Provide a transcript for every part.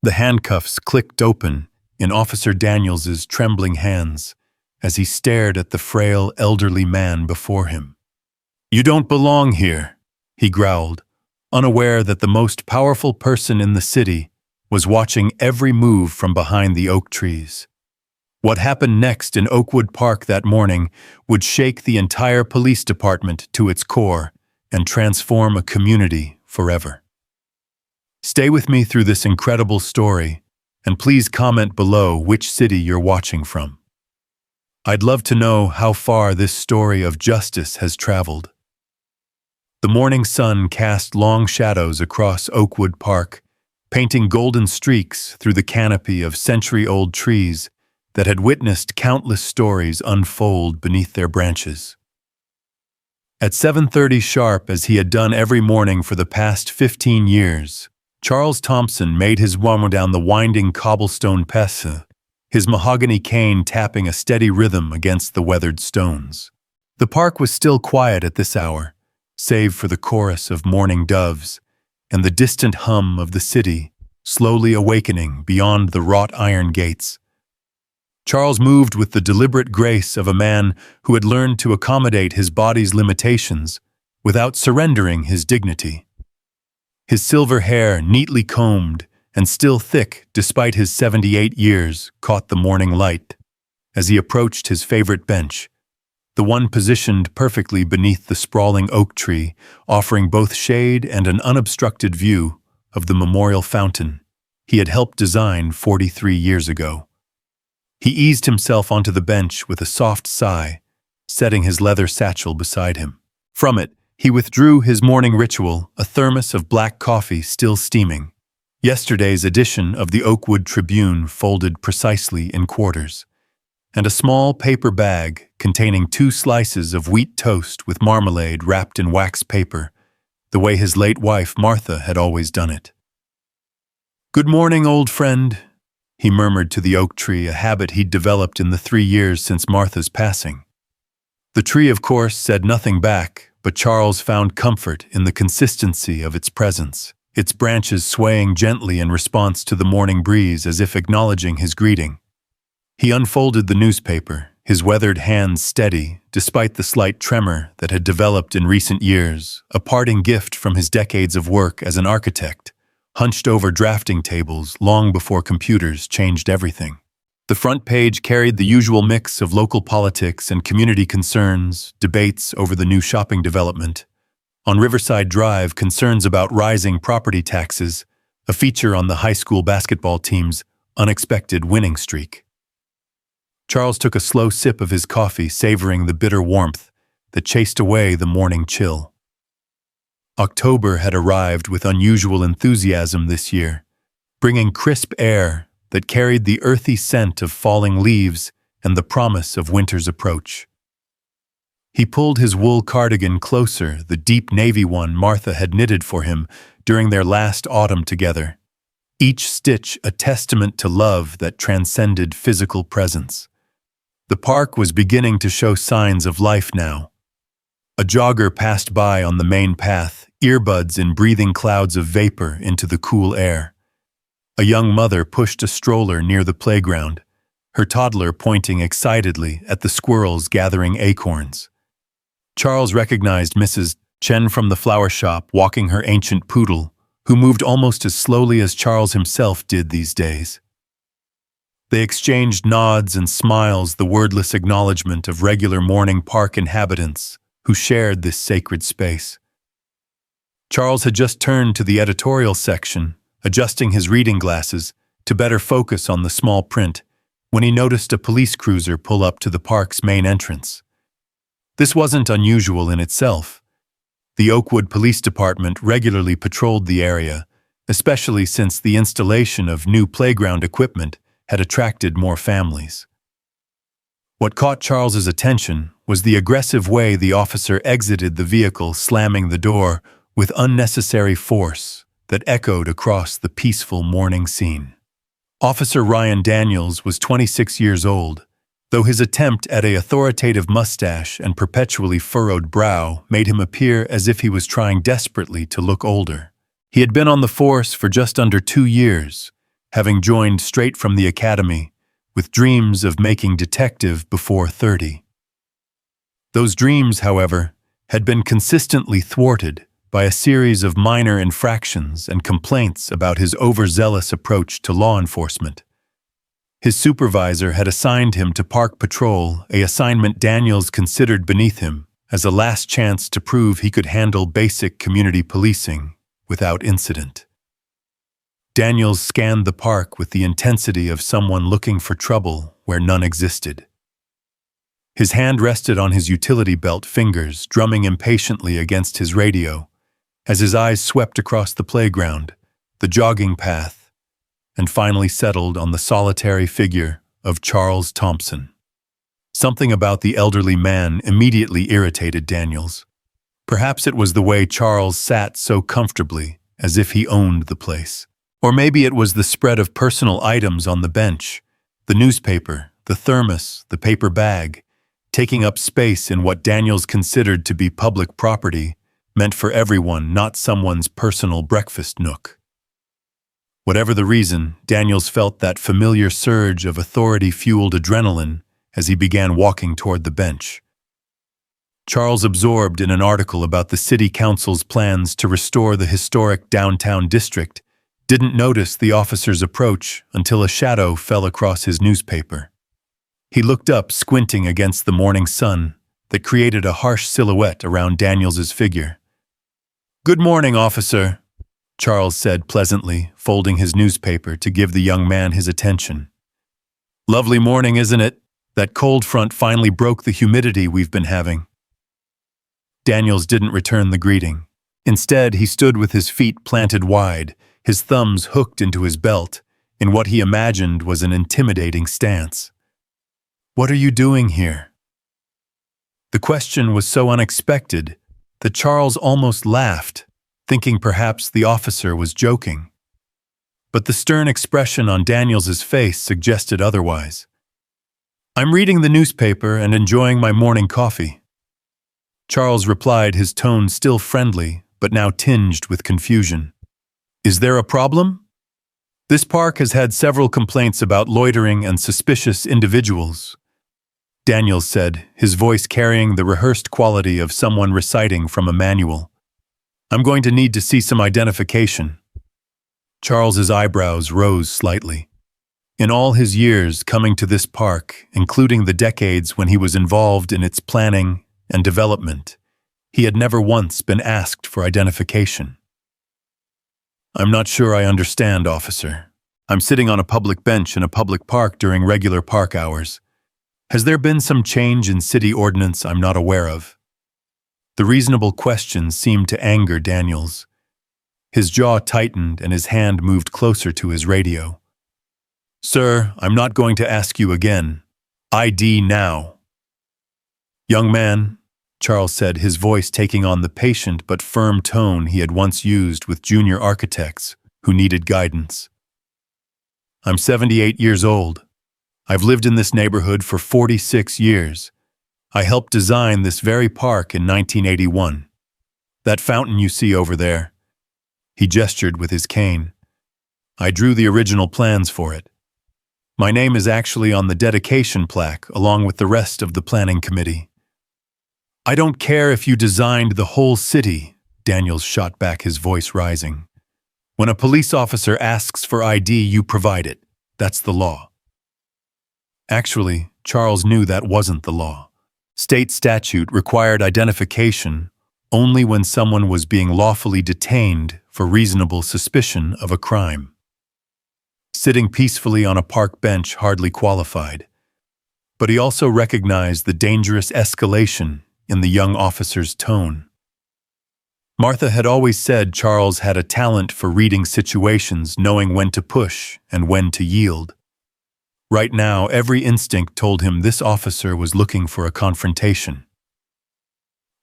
The handcuffs clicked open in Officer Daniels's trembling hands as he stared at the frail, elderly man before him. "You don't belong here," he growled, unaware that the most powerful person in the city was watching every move from behind the oak trees. What happened next in Oakwood Park that morning would shake the entire police department to its core and transform a community forever. Stay with me through this incredible story, and please comment below which city you're watching from. I'd love to know how far this story of justice has traveled. The morning sun cast long shadows across Oakwood Park, painting golden streaks through the canopy of century-old trees that had witnessed countless stories unfold beneath their branches. At 7:30 sharp, as he had done every morning for the past 15 years, Charles Thompson made his way down the winding cobblestone path, his mahogany cane tapping a steady rhythm against the weathered stones. The park was still quiet at this hour, save for the chorus of mourning doves and the distant hum of the city slowly awakening beyond the wrought iron gates. Charles moved with the deliberate grace of a man who had learned to accommodate his body's limitations without surrendering his dignity. His silver hair, neatly combed and still thick despite his 78 years, caught the morning light as he approached his favorite bench, the one positioned perfectly beneath the sprawling oak tree, offering both shade and an unobstructed view of the memorial fountain he had helped design 43 years ago. He eased himself onto the bench with a soft sigh, setting his leather satchel beside him. From it, he withdrew his morning ritual, a thermos of black coffee still steaming. Yesterday's edition of the Oakwood Tribune folded precisely in quarters, and a small paper bag containing 2 slices of wheat toast with marmalade wrapped in wax paper, the way his late wife Martha had always done it. "Good morning, old friend," he murmured to the oak tree, a habit he'd developed in the 3 years since Martha's passing. The tree, of course, said nothing back, but Charles found comfort in the consistency of its presence, its branches swaying gently in response to the morning breeze as if acknowledging his greeting. He unfolded the newspaper, his weathered hands steady despite the slight tremor that had developed in recent years, a parting gift from his decades of work as an architect, hunched over drafting tables long before computers changed everything. The front page carried the usual mix of local politics and community concerns, debates over the new shopping development. On Riverside Drive, concerns about rising property taxes, a feature on the high school basketball team's unexpected winning streak. Charles took a slow sip of his coffee, savoring the bitter warmth that chased away the morning chill. October had arrived with unusual enthusiasm this year, bringing crisp air that carried the earthy scent of falling leaves and the promise of winter's approach. He pulled his wool cardigan closer, the deep navy one Martha had knitted for him during their last autumn together, each stitch a testament to love that transcended physical presence. The park was beginning to show signs of life now. A jogger passed by on the main path, earbuds in breathing clouds of vapor into the cool air. A young mother pushed a stroller near the playground, her toddler pointing excitedly at the squirrels gathering acorns. Charles recognized Mrs. Chen from the flower shop walking her ancient poodle, who moved almost as slowly as Charles himself did these days. They exchanged nods and smiles, the wordless acknowledgement of regular morning park inhabitants who shared this sacred space. Charles had just turned to the editorial section, adjusting his reading glasses to better focus on the small print, when he noticed a police cruiser pull up to the park's main entrance. This wasn't unusual in itself. The Oakwood Police Department regularly patrolled the area, especially since the installation of new playground equipment had attracted more families. What caught Charles's attention was the aggressive way the officer exited the vehicle, slamming the door with unnecessary force that echoed across the peaceful morning scene. Officer Ryan Daniels was 26 years old, though his attempt at an authoritative mustache and perpetually furrowed brow made him appear as if he was trying desperately to look older. He had been on the force for just under 2 years, having joined straight from the academy, with dreams of making detective before 30. Those dreams, however, had been consistently thwarted by a series of minor infractions and complaints about his overzealous approach to law enforcement. His supervisor had assigned him to park patrol, an assignment Daniels considered beneath him, as a last chance to prove he could handle basic community policing without incident. Daniels scanned the park with the intensity of someone looking for trouble where none existed. His hand rested on his utility belt fingers, drumming impatiently against his radio, as his eyes swept across the playground, the jogging path, and finally settled on the solitary figure of Charles Thompson. Something about the elderly man immediately irritated Daniels. Perhaps it was the way Charles sat so comfortably, as if he owned the place. Or maybe it was the spread of personal items on the bench, the newspaper, the thermos, the paper bag, taking up space in what Daniels considered to be public property, meant for everyone, not someone's personal breakfast nook. Whatever the reason, Daniels felt that familiar surge of authority-fueled adrenaline as he began walking toward the bench. Charles, absorbed in an article about the city council's plans to restore the historic downtown district, didn't notice the officer's approach until a shadow fell across his newspaper. He looked up, squinting against the morning sun that created a harsh silhouette around Daniels's figure. "Good morning, officer," Charles said pleasantly, folding his newspaper to give the young man his attention. "Lovely morning, isn't it? That cold front finally broke the humidity we've been having." Daniels didn't return the greeting. Instead, he stood with his feet planted wide, his thumbs hooked into his belt, in what he imagined was an intimidating stance. "What are you doing here?" The question was so unexpected that Charles almost laughed, thinking perhaps the officer was joking. But the stern expression on Daniels's face suggested otherwise. "I'm reading the newspaper and enjoying my morning coffee." Charles replied, his tone still friendly, but now tinged with confusion. "Is there a problem? This park has had several complaints about loitering and suspicious individuals," Daniels said, his voice carrying the rehearsed quality of someone reciting from a manual. "I'm going to need to see some identification." Charles's eyebrows rose slightly. In all his years coming to this park, including the decades when he was involved in its planning and development, he had never once been asked for identification. "I'm not sure I understand, officer. I'm sitting on a public bench in a public park during regular park hours. Has there been some change in city ordinance I'm not aware of?" The reasonable question seemed to anger Daniels. His jaw tightened and his hand moved closer to his radio. "Sir, I'm not going to ask you again. ID now." "Young man," Charles said, his voice taking on the patient but firm tone he had once used with junior architects who needed guidance. "I'm 78 years old. I've lived in this neighborhood for 46 years. I helped design this very park in 1981. That fountain you see over there," he gestured with his cane, "I drew the original plans for it. My name is actually on the dedication plaque along with the rest of the planning committee." "I don't care if you designed the whole city," Daniels shot back, his voice rising. "When a police officer asks for ID, you provide it. That's the law." Actually, Charles knew that wasn't the law. State statute required identification only when someone was being lawfully detained for reasonable suspicion of a crime. Sitting peacefully on a park bench hardly qualified. But he also recognized the dangerous escalation in the young officer's tone. Martha had always said Charles had a talent for reading situations, knowing when to push and when to yield. Right now, every instinct told him this officer was looking for a confrontation.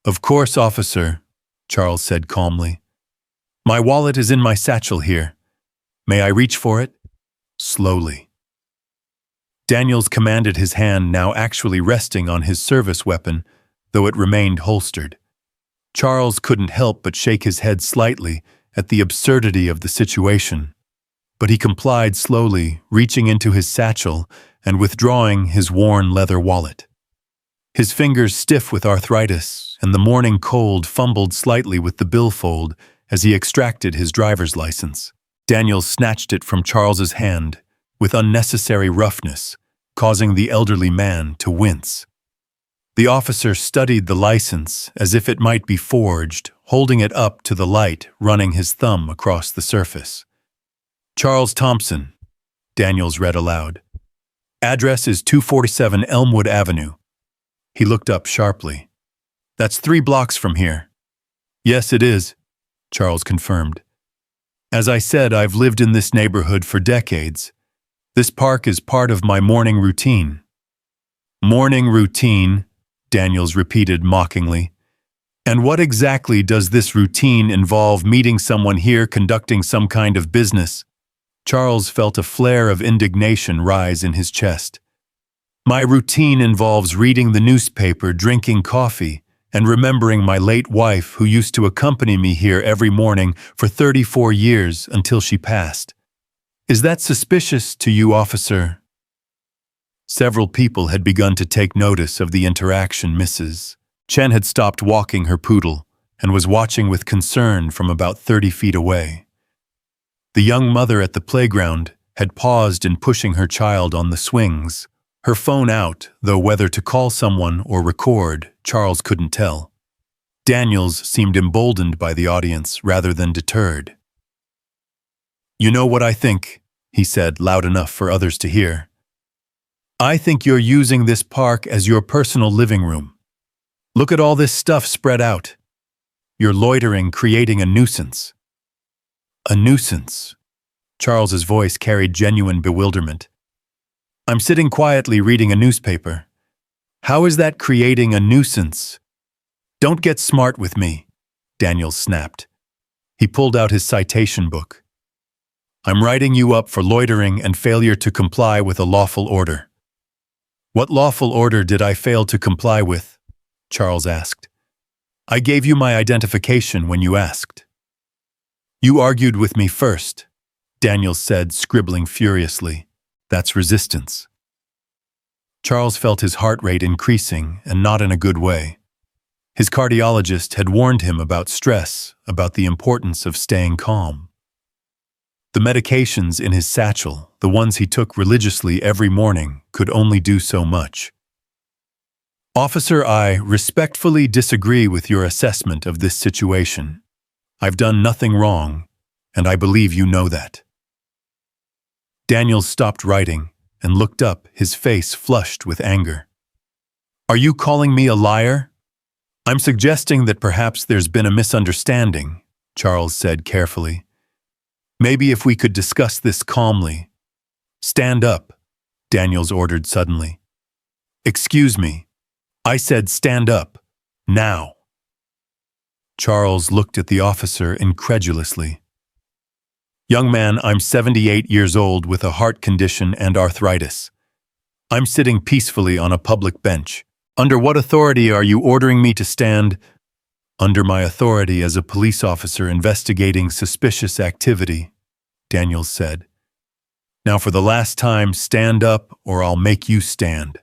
"Of course, officer," Charles said calmly. "My wallet is in my satchel here. May I reach for it?" Slowly. Daniels commanded, his hand now actually resting on his service weapon, though it remained holstered. Charles couldn't help but shake his head slightly at the absurdity of the situation. but he complied slowly, reaching into his satchel and withdrawing his worn leather wallet. His fingers stiff with arthritis, and the morning cold fumbled slightly with the billfold as he extracted his driver's license. Daniel snatched it from Charles's hand with unnecessary roughness, causing the elderly man to wince. The officer studied the license as if it might be forged, holding it up to the light, running his thumb across the surface. Charles Thompson, Daniels read aloud. Address is 247 Elmwood Avenue. He looked up sharply. That's 3 blocks from here. Yes, it is, Charles confirmed. As I said, I've lived in this neighborhood for decades. This park is part of my morning routine. Morning routine, Daniels repeated mockingly. And what exactly does this routine involve? Meeting someone here, conducting some kind of business? Charles felt a flare of indignation rise in his chest. My routine involves reading the newspaper, drinking coffee, and remembering my late wife who used to accompany me here every morning for 34 years until she passed. Is that suspicious to you, officer? Several people had begun to take notice of the interaction. Mrs. Chen had stopped walking her poodle and was watching with concern from about 30 feet away. The young mother at the playground had paused in pushing her child on the swings, her phone out, though whether to call someone or record, Charles couldn't tell. Daniels seemed emboldened by the audience rather than deterred. You know what I think, he said, loud enough for others to hear. I think you're using this park as your personal living room. Look at all this stuff spread out. You're loitering, creating a nuisance. A nuisance. Charles's voice carried genuine bewilderment. I'm sitting quietly reading a newspaper. How is that creating a nuisance? Don't get smart with me, Daniels snapped. He pulled out his citation book. I'm writing you up for loitering and failure to comply with a lawful order. What lawful order did I fail to comply with? Charles asked. I gave you my identification when you asked. You argued with me first, Daniels said, scribbling furiously. That's resistance. Charles felt his heart rate increasing, and not in a good way. His cardiologist had warned him about stress, about the importance of staying calm. The medications in his satchel, the ones he took religiously every morning, could only do so much. Officer, I respectfully disagree with your assessment of this situation. I've done nothing wrong, and I believe you know that. Daniels stopped writing and looked up, his face flushed with anger. Are you calling me a liar? I'm suggesting that perhaps there's been a misunderstanding, Charles said carefully. Maybe if we could discuss this calmly. Stand up, Daniels ordered suddenly. Excuse me. I said stand up. Now. Charles looked at the officer incredulously. Young man, I'm 78 years old with a heart condition and arthritis. I'm sitting peacefully on a public bench. Under what authority are you ordering me to stand? Under my authority as a police officer investigating suspicious activity, Daniels said. Now for the last time, stand up or I'll make you stand.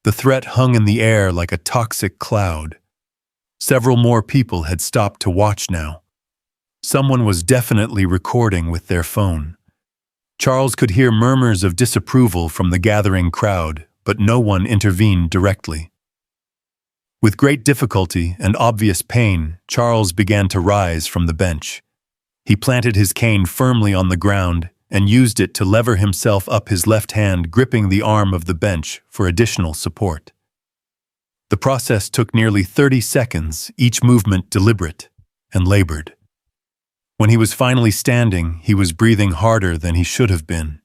The threat hung in the air like a toxic cloud. Several more people had stopped to watch now. Someone was definitely recording with their phone. Charles could hear murmurs of disapproval from the gathering crowd, but no one intervened directly. With great difficulty and obvious pain, Charles began to rise from the bench. He planted his cane firmly on the ground and used it to lever himself up, his left hand gripping the arm of the bench for additional support. The process took nearly 30 seconds, each movement deliberate and labored. When he was finally standing, he was breathing harder than he should have been,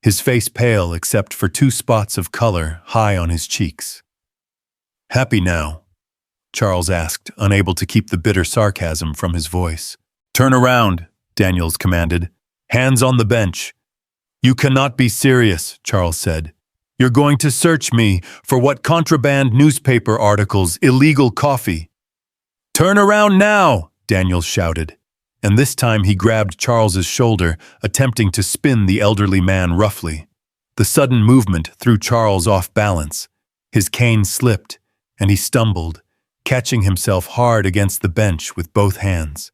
his face pale except for 2 spots of color high on his cheeks. Happy now? Charles asked, unable to keep the bitter sarcasm from his voice. Turn around, Daniels commanded. Hands on the bench. You cannot be serious, Charles said. You're going to search me for what? Contraband newspaper articles, illegal coffee. Turn around now, Daniels shouted. and this time he grabbed Charles's shoulder, attempting to spin the elderly man roughly. The sudden movement threw Charles off balance. His cane slipped, and he stumbled, catching himself hard against the bench with both hands.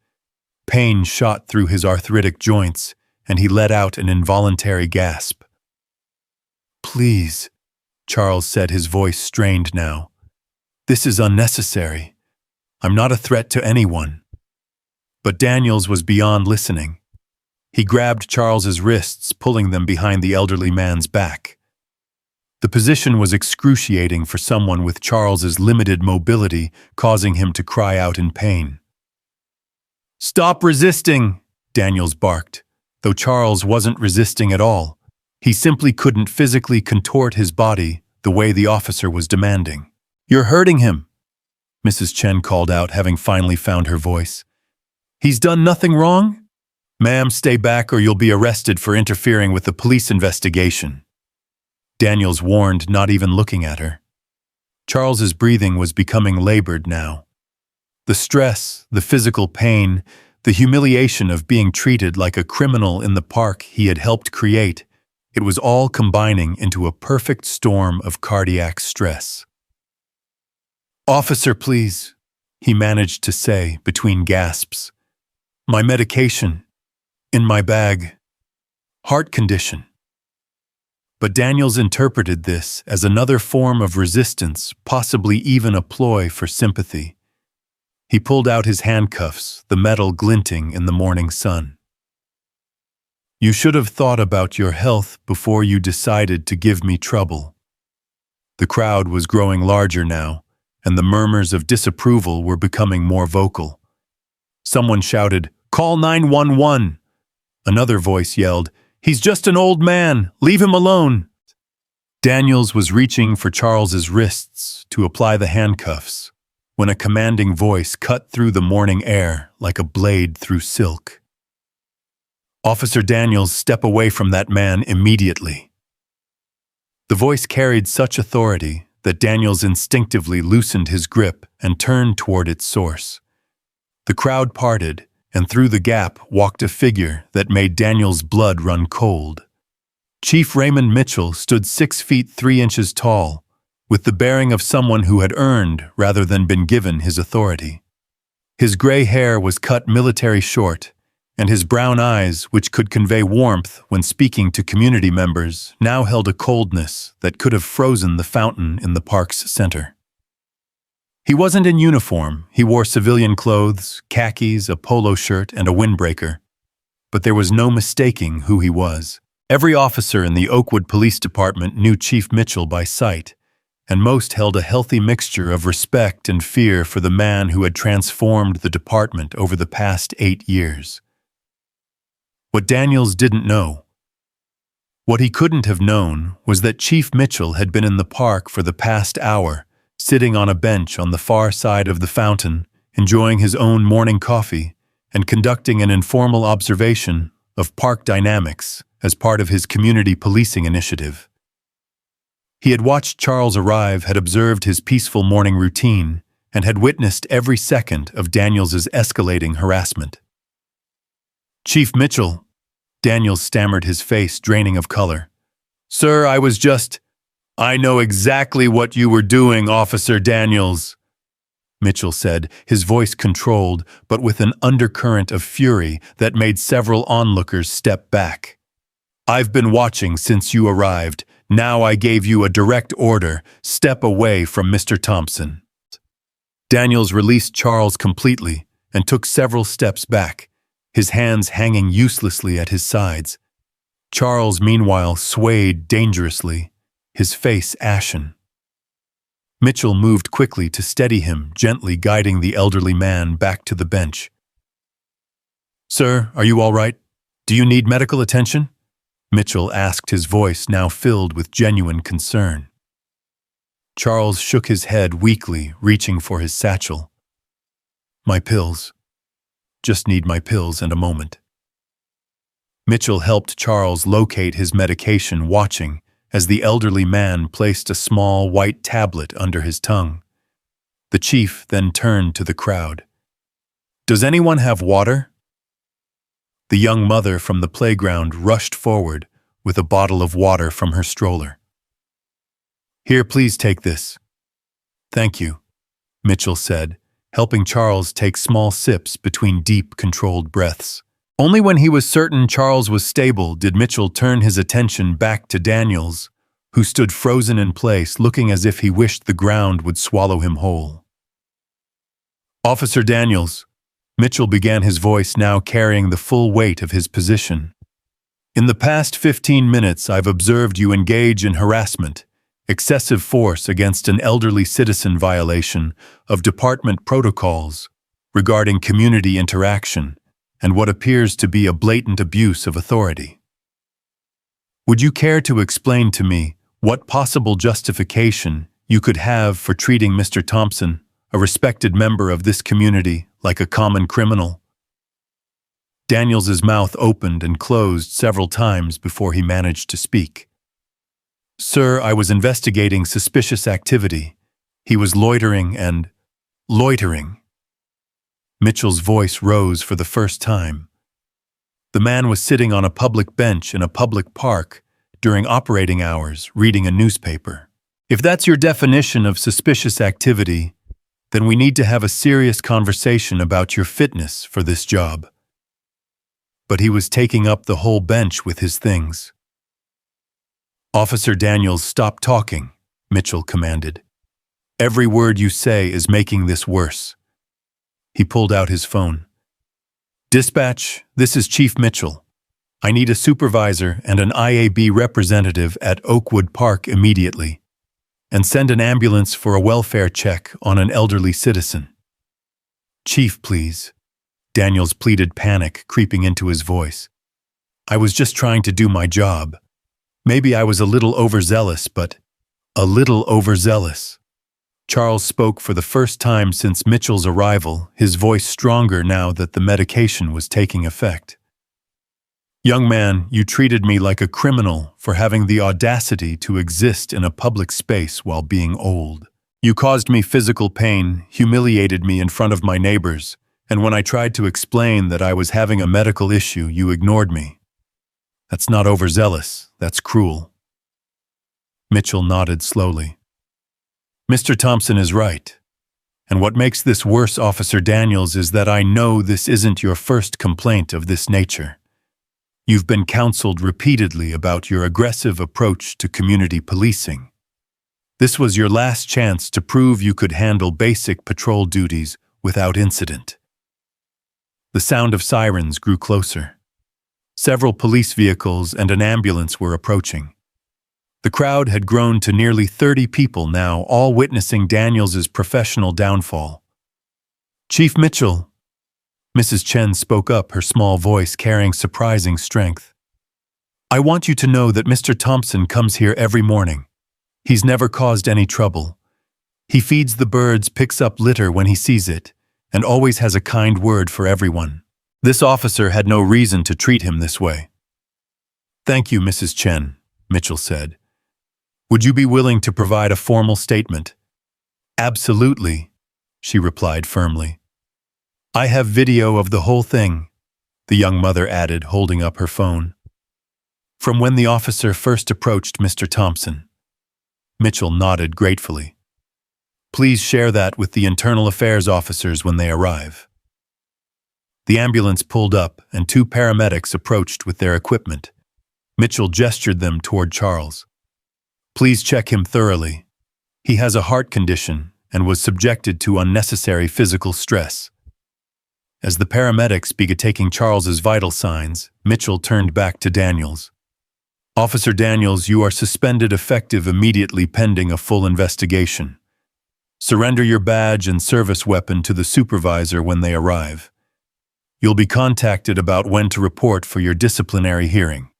Pain shot through his arthritic joints, and he let out an involuntary gasp. "Please," Charles said, his voice strained now. "This is unnecessary. I'm not a threat to anyone." But Daniels was beyond listening. He grabbed Charles's wrists, pulling them behind the elderly man's back. The position was excruciating for someone with Charles's limited mobility, causing him to cry out in pain. "Stop resisting!" Daniels barked, though Charles wasn't resisting at all. He simply couldn't physically contort his body the way the officer was demanding. "You're hurting him," Mrs. Chen called out, having finally found her voice. "He's done nothing wrong?" "Ma'am, stay back or you'll be arrested for interfering with the police investigation," Daniels warned, not even looking at her. Charles's breathing was becoming labored now. The stress, the physical pain, the humiliation of being treated like a criminal in the park he had helped create, it was all combining into a perfect storm of cardiac stress. "Officer, please," he managed to say between gasps. "My medication. In my bag. Heart condition." But Daniels interpreted this as another form of resistance, possibly even a ploy for sympathy. He pulled out his handcuffs, the metal glinting in the morning sun. "You should have thought about your health before you decided to give me trouble." The crowd was growing larger now, and the murmurs of disapproval were becoming more vocal. Someone shouted, "Call 911!" Another voice yelled, "He's just an old man! Leave him alone!" Daniels was reaching for Charles's wrists to apply the handcuffs when a commanding voice cut through the morning air like a blade through silk. "Officer Daniels, step away from that man immediately." The voice carried such authority that Daniels instinctively loosened his grip and turned toward its source. The crowd parted, and through the gap walked a figure that made Daniels' blood run cold. Chief Raymond Mitchell stood 6 feet 3 inches tall, with the bearing of someone who had earned rather than been given his authority. His gray hair was cut military short, and his brown eyes, which could convey warmth when speaking to community members, now held a coldness that could have frozen the fountain in the park's center. He wasn't in uniform. He wore civilian clothes, khakis, a polo shirt, and a windbreaker. But there was no mistaking who he was. Every officer in the Oakwood Police Department knew Chief Mitchell by sight, and most held a healthy mixture of respect and fear for the man who had transformed the department over the past 8 years. What Daniels didn't know, what he couldn't have known, was that Chief Mitchell had been in the park for the past hour, sitting on a bench on the far side of the fountain, enjoying his own morning coffee, and conducting an informal observation of park dynamics as part of his community policing initiative. He had watched Charles arrive, had observed his peaceful morning routine, and had witnessed every second of Daniels's escalating harassment. "Chief Mitchell," Daniels stammered, his face draining of color. "Sir, I know exactly what you were doing, Officer Daniels," Mitchell said, his voice controlled, but with an undercurrent of fury that made several onlookers step back. "I've been watching since you arrived. Now I gave you a direct order. Step away from Mr. Thompson." Daniels released Charles completely and took several steps back, his hands hanging uselessly at his sides. Charles, meanwhile, swayed dangerously, his face ashen. Mitchell moved quickly to steady him, gently guiding the elderly man back to the bench. "Sir, are you all right? Do you need medical attention?" Mitchell asked, his voice now filled with genuine concern. Charles shook his head weakly, reaching for his satchel. "My pills. Just need my pills and a moment." Mitchell helped Charles locate his medication, watching as the elderly man placed a small white tablet under his tongue. The chief then turned to the crowd. "Does anyone have water?" The young mother from the playground rushed forward with a bottle of water from her stroller. "Here, please take this." "Thank you," Mitchell said, helping Charles take small sips between deep, controlled breaths. Only when he was certain Charles was stable did Mitchell turn his attention back to Daniels, who stood frozen in place, looking as if he wished the ground would swallow him whole. "Officer Daniels," Mitchell began, his voice now carrying the full weight of his position. "In the past 15 minutes, I've observed you engage in harassment, excessive force against an elderly citizen, violation of department protocols regarding community interaction, and what appears to be a blatant abuse of authority. Would you care to explain to me what possible justification you could have for treating Mr. Thompson, a respected member of this community, like a common criminal?" Daniels's mouth opened and closed several times before he managed to speak. "Sir, I was investigating suspicious activity. He was loitering and loitering." Mitchell's voice rose for the first time. The man was sitting on a public bench in a public park during operating hours, reading a newspaper. If that's your definition of suspicious activity, then we need to have a serious conversation about your fitness for this job. But he was taking up the whole bench with his things. "Officer Daniels, stop talking," Mitchell commanded. "Every word you say is making this worse." He pulled out his phone. "Dispatch, this is Chief Mitchell. I need a supervisor and an IAB representative at Oakwood Park immediately, and send an ambulance for a welfare check on an elderly citizen." "Chief, please," Daniels pleaded, panic creeping into his voice. "I was just trying to do my job. Maybe I was a little overzealous, but a little overzealous." Charles spoke for the first time since Mitchell's arrival, his voice stronger now that the medication was taking effect. "Young man, you treated me like a criminal for having the audacity to exist in a public space while being old. You caused me physical pain, humiliated me in front of my neighbors, and when I tried to explain that I was having a medical issue, you ignored me. That's not overzealous, that's cruel." Mitchell nodded slowly. "Mr. Thompson is right. And what makes this worse, Officer Daniels, is that I know this isn't your first complaint of this nature. You've been counseled repeatedly about your aggressive approach to community policing. This was your last chance to prove you could handle basic patrol duties without incident." The sound of sirens grew closer. Several police vehicles and an ambulance were approaching. The crowd had grown to nearly 30 people now, all witnessing Daniels's professional downfall. "Chief Mitchell," Mrs. Chen spoke up, her small voice carrying surprising strength. "I want you to know that Mr. Thompson comes here every morning. He's never caused any trouble. He feeds the birds, picks up litter when he sees it, and always has a kind word for everyone. This officer had no reason to treat him this way." "Thank you, Mrs. Chen," Mitchell said. "Would you be willing to provide a formal statement?" "Absolutely," she replied firmly. "I have video of the whole thing," the young mother added, holding up her phone. "From when the officer first approached Mr. Thompson." Mitchell nodded gratefully. "Please share that with the internal affairs officers when they arrive." The ambulance pulled up and 2 paramedics approached with their equipment. Mitchell gestured them toward Charles. "Please check him thoroughly. He has a heart condition and was subjected to unnecessary physical stress." As the paramedics began taking Charles's vital signs, Mitchell turned back to Daniels. "Officer Daniels, you are suspended effective immediately pending a full investigation. Surrender your badge and service weapon to the supervisor when they arrive. You'll be contacted about when to report for your disciplinary hearing."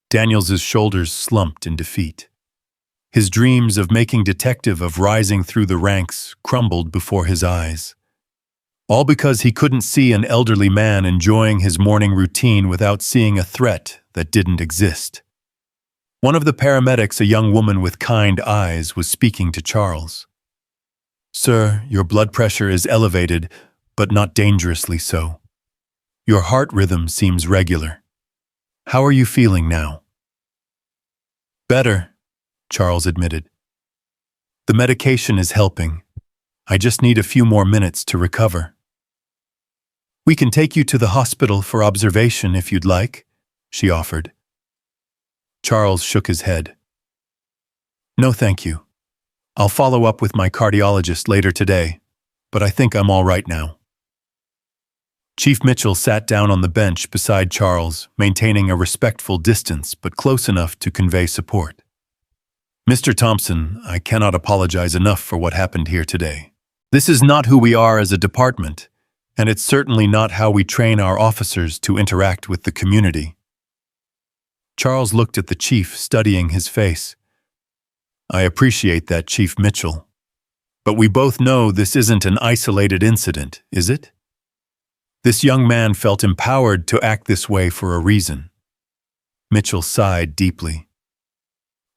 Daniels's shoulders slumped in defeat. His dreams of making detective, of rising through the ranks, crumbled before his eyes. All because he couldn't see an elderly man enjoying his morning routine without seeing a threat that didn't exist. One of the paramedics, a young woman with kind eyes, was speaking to Charles. "Sir, your blood pressure is elevated, but not dangerously so. Your heart rhythm seems regular. How are you feeling now?" "Better," Charles admitted. "The medication is helping. I just need a few more minutes to recover." "We can take you to the hospital for observation if you'd like," she offered. Charles shook his head. "No, thank you. I'll follow up with my cardiologist later today, but I think I'm all right now." Chief Mitchell sat down on the bench beside Charles, maintaining a respectful distance but close enough to convey support. "Mr. Thompson, I cannot apologize enough for what happened here today. This is not who we are as a department, and it's certainly not how we train our officers to interact with the community." Charles looked at the chief, studying his face. "I appreciate that, Chief Mitchell. But we both know this isn't an isolated incident, is it? This young man felt empowered to act this way for a reason." Mitchell sighed deeply.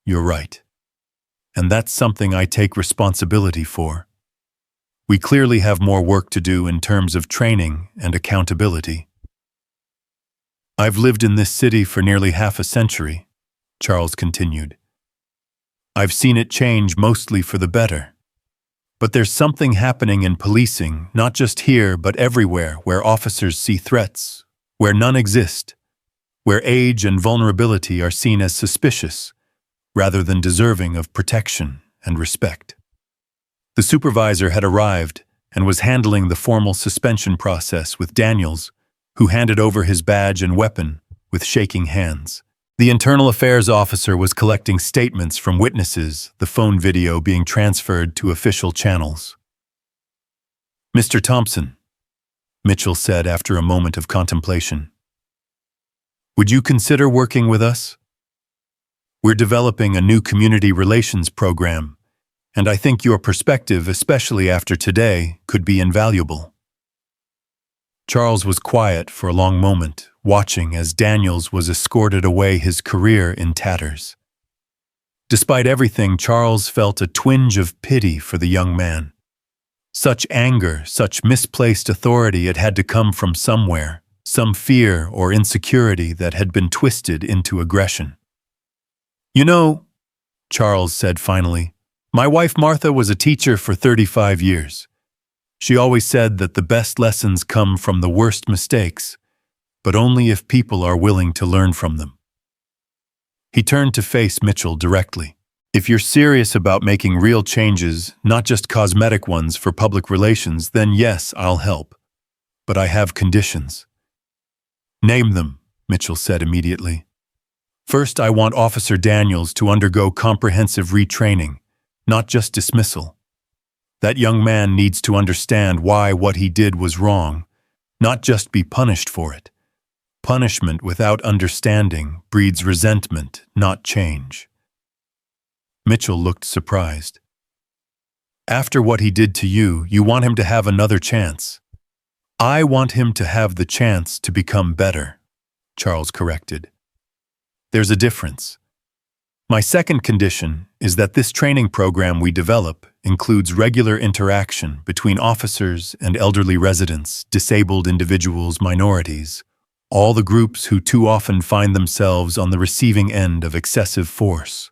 "You're right. And that's something I take responsibility for. We clearly have more work to do in terms of training and accountability." "I've lived in this city for nearly half a century," Charles continued. "I've seen it change mostly for the better. But there's something happening in policing, not just here but everywhere, where officers see threats, where none exist, where age and vulnerability are seen as suspicious, rather than deserving of protection and respect." The supervisor had arrived and was handling the formal suspension process with Daniels, who handed over his badge and weapon with shaking hands. The internal affairs officer was collecting statements from witnesses, the phone video being transferred to official channels. "Mr. Thompson," Mitchell said after a moment of contemplation, "would you consider working with us? We're developing a new community relations program, and I think your perspective, especially after today, could be invaluable." Charles was quiet for a long moment, watching as Daniels was escorted away, his career in tatters. Despite everything, Charles felt a twinge of pity for the young man. Such anger, such misplaced authority, it had to come from somewhere, some fear or insecurity that had been twisted into aggression. "You know," Charles said finally, "my wife Martha was a teacher for 35 years. She always said that the best lessons come from the worst mistakes, but only if people are willing to learn from them." He turned to face Mitchell directly. "If you're serious about making real changes, not just cosmetic ones for public relations, then yes, I'll help. But I have conditions." "Name them," Mitchell said immediately. "First, I want Officer Daniels to undergo comprehensive retraining, not just dismissal. That young man needs to understand why what he did was wrong, not just be punished for it. Punishment without understanding breeds resentment, not change." Mitchell looked surprised. "After what he did to you, you want him to have another chance." "I want him to have the chance to become better," Charles corrected. "There's a difference. My second condition is that this training program we develop includes regular interaction between officers and elderly residents, disabled individuals, minorities, all the groups who too often find themselves on the receiving end of excessive force.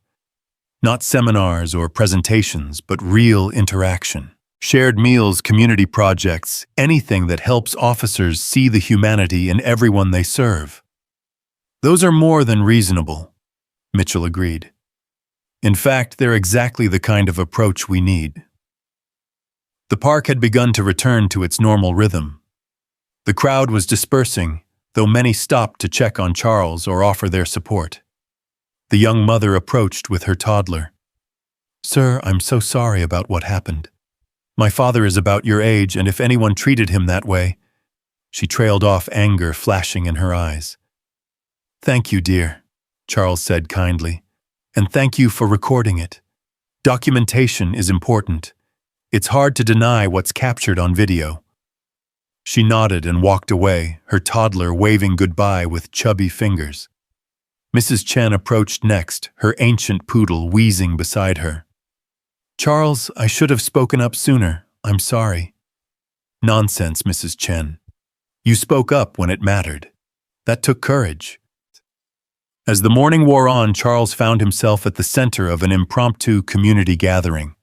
Not seminars or presentations, but real interaction. Shared meals, community projects, anything that helps officers see the humanity in everyone they serve." "Those are more than reasonable," Mitchell agreed. "In fact, they're exactly the kind of approach we need." The park had begun to return to its normal rhythm. The crowd was dispersing, though many stopped to check on Charles or offer their support. The young mother approached with her toddler. "Sir, I'm so sorry about what happened. My father is about your age, and if anyone treated him that way—" She trailed off, anger flashing in her eyes. "Thank you, dear," Charles said kindly. "And thank you for recording it. Documentation is important. It's hard to deny what's captured on video." She nodded and walked away, her toddler waving goodbye with chubby fingers. Mrs. Chen approached next, her ancient poodle wheezing beside her. "Charles, I should have spoken up sooner. I'm sorry." "Nonsense, Mrs. Chen. You spoke up when it mattered. That took courage. As the morning wore on, Charles found himself at the center of an impromptu community gathering.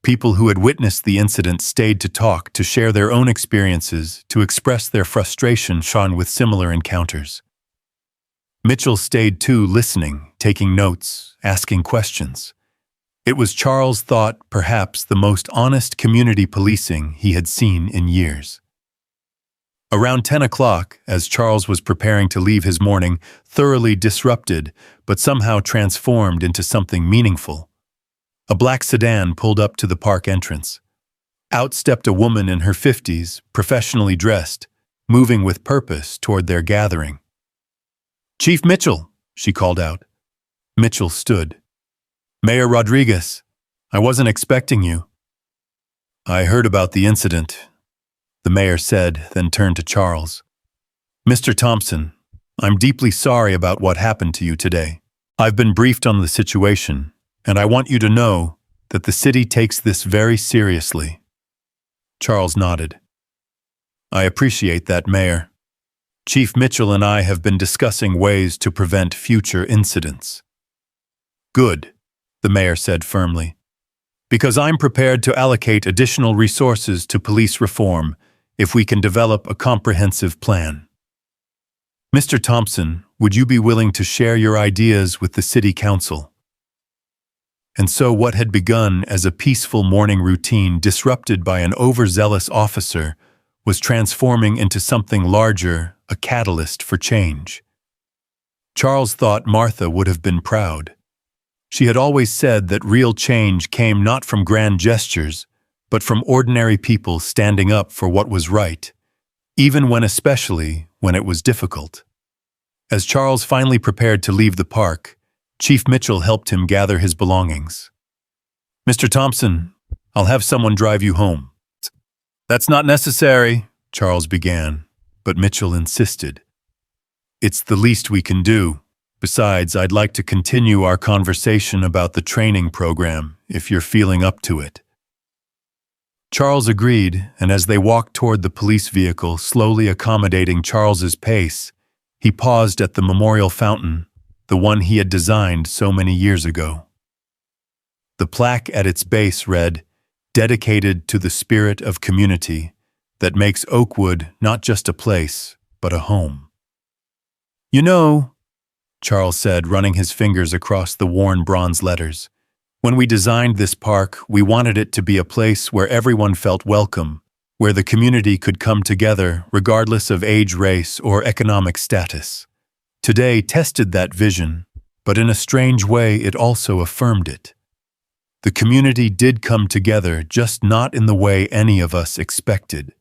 People who had witnessed the incident stayed to talk, to share their own experiences, to express their frustration shown with similar encounters. Mitchell stayed too, listening, taking notes, asking questions. It was, Charles thought, perhaps the most honest community policing he had seen in years. Around 10 o'clock, as Charles was preparing to leave his morning, thoroughly disrupted, but somehow transformed into something meaningful, a black sedan pulled up to the park entrance. Out stepped a woman in her 50s, professionally dressed, moving with purpose toward their gathering. "Chief Mitchell," she called out. Mitchell stood. "Mayor Rodriguez, I wasn't expecting you." "I heard about the incident," the mayor said, then turned to Charles. "Mr. Thompson, I'm deeply sorry about what happened to you today. I've been briefed on the situation, and I want you to know that the city takes this very seriously." Charles nodded. "I appreciate that, Mayor. Chief Mitchell and I have been discussing ways to prevent future incidents." "Good," the mayor said firmly, "because I'm prepared to allocate additional resources to police reform if we can develop a comprehensive plan. Mr. Thompson, would you be willing to share your ideas with the City Council?" And so what had begun as a peaceful morning routine disrupted by an overzealous officer was transforming into something larger, a catalyst for change. Charles thought Martha would have been proud. She had always said that real change came not from grand gestures, but from ordinary people standing up for what was right, especially when it was difficult. As Charles finally prepared to leave the park, Chief Mitchell helped him gather his belongings. "Mr. Thompson, I'll have someone drive you home." "That's not necessary," Charles began, but Mitchell insisted. "It's the least we can do. Besides, I'd like to continue our conversation about the training program, if you're feeling up to it." Charles agreed, and as they walked toward the police vehicle, slowly accommodating Charles's pace, he paused at the memorial fountain, the one he had designed so many years ago. The plaque at its base read, "Dedicated to the spirit of community that makes Oakwood not just a place, but a home." "You know," Charles said, running his fingers across the worn bronze letters, "when we designed this park, we wanted it to be a place where everyone felt welcome, where the community could come together regardless of age, race, or economic status. Today tested that vision, but in a strange way it also affirmed it. The community did come together, just not in the way any of us expected."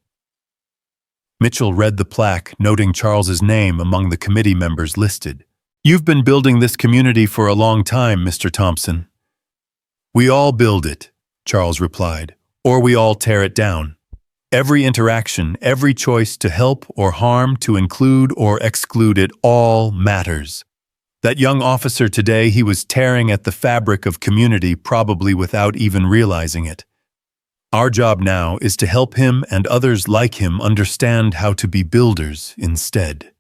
Mitchell read the plaque, noting Charles's name among the committee members listed. "You've been building this community for a long time, Mr. Thompson." "We all build it," Charles replied, "or we all tear it down. Every interaction, every choice to help or harm, to include or exclude, it all matters. That young officer today, he was tearing at the fabric of community, probably without even realizing it. Our job now is to help him and others like him understand how to be builders instead."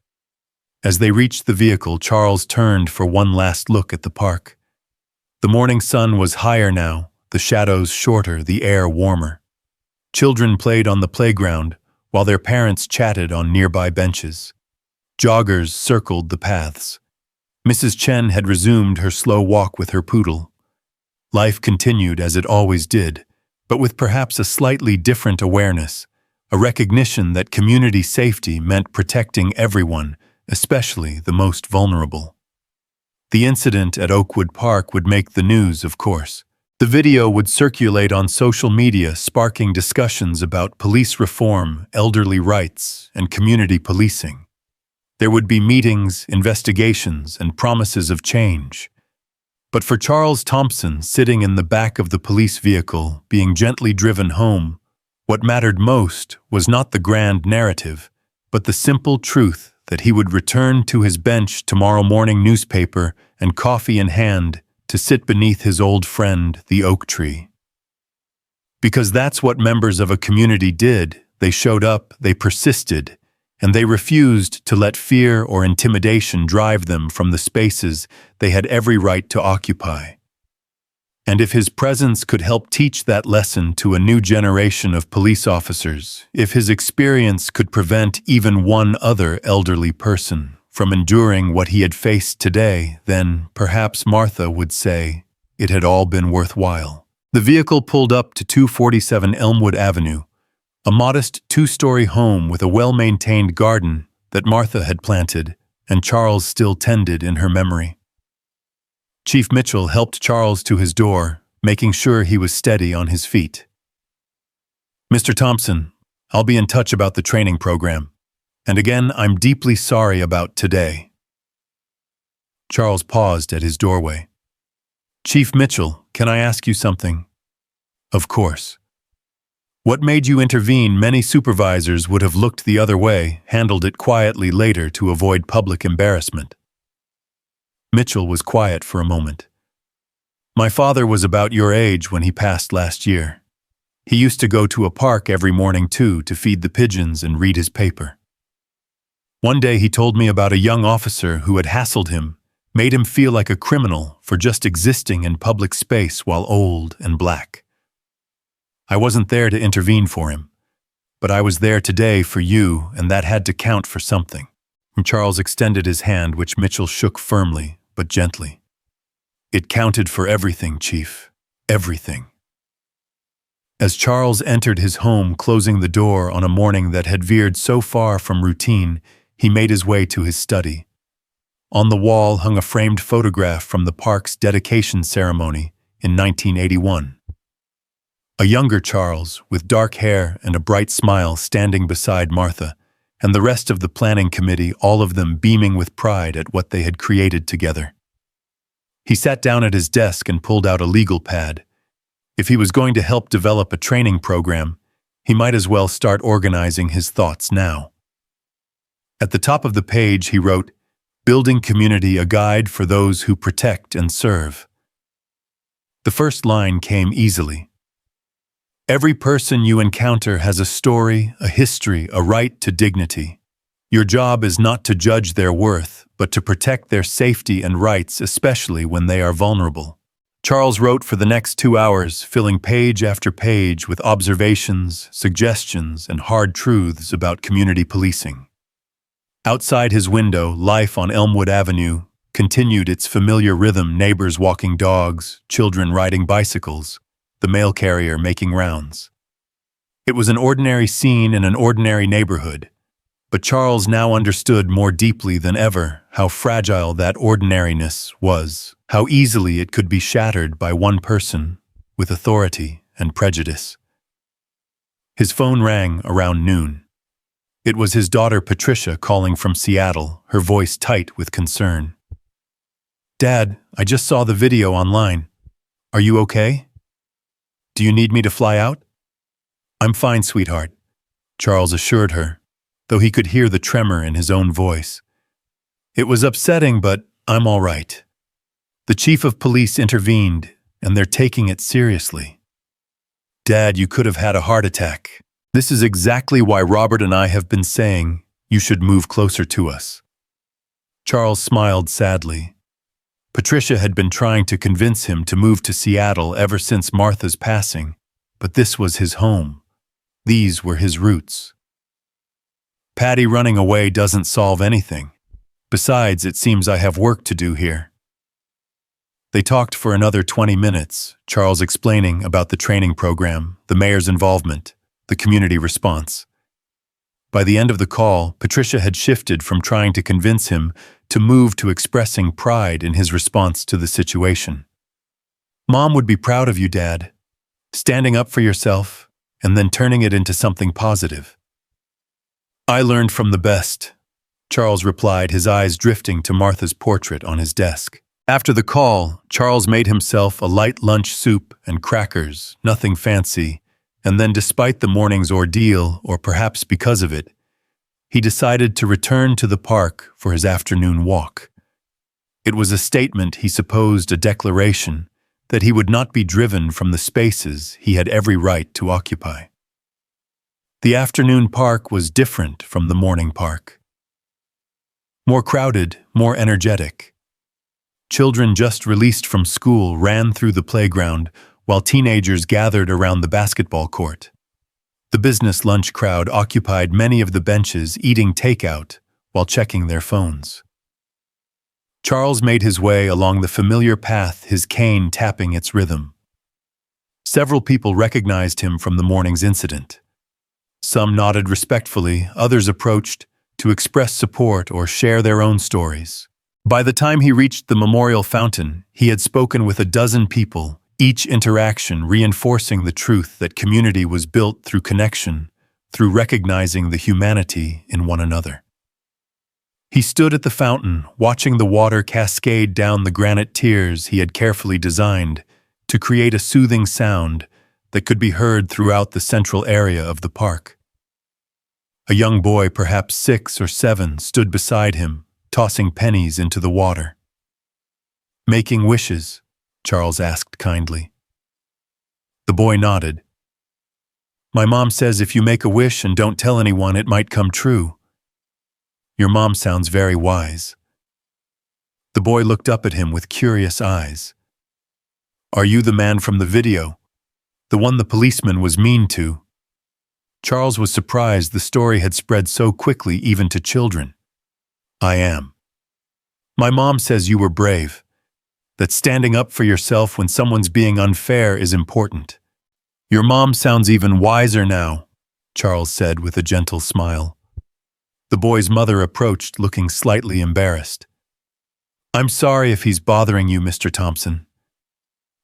As they reached the vehicle, Charles turned for one last look at the park. The morning sun was higher now, the shadows shorter, the air warmer. Children played on the playground, while their parents chatted on nearby benches. Joggers circled the paths. Mrs. Chen had resumed her slow walk with her poodle. Life continued as it always did, but with perhaps a slightly different awareness, a recognition that community safety meant protecting everyone, especially the most vulnerable. The incident at Oakwood Park would make the news, of course. The video would circulate on social media, sparking discussions about police reform, elderly rights, and community policing. There would be meetings, investigations, and promises of change. But for Charles Thompson, sitting in the back of the police vehicle, being gently driven home, what mattered most was not the grand narrative, but the simple truth that he would return to his bench tomorrow morning, newspaper and coffee in hand, to sit beneath his old friend, the oak tree. Because that's what members of a community did. They showed up, they persisted, and they refused to let fear or intimidation drive them from the spaces they had every right to occupy. And if his presence could help teach that lesson to a new generation of police officers, if his experience could prevent even one other elderly person from enduring what he had faced today, then perhaps Martha would say it had all been worthwhile. The vehicle pulled up to 247 Elmwood Avenue, a modest two-story home with a well-maintained garden that Martha had planted and Charles still tended in her memory. Chief Mitchell helped Charles to his door, making sure he was steady on his feet. "Mr. Thompson, I'll be in touch about the training program. And again, I'm deeply sorry about today." Charles paused at his doorway. "Chief Mitchell, can I ask you something?" "Of course." "What made you intervene? Many supervisors would have looked the other way, handled it quietly later to avoid public embarrassment." Mitchell was quiet for a moment. "My father was about your age when he passed last year. He used to go to a park every morning too to feed the pigeons and read his paper. One day he told me about a young officer who had hassled him, made him feel like a criminal for just existing in public space while old and black. I wasn't there to intervene for him, but I was there today for you, and that had to count for something." And Charles extended his hand, which Mitchell shook firmly but gently. "It counted for everything, Chief. Everything." As Charles entered his home, closing the door on a morning that had veered so far from routine, he made his way to his study. On the wall hung a framed photograph from the park's dedication ceremony in 1981. A younger Charles, with dark hair and a bright smile, standing beside Martha, and the rest of the planning committee, all of them beaming with pride at what they had created together. He sat down at his desk and pulled out a legal pad. If he was going to help develop a training program, he might as well start organizing his thoughts now. At the top of the page he wrote, "Building Community, a Guide for Those Who Protect and Serve." The first line came easily. "Every person you encounter has a story, a history, a right to dignity. Your job is not to judge their worth, but to protect their safety and rights, especially when they are vulnerable." Charles wrote for the next 2 hours, filling page after page with observations, suggestions, and hard truths about community policing. Outside his window, life on Elmwood Avenue continued its familiar rhythm: neighbors walking dogs, children riding bicycles, the mail carrier making rounds. It was an ordinary scene in an ordinary neighborhood, but Charles now understood more deeply than ever how fragile that ordinariness was, how easily it could be shattered by one person with authority and prejudice. His phone rang around noon. It was his daughter Patricia calling from Seattle, her voice tight with concern. "Dad, I just saw the video online. Are you okay? Do you need me to fly out?" "I'm fine, sweetheart," Charles assured her, though he could hear the tremor in his own voice. "It was upsetting, but I'm all right. The chief of police intervened, and they're taking it seriously." "Dad, you could have had a heart attack. This is exactly why Robert and I have been saying you should move closer to us." Charles smiled sadly. Patricia had been trying to convince him to move to Seattle ever since Martha's passing, but this was his home. These were his roots. "Patty running away doesn't solve anything. Besides, it seems I have work to do here." They talked for another 20 minutes, Charles explaining about the training program, the mayor's involvement, the community response. By the end of the call, Patricia had shifted from trying to convince him to move to expressing pride in his response to the situation. "Mom would be proud of you, Dad. Standing up for yourself, and then turning it into something positive." "I learned from the best," Charles replied, his eyes drifting to Martha's portrait on his desk. After the call, Charles made himself a light lunch, soup and crackers, nothing fancy, and then, despite the morning's ordeal, or perhaps because of it, he decided to return to the park for his afternoon walk. It was a statement, he supposed, a declaration, that he would not be driven from the spaces he had every right to occupy. The afternoon park was different from the morning park. More crowded, more energetic. Children just released from school ran through the playground, while teenagers gathered around the basketball court. The business lunch crowd occupied many of the benches, eating takeout while checking their phones. Charles made his way along the familiar path, his cane tapping its rhythm. Several people recognized him from the morning's incident. Some nodded respectfully, others approached to express support or share their own stories. By the time he reached the memorial fountain, he had spoken with a dozen people, each interaction reinforcing the truth that community was built through connection, through recognizing the humanity in one another. He stood at the fountain, watching the water cascade down the granite tiers he had carefully designed to create a soothing sound that could be heard throughout the central area of the park. A young boy, perhaps 6 or 7, stood beside him, tossing pennies into the water. "Making wishes?" Charles asked kindly. The boy nodded. "My mom says if you make a wish and don't tell anyone, it might come true." "Your mom sounds very wise." The boy looked up at him with curious eyes. "Are you the man from the video? The one the policeman was mean to?" Charles was surprised the story had spread so quickly even to children. "I am. My mom says you were brave, that standing up for yourself when someone's being unfair is important." "Your mom sounds even wiser now," Charles said with a gentle smile. The boy's mother approached, looking slightly embarrassed. "I'm sorry if he's bothering you, Mr. Thompson."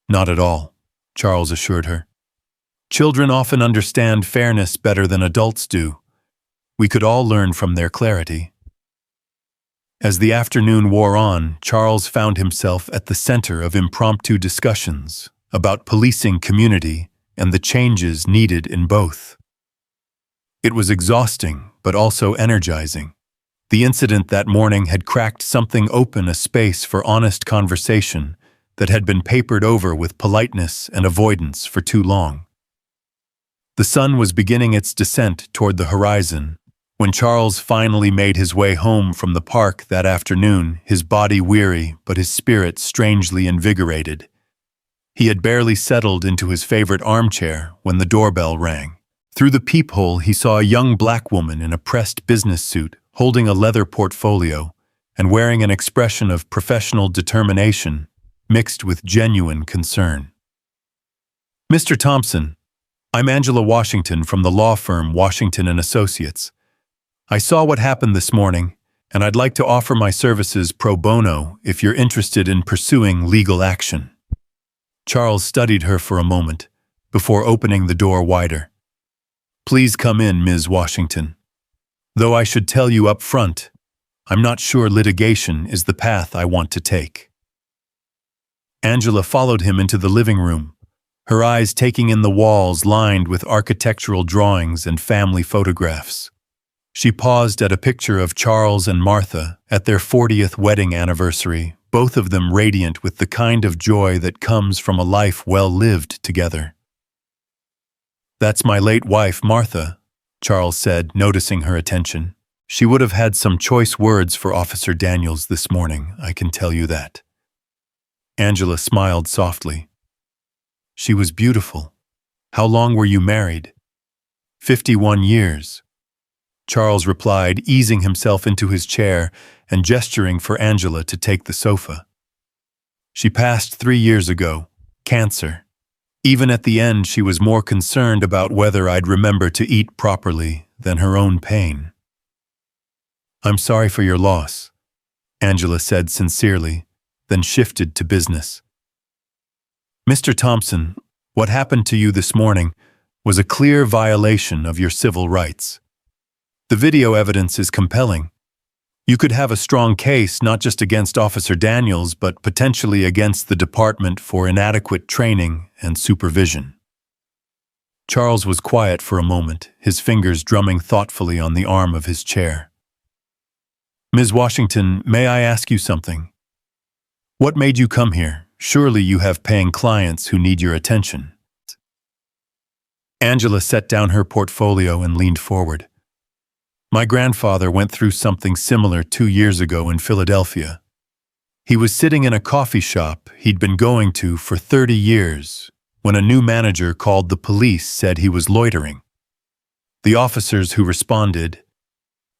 "Not at all," Charles assured her. "Children often understand fairness better than adults do. We could all learn from their clarity." As the afternoon wore on, Charles found himself at the center of impromptu discussions about policing community and the changes needed in both. It was exhausting, but also energizing. The incident that morning had cracked something open, a space for honest conversation that had been papered over with politeness and avoidance for too long. The sun was beginning its descent toward the horizon when Charles finally made his way home from the park that afternoon, his body weary but his spirit strangely invigorated. He had barely settled into his favorite armchair when the doorbell rang. Through the peephole, he saw a young black woman in a pressed business suit, holding a leather portfolio and wearing an expression of professional determination mixed with genuine concern. "Mr. Thompson, I'm Angela Washington from the law firm Washington & Associates. I saw what happened this morning, and I'd like to offer my services pro bono if you're interested in pursuing legal action." Charles studied her for a moment before opening the door wider. "Please come in, Ms. Washington. Though I should tell you up front, I'm not sure litigation is the path I want to take." Angela followed him into the living room, her eyes taking in the walls lined with architectural drawings and family photographs. She paused at a picture of Charles and Martha at their 40th wedding anniversary, both of them radiant with the kind of joy that comes from a life well lived together. "That's my late wife, Martha," Charles said, noticing her attention. "She would have had some choice words for Officer Daniels this morning, I can tell you that." Angela smiled softly. "She was beautiful. How long were you married?" 51 years. Charles replied, easing himself into his chair and gesturing for Angela to take the sofa. "She passed 3 years ago. Cancer. Even at the end, she was more concerned about whether I'd remember to eat properly than her own pain." "I'm sorry for your loss," Angela said sincerely, then shifted to business. "Mr. Thompson, what happened to you this morning was a clear violation of your civil rights. The video evidence is compelling. You could have a strong case not just against Officer Daniels, but potentially against the department for inadequate training and supervision." Charles was quiet for a moment, his fingers drumming thoughtfully on the arm of his chair. "Ms. Washington, may I ask you something? What made you come here? Surely you have paying clients who need your attention." Angela set down her portfolio and leaned forward. My grandfather went through something similar 2 years ago in Philadelphia. He was sitting in a coffee shop he'd been going to for 30 years when a new manager called the police said he was loitering. The officers who responded,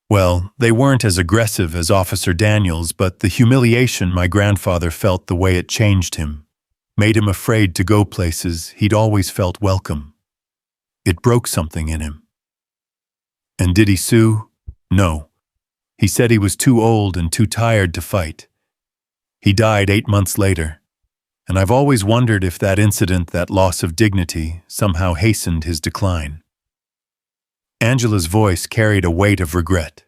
well, they weren't as aggressive as Officer Daniels, but the humiliation my grandfather felt, the way it changed him, made him afraid to go places he'd always felt welcome. It broke something in him. And did he sue? No. He said he was too old and too tired to fight. He died 8 months later, and I've always wondered if that incident, that loss of dignity, somehow hastened his decline. Angela's voice carried a weight of regret.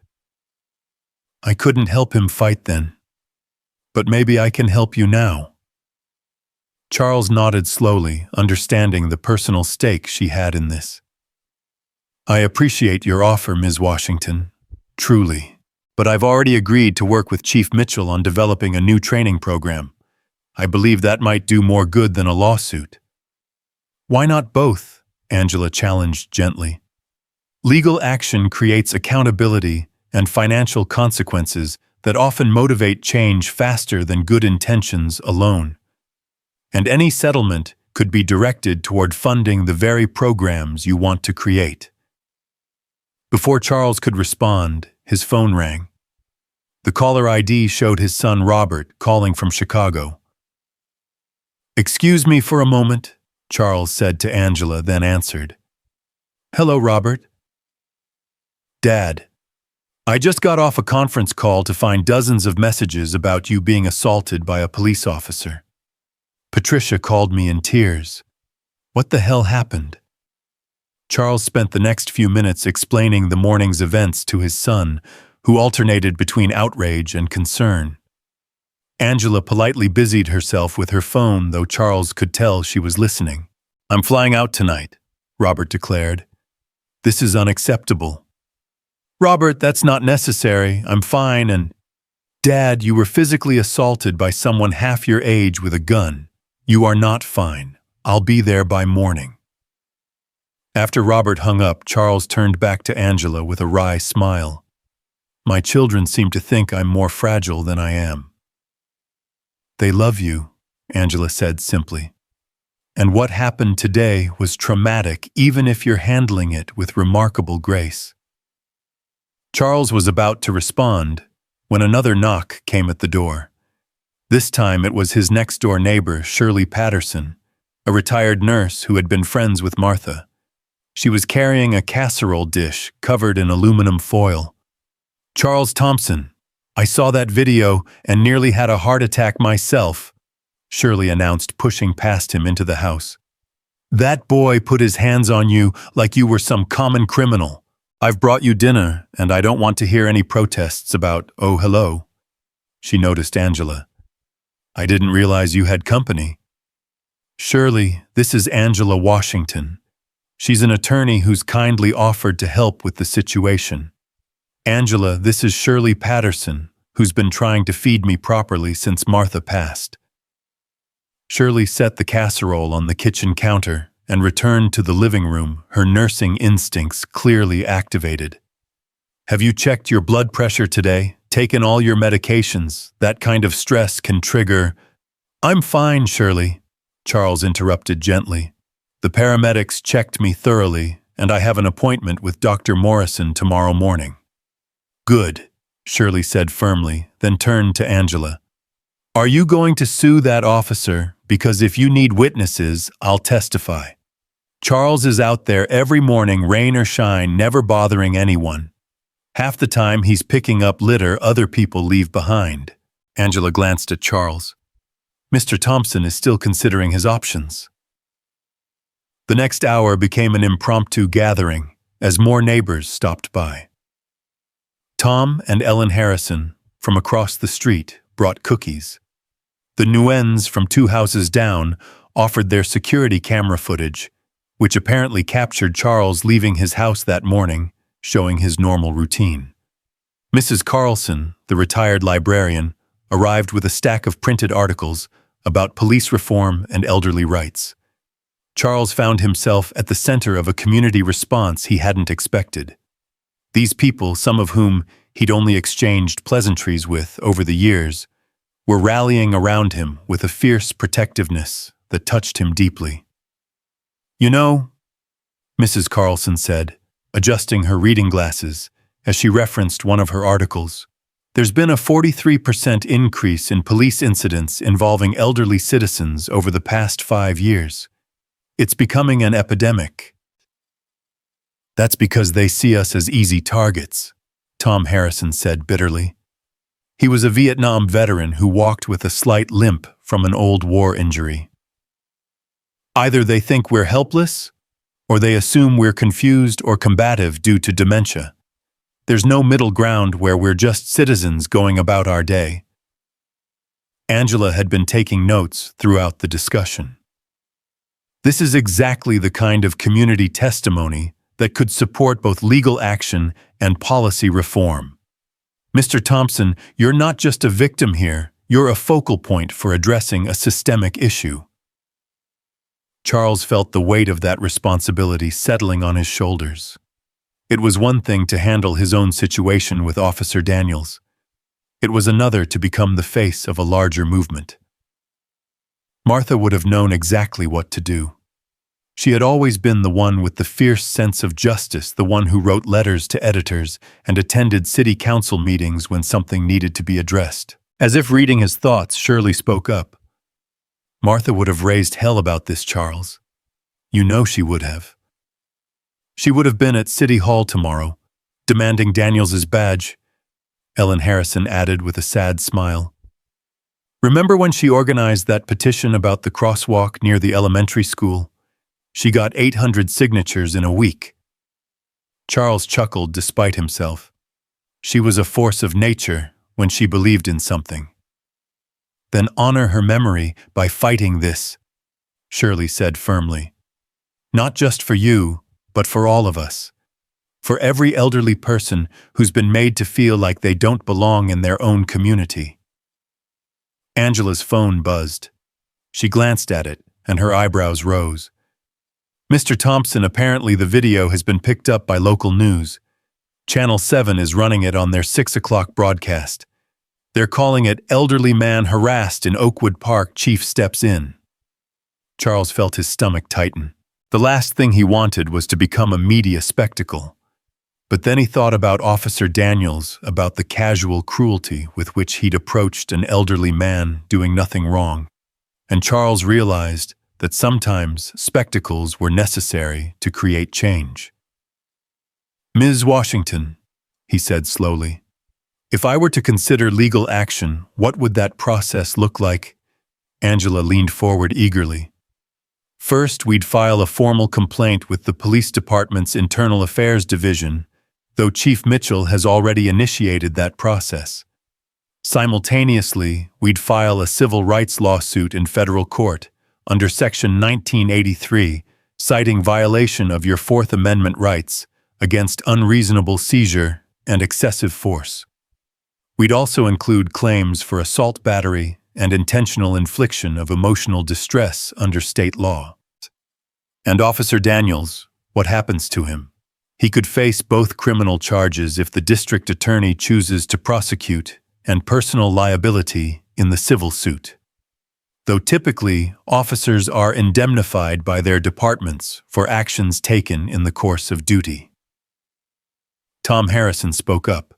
I couldn't help him fight then, but maybe I can help you now. Charles nodded slowly, understanding the personal stake she had in this. I appreciate your offer, Ms. Washington, truly, but I've already agreed to work with Chief Mitchell on developing a new training program. I believe that might do more good than a lawsuit. Why not both? Angela challenged gently. Legal action creates accountability and financial consequences that often motivate change faster than good intentions alone. And any settlement could be directed toward funding the very programs you want to create. Before Charles could respond, his phone rang. The caller ID showed his son Robert calling from Chicago. Excuse me for a moment, Charles said to Angela, then answered. Hello, Robert. Dad, I just got off a conference call to find dozens of messages about you being assaulted by a police officer. Patricia called me in tears. What the hell happened? Charles spent the next few minutes explaining the morning's events to his son, who alternated between outrage and concern. Angela politely busied herself with her phone, though Charles could tell she was listening. I'm flying out tonight, Robert declared. This is unacceptable. Robert, that's not necessary. I'm fine and… Dad, you were physically assaulted by someone half your age with a gun. You are not fine. I'll be there by morning. After Robert hung up, Charles turned back to Angela with a wry smile. My children seem to think I'm more fragile than I am. They love you, Angela said simply. And what happened today was traumatic, even if you're handling it with remarkable grace. Charles was about to respond when another knock came at the door. This time it was his next-door neighbor, Shirley Patterson, a retired nurse who had been friends with Martha. She was carrying a casserole dish covered in aluminum foil. Charles Thompson, I saw that video and nearly had a heart attack myself, Shirley announced, pushing past him into the house. That boy put his hands on you like you were some common criminal. I've brought you dinner, and I don't want to hear any protests about, oh, hello. She noticed Angela. I didn't realize you had company. Shirley, this is Angela Washington. She's an attorney who's kindly offered to help with the situation. Angela, this is Shirley Patterson, who's been trying to feed me properly since Martha passed. Shirley set the casserole on the kitchen counter and returned to the living room, her nursing instincts clearly activated. Have you checked your blood pressure today? Taken all your medications? That kind of stress can trigger… I'm fine, Shirley, Charles interrupted gently. The paramedics checked me thoroughly, and I have an appointment with Dr. Morrison tomorrow morning. Good, Shirley said firmly, then turned to Angela. Are you going to sue that officer? Because if you need witnesses, I'll testify. Charles is out there every morning, rain or shine, never bothering anyone. Half the time he's picking up litter other people leave behind. Angela glanced at Charles. Mr. Thompson is still considering his options. The next hour became an impromptu gathering as more neighbors stopped by. Tom and Ellen Harrison, from across the street, brought cookies. The Nguyen's from 2 houses down offered their security camera footage, which apparently captured Charles leaving his house that morning, showing his normal routine. Mrs. Carlson, the retired librarian, arrived with a stack of printed articles about police reform and elderly rights. Charles found himself at the center of a community response he hadn't expected. These people, some of whom he'd only exchanged pleasantries with over the years, were rallying around him with a fierce protectiveness that touched him deeply. "You know," Mrs. Carlson said, adjusting her reading glasses as she referenced one of her articles, "there's been a 43% increase in police incidents involving elderly citizens over the past 5 years. It's becoming an epidemic." "That's because they see us as easy targets," Tom Harrison said bitterly. He was a Vietnam veteran who walked with a slight limp from an old war injury. "Either they think we're helpless, or they assume we're confused or combative due to dementia. There's no middle ground where we're just citizens going about our day." Angela had been taking notes throughout the discussion. This is exactly the kind of community testimony that could support both legal action and policy reform. "Mr. Thompson, you're not just a victim here, you're a focal point for addressing a systemic issue." Charles felt the weight of that responsibility settling on his shoulders. It was one thing to handle his own situation with Officer Daniels. It was another to become the face of a larger movement. Martha would have known exactly what to do. She had always been the one with the fierce sense of justice, the one who wrote letters to editors and attended city council meetings when something needed to be addressed. As if reading his thoughts, Shirley spoke up. "Martha would have raised hell about this, Charles. You know she would have. She would have been at City Hall tomorrow, demanding Daniels's badge," Ellen Harrison added with a sad smile. "Remember when she organized that petition about the crosswalk near the elementary school? She got 800 signatures in a week." Charles chuckled despite himself. She was a force of nature when she believed in something. "Then honor her memory by fighting this," Shirley said firmly. "Not just for you, but for all of us. For every elderly person who's been made to feel like they don't belong in their own community." Angela's phone buzzed. She glanced at it, and her eyebrows rose. "Mr. Thompson, apparently the video has been picked up by local news. Channel 7 is running it on their 6 o'clock broadcast. They're calling it 'Elderly Man Harassed in Oakwood Park, Chief Steps In.'" Charles felt his stomach tighten. The last thing he wanted was to become a media spectacle. But then he thought about Officer Daniels, about the casual cruelty with which he'd approached an elderly man doing nothing wrong. And Charles realized that sometimes spectacles were necessary to create change. "Ms. Washington," he said slowly, "if I were to consider legal action, what would that process look like?" Angela leaned forward eagerly. "First, we'd file a formal complaint with the police department's Internal Affairs Division, though Chief Mitchell has already initiated that process. Simultaneously, we'd file a civil rights lawsuit in federal court under Section 1983, citing violation of your Fourth Amendment rights against unreasonable seizure and excessive force. We'd also include claims for assault battery and intentional infliction of emotional distress under state law. And Officer Daniels, what happens to him? He could face both criminal charges if the district attorney chooses to prosecute and personal liability in the civil suit. Though typically, officers are indemnified by their departments for actions taken in the course of duty." Tom Harrison spoke up.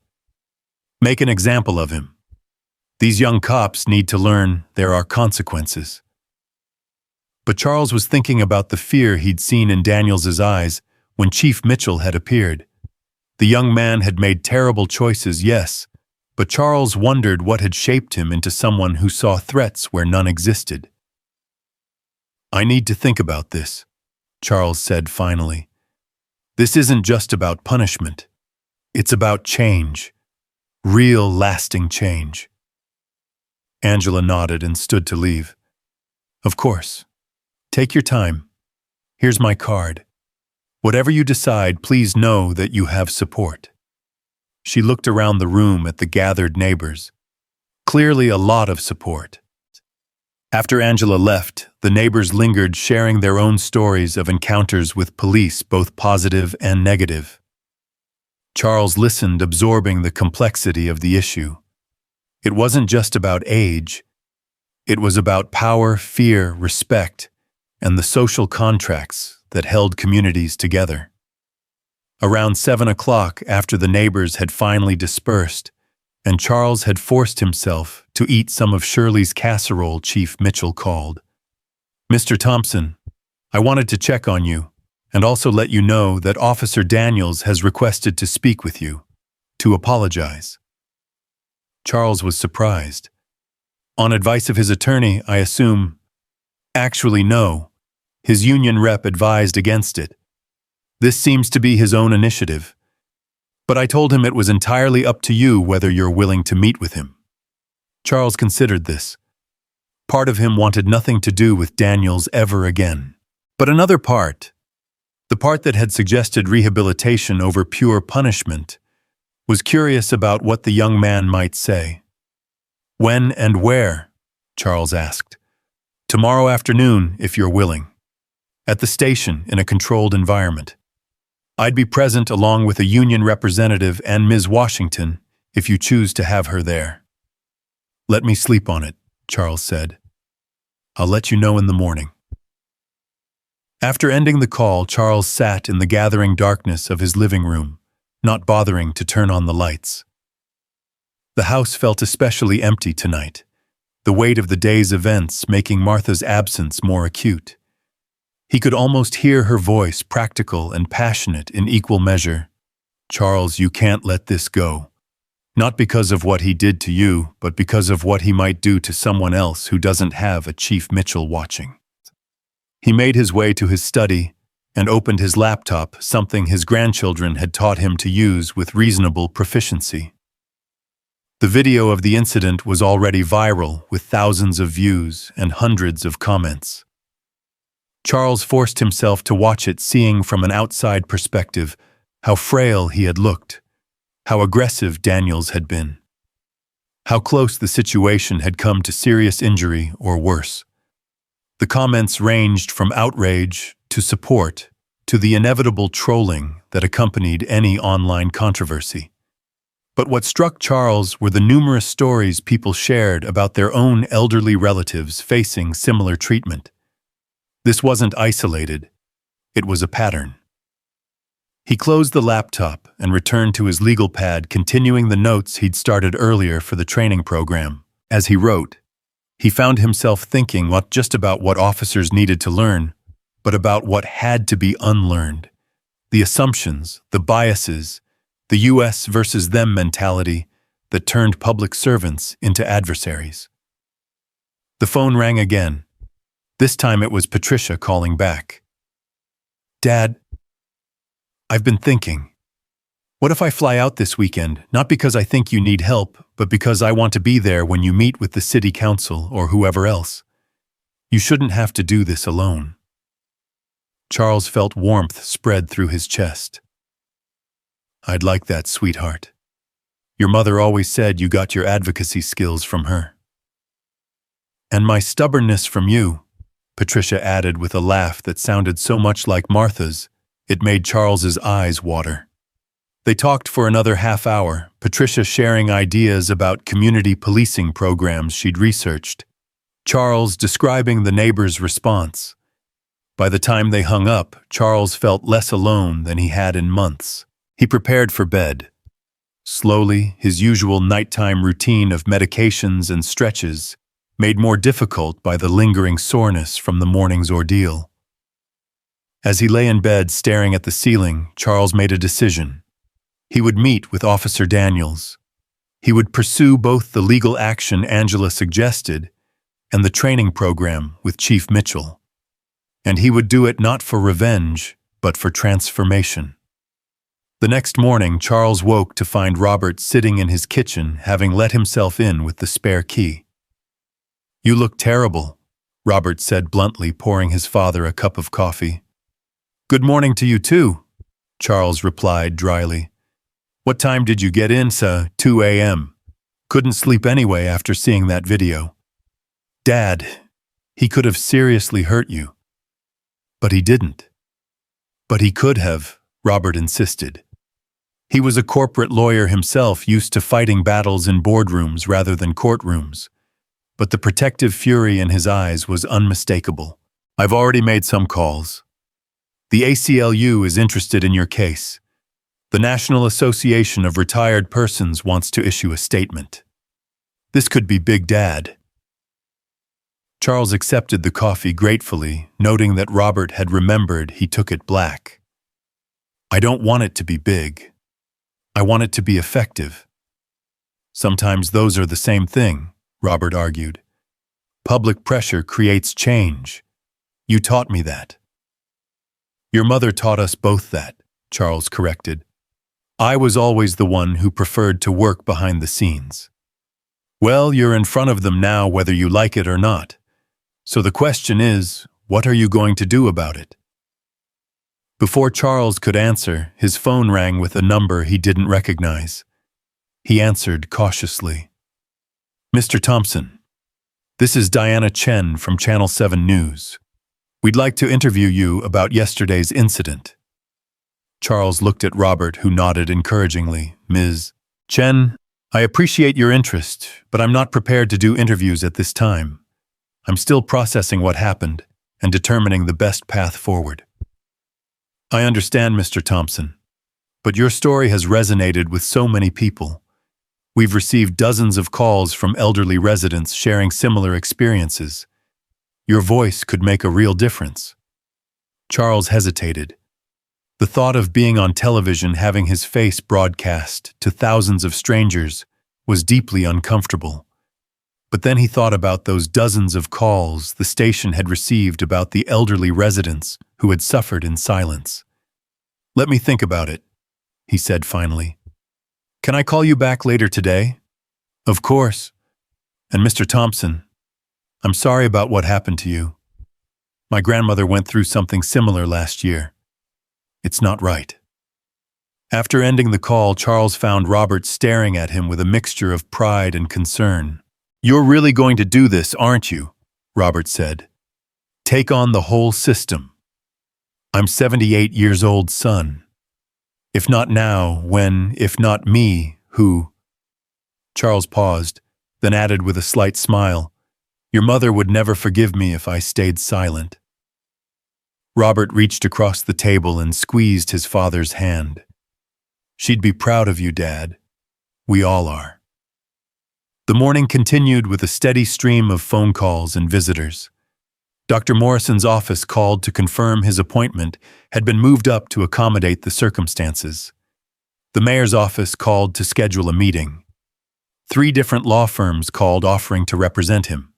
"Make an example of him. These young cops need to learn there are consequences." But Charles was thinking about the fear he'd seen in Daniels's eyes when Chief Mitchell had appeared. The young man had made terrible choices, yes, but Charles wondered what had shaped him into someone who saw threats where none existed. "I need to think about this," Charles said finally. "This isn't just about punishment. It's about change. Real, lasting change." Angela nodded and stood to leave. "Of course. Take your time. Here's my card. Whatever you decide, please know that you have support." She looked around the room at the gathered neighbors. Clearly a lot of support. After Angela left, the neighbors lingered, sharing their own stories of encounters with police, both positive and negative. Charles listened, absorbing the complexity of the issue. It wasn't just about age. It was about power, fear, respect, and the social contracts that held communities together. Around 7 o'clock, after the neighbors had finally dispersed, and Charles had forced himself to eat some of Shirley's casserole, Chief Mitchell called. "Mr. Thompson, I wanted to check on you, and also let you know that Officer Daniels has requested to speak with you, to apologize." Charles was surprised. On advice of his attorney, I assume. Actually, no. His union rep advised against it. This seems to be his own initiative. But I told him it was entirely up to you whether you're willing to meet with him. Charles considered this. Part of him wanted nothing to do with Daniels ever again. But another part, the part that had suggested rehabilitation over pure punishment, was curious about what the young man might say. "When and where?" Charles asked. "Tomorrow afternoon, if you're willing. At the station, in a controlled environment. I'd be present along with a union representative and Ms. Washington, if you choose to have her there." "Let me sleep on it," Charles said. "I'll let you know in the morning." After ending the call, Charles sat in the gathering darkness of his living room, not bothering to turn on the lights. The house felt especially empty tonight, the weight of the day's events making Martha's absence more acute. He could almost hear her voice, practical and passionate in equal measure. "Charles, you can't let this go. Not because of what he did to you, but because of what he might do to someone else who doesn't have a Chief Mitchell watching." He made his way to his study and opened his laptop, something his grandchildren had taught him to use with reasonable proficiency. The video of the incident was already viral, with thousands of views and hundreds of comments. Charles forced himself to watch it, seeing from an outside perspective how frail he had looked, how aggressive Daniels had been, how close the situation had come to serious injury or worse. The comments ranged from outrage to support to the inevitable trolling that accompanied any online controversy. But what struck Charles were the numerous stories people shared about their own elderly relatives facing similar treatment. This wasn't isolated. It was a pattern. He closed the laptop and returned to his legal pad, continuing the notes he'd started earlier for the training program. As he wrote, he found himself thinking not just about what officers needed to learn, but about what had to be unlearned. The assumptions, the biases, the US versus them mentality that turned public servants into adversaries. The phone rang again. This time it was Patricia calling back. "Dad, I've been thinking. What if I fly out this weekend, not because I think you need help, but because I want to be there when you meet with the city council or whoever else? You shouldn't have to do this alone." Charles felt warmth spread through his chest. "I'd like that, sweetheart. Your mother always said you got your advocacy skills from her." "And my stubbornness from you," Patricia added with a laugh that sounded so much like Martha's, it made Charles's eyes water. They talked for another half hour, Patricia sharing ideas about community policing programs she'd researched, Charles describing the neighbors' response. By the time they hung up, Charles felt less alone than he had in months. He prepared for bed. Slowly, his usual nighttime routine of medications and stretches made more difficult by the lingering soreness from the morning's ordeal. As he lay in bed staring at the ceiling, Charles made a decision. He would meet with Officer Daniels. He would pursue both the legal action Angela suggested and the training program with Chief Mitchell. And he would do it not for revenge, but for transformation. The next morning, Charles woke to find Robert sitting in his kitchen, having let himself in with the spare key. "You look terrible," Robert said bluntly, pouring his father a cup of coffee. "Good morning to you too," Charles replied dryly. "What time did you get in, sir?" 2 a.m. Couldn't sleep anyway after seeing that video. "Dad, He could have seriously hurt you. But he didn't. But he could have, Robert insisted. He was a corporate lawyer himself, used to fighting battles in boardrooms rather than courtrooms. But the protective fury in his eyes was unmistakable. I've already made some calls. The ACLU is interested in your case. The National Association of Retired Persons wants to issue a statement. This could be Big Dad. Charles accepted the coffee gratefully, noting that Robert had remembered he took it black. I don't want it to be big. I want it to be effective. Sometimes those are the same thing, Robert argued. Public pressure creates change. You taught me that. Your mother taught us both that, Charles corrected. I was always the one who preferred to work behind the scenes. Well, you're in front of them now whether you like it or not. So the question is, what are you going to do about it? Before Charles could answer, his phone rang with a number he didn't recognize. He answered cautiously. Mr. Thompson, this is Diana Chen from Channel 7 News. We'd like to interview you about yesterday's incident. Charles looked at Robert, who nodded encouragingly. Ms. Chen, I appreciate your interest, but I'm not prepared to do interviews at this time. I'm still processing what happened and determining the best path forward. I understand, Mr. Thompson, but your story has resonated with so many people. We've received dozens of calls from elderly residents sharing similar experiences. Your voice could make a real difference. Charles hesitated. The thought of being on television, having his face broadcast to thousands of strangers, was deeply uncomfortable. But then he thought about those dozens of calls the station had received about the elderly residents who had suffered in silence. Let me think about it, he said finally. Can I call you back later today? Of course. And Mr. Thompson, I'm sorry about what happened to you. My grandmother went through something similar last year. It's not right. After ending the call, Charles found Robert staring at him with a mixture of pride and concern. You're really going to do this, aren't you? Robert said. Take on the whole system. I'm 78 years old, son. If not now, when, if not me, who? Charles paused, then added with a slight smile, Your mother would never forgive me if I stayed silent. Robert reached across the table and squeezed his father's hand. She'd be proud of you, Dad. We all are. The morning continued with a steady stream of phone calls and visitors. Dr. Morrison's office called to confirm his appointment had been moved up to accommodate the circumstances. The mayor's office called to schedule a meeting. 3 different law firms called offering to represent him.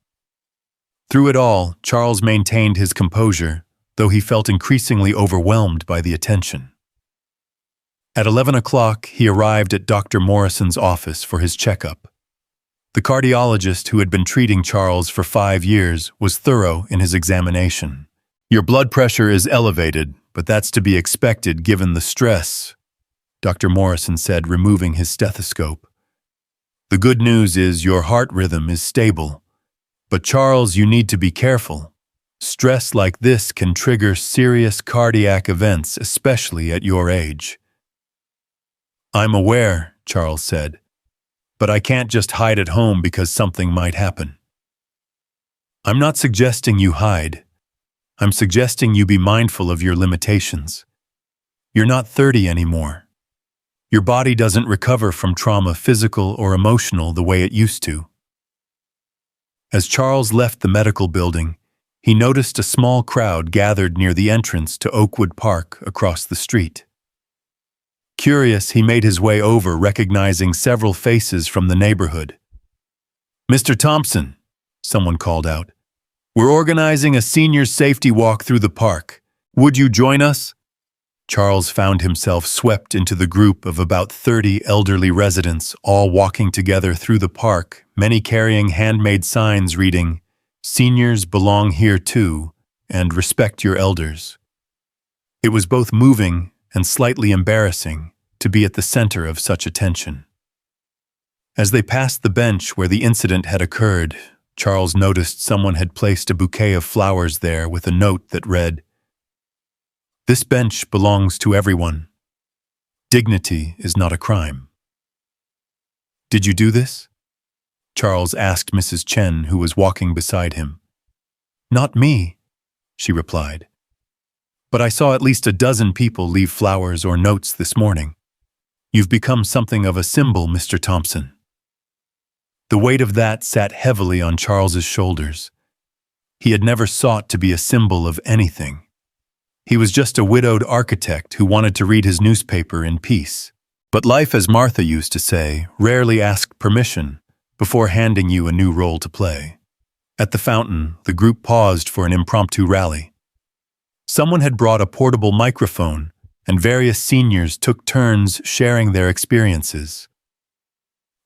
Through it all, Charles maintained his composure, though he felt increasingly overwhelmed by the attention. At 11 o'clock, he arrived at Dr. Morrison's office for his checkup. The cardiologist who had been treating Charles for 5 years was thorough in his examination. Your blood pressure is elevated, but that's to be expected given the stress, Dr. Morrison said, removing his stethoscope. The good news is your heart rhythm is stable. But Charles, you need to be careful. Stress like this can trigger serious cardiac events, especially at your age. I'm aware, Charles said. But I can't just hide at home because something might happen. I'm not suggesting you hide. I'm suggesting you be mindful of your limitations. You're not 30 anymore. Your body doesn't recover from trauma, physical or emotional, the way it used to. As Charles left the medical building, he noticed a small crowd gathered near the entrance to Oakwood Park across the street. Curious, he made his way over, recognizing several faces from the neighborhood. Mr. Thompson, someone called out, we're organizing a senior safety walk through the park. Would you join us? Charles found himself swept into the group of about 30 elderly residents, all walking together through the park, many carrying handmade signs reading, Seniors belong here too, and respect your elders. It was both moving and slightly embarrassing to be at the center of such attention. As they passed the bench where the incident had occurred, Charles noticed someone had placed a bouquet of flowers there with a note that read, "This bench belongs to everyone. Dignity is not a crime." "Did you do this?" Charles asked Mrs. Chen, who was walking beside him. "Not me," she replied. "But I saw at least a dozen people leave flowers or notes this morning. You've become something of a symbol, Mr. Thompson." The weight of that sat heavily on Charles's shoulders. He had never sought to be a symbol of anything. He was just a widowed architect who wanted to read his newspaper in peace. But life, as Martha used to say, rarely asked permission before handing you a new role to play. At the fountain, the group paused for an impromptu rally. Someone had brought a portable microphone, and various seniors took turns sharing their experiences.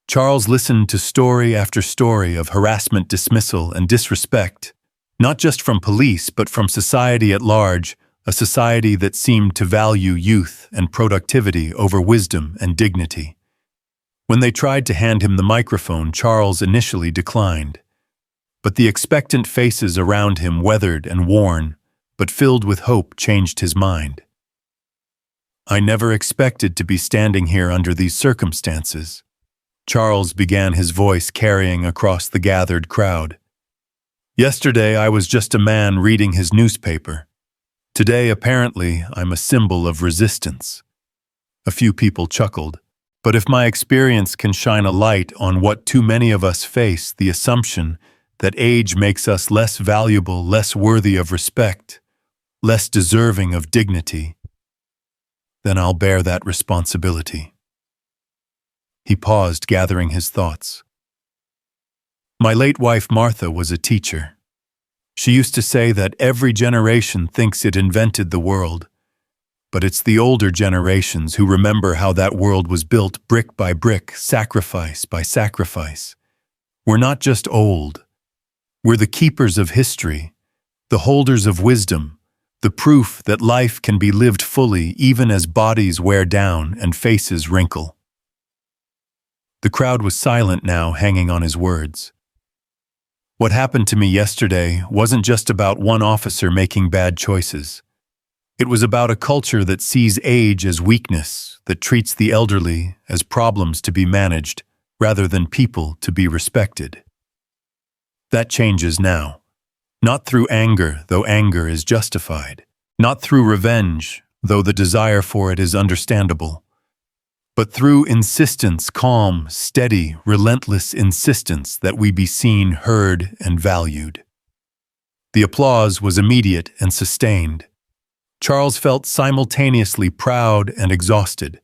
Charles listened to story after story of harassment, dismissal, and disrespect, not just from police but from society at large, a society that seemed to value youth and productivity over wisdom and dignity. When they tried to hand him the microphone, Charles initially declined. But the expectant faces around him, weathered and worn, but filled with hope, changed his mind. "I never expected to be standing here under these circumstances," Charles began, his voice carrying across the gathered crowd. "Yesterday I was just a man reading his newspaper. Today, apparently, I'm a symbol of resistance." A few people chuckled. "But if my experience can shine a light on what too many of us face, the assumption that age makes us less valuable, less worthy of respect, less deserving of dignity, then I'll bear that responsibility." He paused, gathering his thoughts. "My late wife Martha was a teacher. She used to say that every generation thinks it invented the world, but it's the older generations who remember how that world was built brick by brick, sacrifice by sacrifice. We're not just old. We're the keepers of history, the holders of wisdom, the proof that life can be lived fully even as bodies wear down and faces wrinkle." The crowd was silent now, hanging on his words. "What happened to me yesterday wasn't just about one officer making bad choices. It was about a culture that sees age as weakness, that treats the elderly as problems to be managed rather than people to be respected. That changes now. Not through anger, though anger is justified. Not through revenge, though the desire for it is understandable. But through insistence, calm, steady, relentless insistence that we be seen, heard, and valued." The applause was immediate and sustained. Charles felt simultaneously proud and exhausted.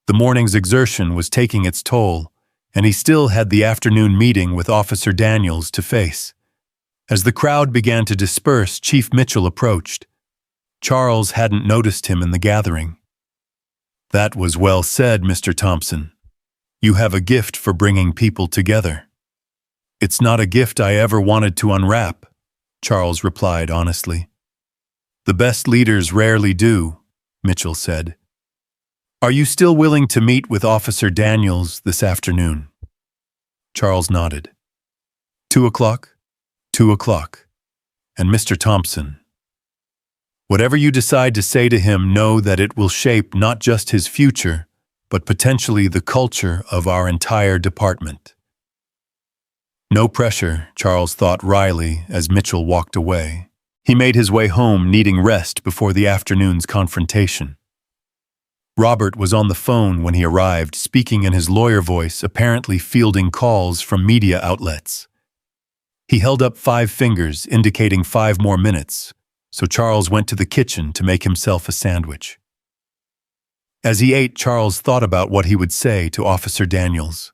The morning's exertion was taking its toll, and he still had the afternoon meeting with Officer Daniels to face. As the crowd began to disperse, Chief Mitchell approached. Charles hadn't noticed him in the gathering. "That was well said, Mr. Thompson. You have a gift for bringing people together." "It's not a gift I ever wanted to unwrap," Charles replied honestly. "The best leaders rarely do," Mitchell said. "Are you still willing to meet with Officer Daniels this afternoon?" Charles nodded. 2:00? 2:00. And Mr. Thompson, whatever you decide to say to him, know that it will shape not just his future, but potentially the culture of our entire department." No pressure, Charles thought wryly as Mitchell walked away. He made his way home, needing rest before the afternoon's confrontation. Robert was on the phone when he arrived, speaking in his lawyer voice, apparently fielding calls from media outlets. He held up 5 fingers, indicating 5 more minutes, so Charles went to the kitchen to make himself a sandwich. As he ate, Charles thought about what he would say to Officer Daniels.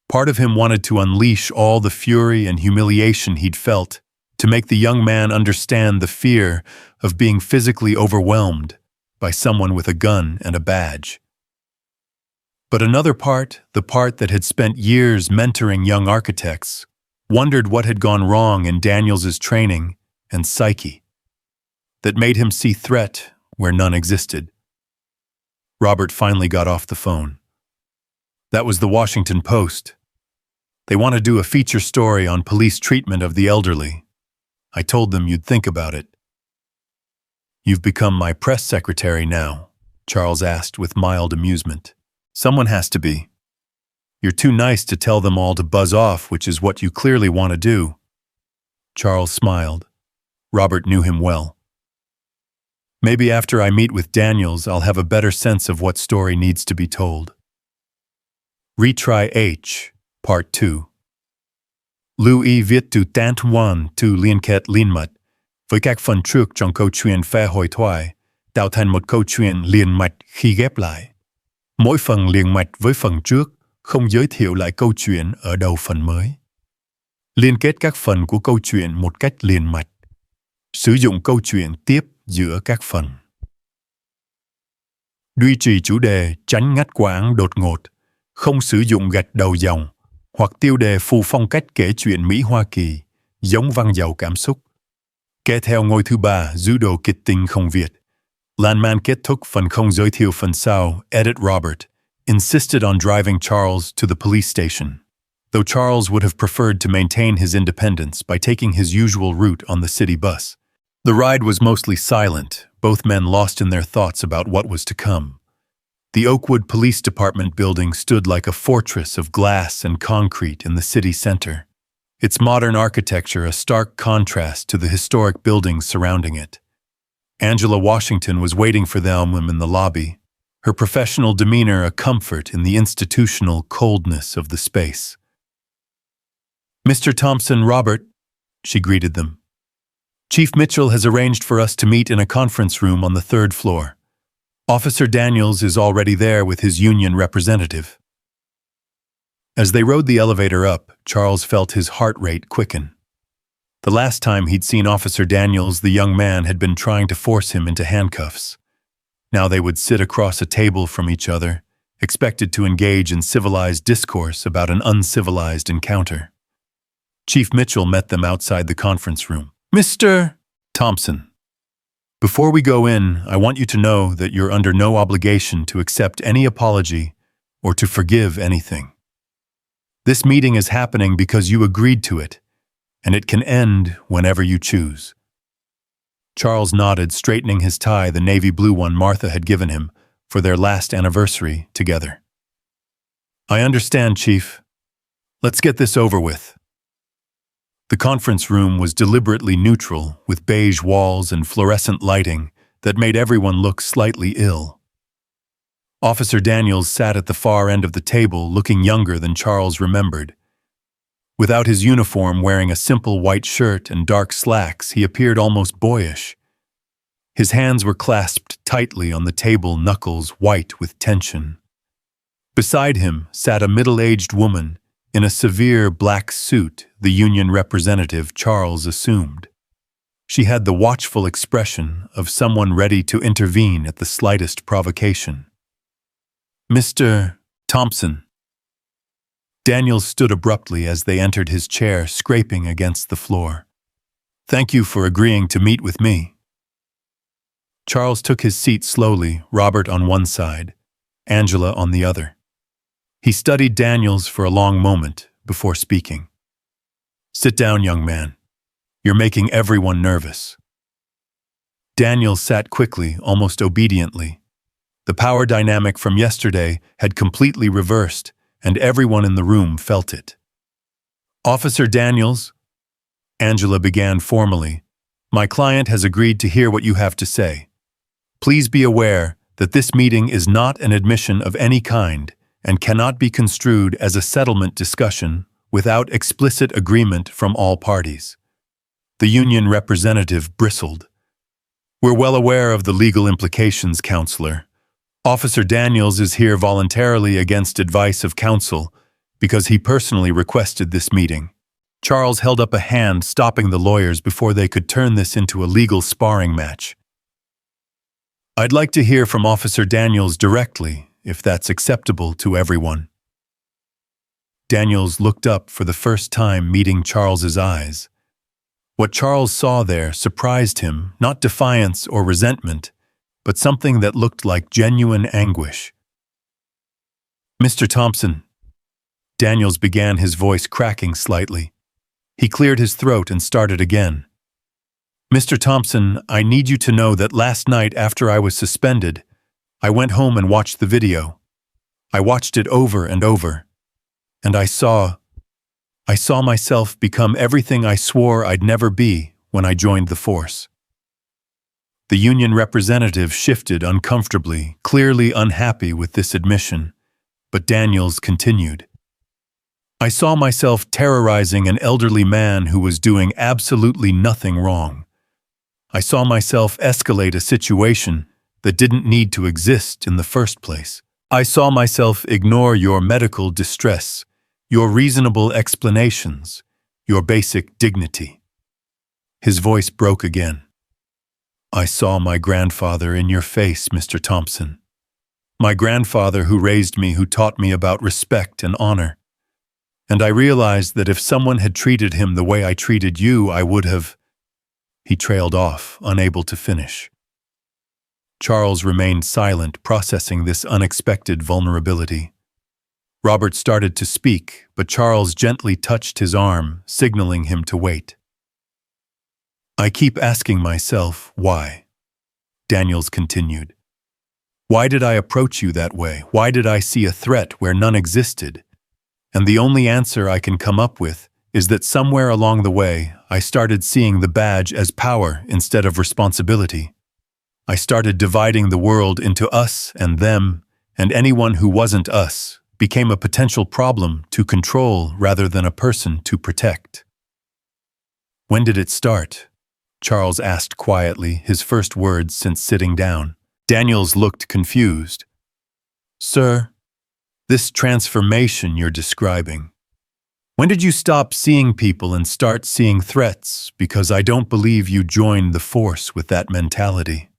Part of him wanted to unleash all the fury and humiliation he'd felt, to make the young man understand the fear of being physically overwhelmed by someone with a gun and a badge. But another part, the part that had spent years mentoring young architects, wondered what had gone wrong in Daniels's training and psyche that made him see threat where none existed. Robert finally got off the phone. "That was the Washington Post. They want to do a feature story on police treatment of the elderly. I told them you'd think about it. You've become my press secretary now, Charles asked with mild amusement. Someone has to be. You're too nice to tell them all to buzz off, which is what you clearly want to do. Charles smiled. Robert knew him well. Maybe after I meet with Daniels, I'll have a better sense of what story needs to be told. Retry H, Part 2. Lưu viết từ tant one to liên kết liên mạch với các phần trước trong câu chuyện phe hội thoại, tạo thành một câu chuyện liền mạch khi ghép lại. Mỗi phần liền mạch với phần trước, không giới thiệu lại câu chuyện ở đầu phần mới. Liên kết các phần của câu chuyện một cách liền mạch. Sử dụng câu chuyện tiếp giữa các phần. Duy trì chủ đề tránh ngắt quãng đột ngột, không sử dụng gạch đầu dòng, hoặc tiêu đề phù phong cách kể chuyện Mỹ Hoa Kỳ, giống văn giàu cảm xúc. Kế theo ngôi thứ ba, giữ đồ kịch tính không Việt. Lan man kết thúc phần không giới thiệu phần sau, edit Robert, insisted on driving Charles to the police station, though Charles would have preferred to maintain his independence by taking his usual route on the city bus. The ride was mostly silent, both men lost in their thoughts about what was to come. The Oakwood Police Department building stood like a fortress of glass and concrete in the city center, its modern architecture a stark contrast to the historic buildings surrounding it. Angela Washington was waiting for them in the lobby, her professional demeanor a comfort in the institutional coldness of the space. "Mr. Thompson, Robert," she greeted them. "Chief Mitchell has arranged for us to meet in a conference room on the third floor. Officer Daniels is already there with his union representative." As they rode the elevator up, Charles felt his heart rate quicken. The last time he'd seen Officer Daniels, the young man had been trying to force him into handcuffs. Now they would sit across a table from each other, expected to engage in civilized discourse about an uncivilized encounter. Chief Mitchell met them outside the conference room. "Mr. Thompson, before we go in, I want you to know that you're under no obligation to accept any apology or to forgive anything. This meeting is happening because you agreed to it, and it can end whenever you choose." Charles nodded, straightening his tie, the navy blue one Martha had given him for their last anniversary together. "I understand, Chief. Let's get this over with." The conference room was deliberately neutral, with beige walls and fluorescent lighting that made everyone look slightly ill. Officer Daniels sat at the far end of the table, looking younger than Charles remembered. Without his uniform, wearing a simple white shirt and dark slacks, he appeared almost boyish. His hands were clasped tightly on the table, knuckles white with tension. Beside him sat a middle-aged woman in a severe black suit the union representative Charles assumed. She had the watchful expression of someone ready to intervene at the slightest provocation. "Mr. Thompson." Daniels stood abruptly as they entered his chair, scraping against the floor. "Thank you for agreeing to meet with me." Charles took his seat slowly, Robert on one side, Angela on the other. He studied Daniels for a long moment before speaking. "Sit down, young man. You're making everyone nervous." Daniels sat quickly, almost obediently. The power dynamic from yesterday had completely reversed, and everyone in the room felt it. "Officer Daniels," Angela began formally, "my client has agreed to hear what you have to say. Please be aware that this meeting is not an admission of any kind and cannot be construed as a settlement discussion without explicit agreement from all parties." The union representative bristled. "We're well aware of the legal implications, Counselor. Officer Daniels is here voluntarily against advice of counsel because he personally requested this meeting." Charles held up a hand, stopping the lawyers before they could turn this into a legal sparring match. "I'd like to hear from Officer Daniels directly, if that's acceptable to everyone." Daniels looked up for the first time, meeting Charles's eyes. What Charles saw there surprised him, not defiance or resentment, but something that looked like genuine anguish. "Mr. Thompson," Daniels began, his voice cracking slightly. He cleared his throat and started again. Mr. Thompson, I need you to know that last night after I was suspended, I went home and watched the video. I watched it over and over. And I saw myself become everything I swore I'd never be when I joined the force. The union representative shifted uncomfortably, clearly unhappy with this admission, but Daniels continued. I saw myself terrorizing an elderly man who was doing absolutely nothing wrong. I saw myself escalate a situation that didn't need to exist in the first place. I saw myself ignore your medical distress, your reasonable explanations, your basic dignity. His voice broke again. I saw my grandfather in your face, Mr. Thompson. My grandfather who raised me, who taught me about respect and honor. And I realized that if someone had treated him the way I treated you, I would have... He trailed off, unable to finish. Charles remained silent, processing this unexpected vulnerability. Robert started to speak, but Charles gently touched his arm, signaling him to wait. I keep asking myself, why? Daniels continued. Why did I approach you that way? Why did I see a threat where none existed? And the only answer I can come up with is that somewhere along the way, I started seeing the badge as power instead of responsibility. I started dividing the world into us and them, and anyone who wasn't us became a potential problem to control rather than a person to protect. When did it start? Charles asked quietly, his first words since sitting down. Daniels looked confused. Sir, this transformation you're describing, when did you stop seeing people and start seeing threats? Because I don't believe you joined the force with that mentality.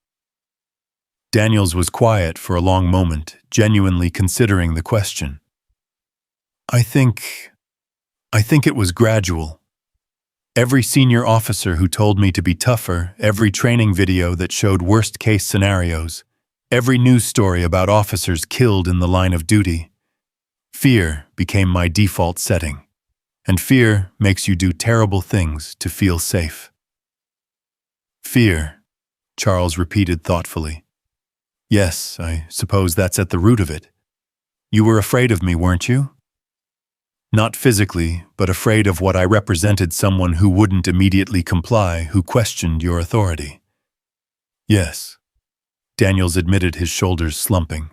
Daniels was quiet for a long moment, genuinely considering the question. I think it was gradual. Every senior officer who told me to be tougher, every training video that showed worst-case scenarios, every news story about officers killed in the line of duty. Fear became my default setting, and fear makes you do terrible things to feel safe. Fear, Charles repeated thoughtfully. Yes, I suppose that's at the root of it. You were afraid of me, weren't you? Not physically, but afraid of what I represented, someone who wouldn't immediately comply, who questioned your authority. Yes, Daniels admitted, his shoulders slumping.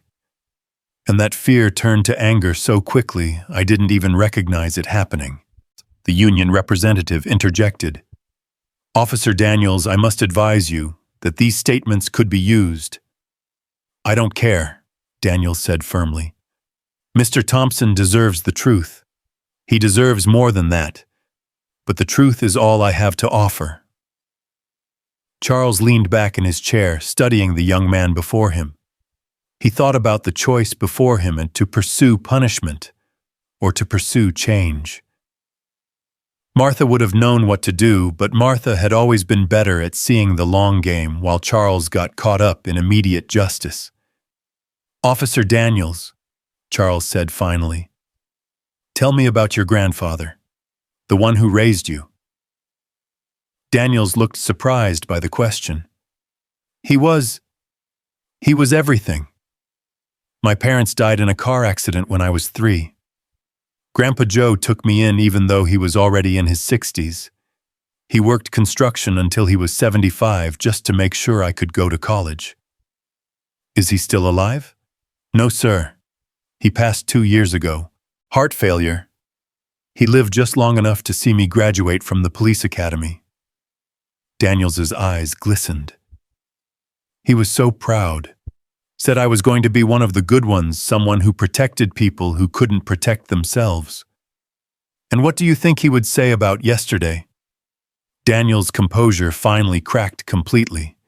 And that fear turned to anger so quickly I didn't even recognize it happening. The union representative interjected. Officer Daniels, I must advise you that these statements could be used. I don't care, Daniels said firmly. Mr. Thompson deserves the truth. He deserves more than that, but the truth is all I have to offer. Charles leaned back in his chair, studying the young man before him. He thought about the choice before him and to pursue punishment or to pursue change. Martha would have known what to do, but Martha had always been better at seeing the long game while Charles got caught up in immediate justice. Officer Daniels, Charles said finally. Tell me about your grandfather, the one who raised you. Daniels looked surprised by the question. He was everything. My parents died in a car accident when I was 3. Grandpa Joe took me in even though he was already in his 60s. He worked construction until he was 75 just to make sure I could go to college. Is he still alive? No, sir. He passed 2 years ago. Heart failure. He lived just long enough to see me graduate from the police academy. Daniels's eyes glistened. He was so proud. Said I was going to be one of the good ones, someone who protected people who couldn't protect themselves. And what do you think he would say about yesterday? Daniel's composure finally cracked completely.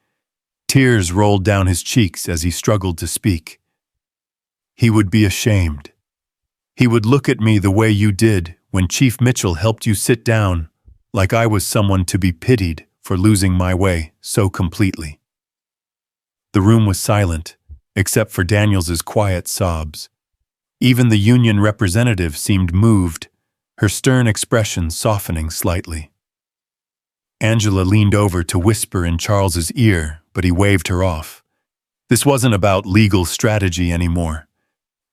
Tears rolled down his cheeks as he struggled to speak. He would be ashamed. He would look at me the way you did when Chief Mitchell helped you sit down, like I was someone to be pitied for losing my way so completely. The room was silent, except for Daniels's quiet sobs. Even the union representative seemed moved, her stern expression softening slightly. Angela leaned over to whisper in Charles's ear, but he waved her off. This wasn't about legal strategy anymore.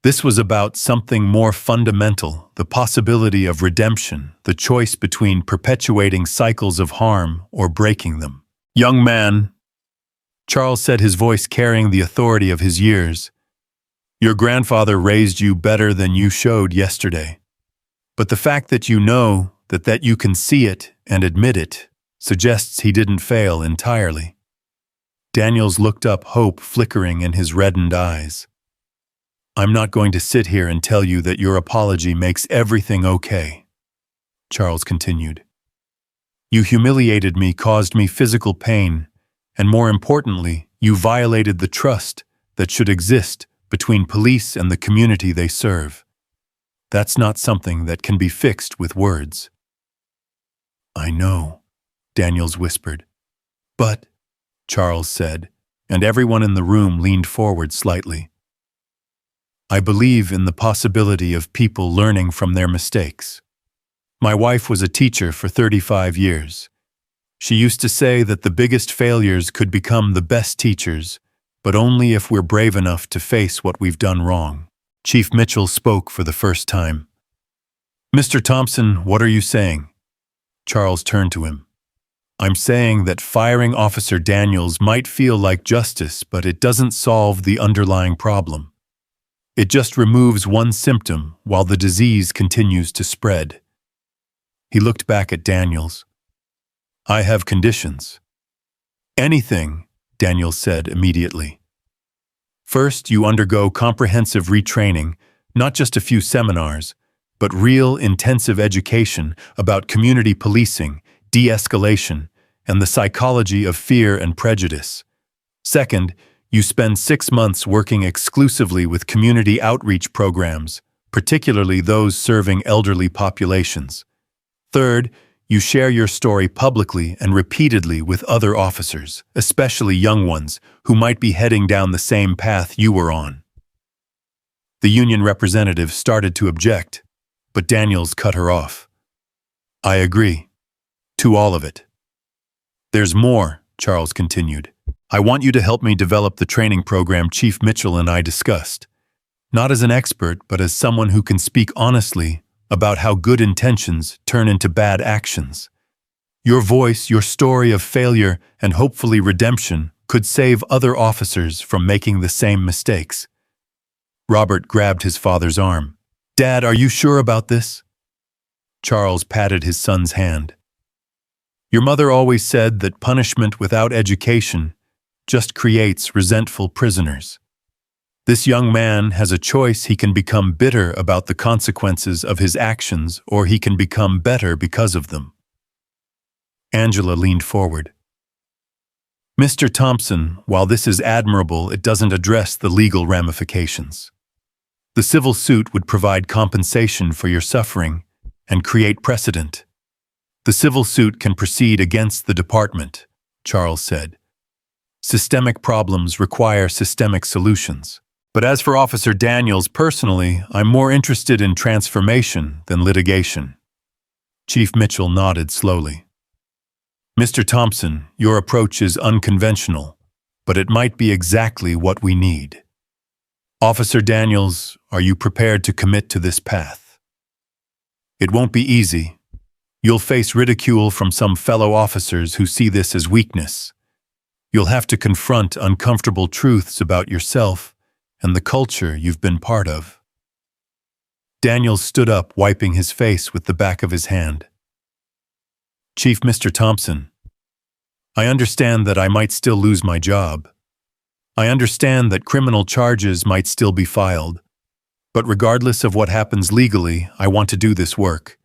This was about something more fundamental, the possibility of redemption, the choice between perpetuating cycles of harm or breaking them. "Young man," Charles said, his voice carrying the authority of his years, "your grandfather raised you better than you showed yesterday. But the fact that you know that you can see it and admit it suggests he didn't fail entirely." Daniels looked up, hope flickering in his reddened eyes. "I'm not going to sit here and tell you that your apology makes everything okay," Charles continued. "You humiliated me, caused me physical pain, and more importantly, you violated the trust that should exist between police and the community they serve. That's not something that can be fixed with words." "I know," Daniels whispered. "But," Charles said, and everyone in the room leaned forward slightly, "I believe in the possibility of people learning from their mistakes. My wife was a teacher for 35 years. She used to say that the biggest failures could become the best teachers, but only if we're brave enough to face what we've done wrong." Chief Mitchell spoke for the first time. "Mr. Thompson, what are you saying?" Charles turned to him. "I'm saying that firing Officer Daniels might feel like justice, but it doesn't solve the underlying problem. It just removes one symptom while the disease continues to spread." He looked back at Daniels. "I have conditions." "Anything," Daniels said immediately. "First, you undergo comprehensive retraining, not just a few seminars, but real intensive education about community policing, de-escalation, and the psychology of fear and prejudice. Second, you spend 6 months working exclusively with community outreach programs, particularly those serving elderly populations. Third, you share your story publicly and repeatedly with other officers, especially young ones, who might be heading down the same path you were on." The union representative started to object, but Daniels cut her off. "I agree. To all of it. There's more," Charles continued. "I want you to help me develop the training program Chief Mitchell and I discussed. Not as an expert, but as someone who can speak honestly about how good intentions turn into bad actions. Your voice, your story of failure, and hopefully redemption could save other officers from making the same mistakes." Robert grabbed his father's arm. "Dad, are you sure about this?" Charles patted his son's hand. "Your mother always said that punishment without education just creates resentful prisoners. This young man has a choice. He can become bitter about the consequences of his actions, or he can become better because of them." Angela leaned forward. "Mr. Thompson, while this is admirable, it doesn't address the legal ramifications. The civil suit would provide compensation for your suffering and create precedent. The civil suit can proceed against the department," Charles said. "Systemic problems require systemic solutions. But as for Officer Daniels personally, I'm more interested in transformation than litigation." Chief Mitchell nodded slowly. "Mr. Thompson, your approach is unconventional, but it might be exactly what we need. Officer Daniels, are you prepared to commit to this path? It won't be easy. You'll face ridicule from some fellow officers who see this as weakness. You'll have to confront uncomfortable truths about yourself and the culture you've been part of." Daniels stood up, wiping his face with the back of his hand. "Chief Mr. Thompson, I understand that I might still lose my job. I understand that criminal charges might still be filed. But regardless of what happens legally, I want to do this work.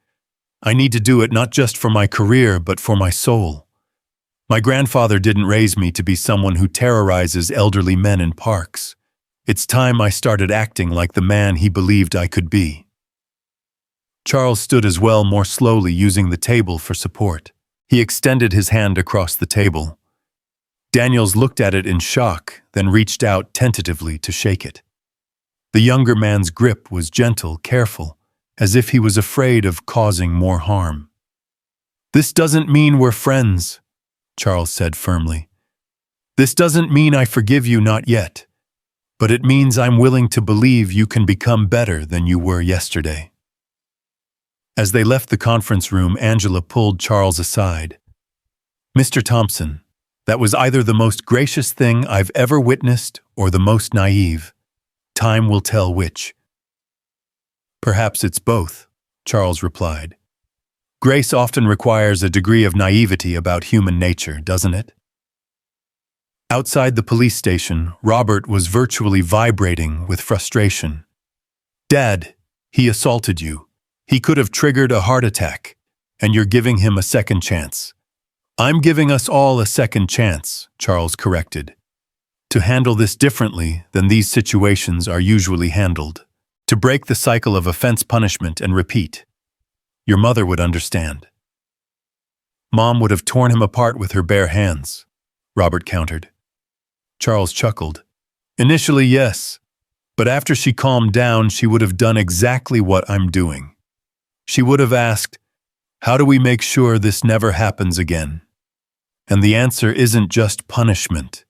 I need to do it not just for my career, but for my soul. My grandfather didn't raise me to be someone who terrorizes elderly men in parks. It's time I started acting like the man he believed I could be." Charles stood as well, more slowly, using the table for support. He extended his hand across the table. Daniels looked at it in shock, then reached out tentatively to shake it. The younger man's grip was gentle, careful, as if he was afraid of causing more harm. "This doesn't mean we're friends," Charles said firmly. "This doesn't mean I forgive you, not yet. But it means I'm willing to believe you can become better than you were yesterday." As they left the conference room, Angela pulled Charles aside. "Mr. Thompson, that was either the most gracious thing I've ever witnessed or the most naive. Time will tell which." "Perhaps it's both," Charles replied. "Grace often requires a degree of naivety about human nature, doesn't it?" Outside the police station, Robert was virtually vibrating with frustration. "Dad, he assaulted you. He could have triggered a heart attack, and you're giving him a second chance." "I'm giving us all a second chance," Charles corrected. "To handle this differently than these situations are usually handled. To break the cycle of offense punishment and repeat. Your mother would understand." "Mom would have torn him apart with her bare hands," Robert countered. Charles chuckled. "Initially, yes, but after she calmed down, she would have done exactly what I'm doing. She would have asked, 'How do we make sure this never happens again?' And the answer isn't just punishment.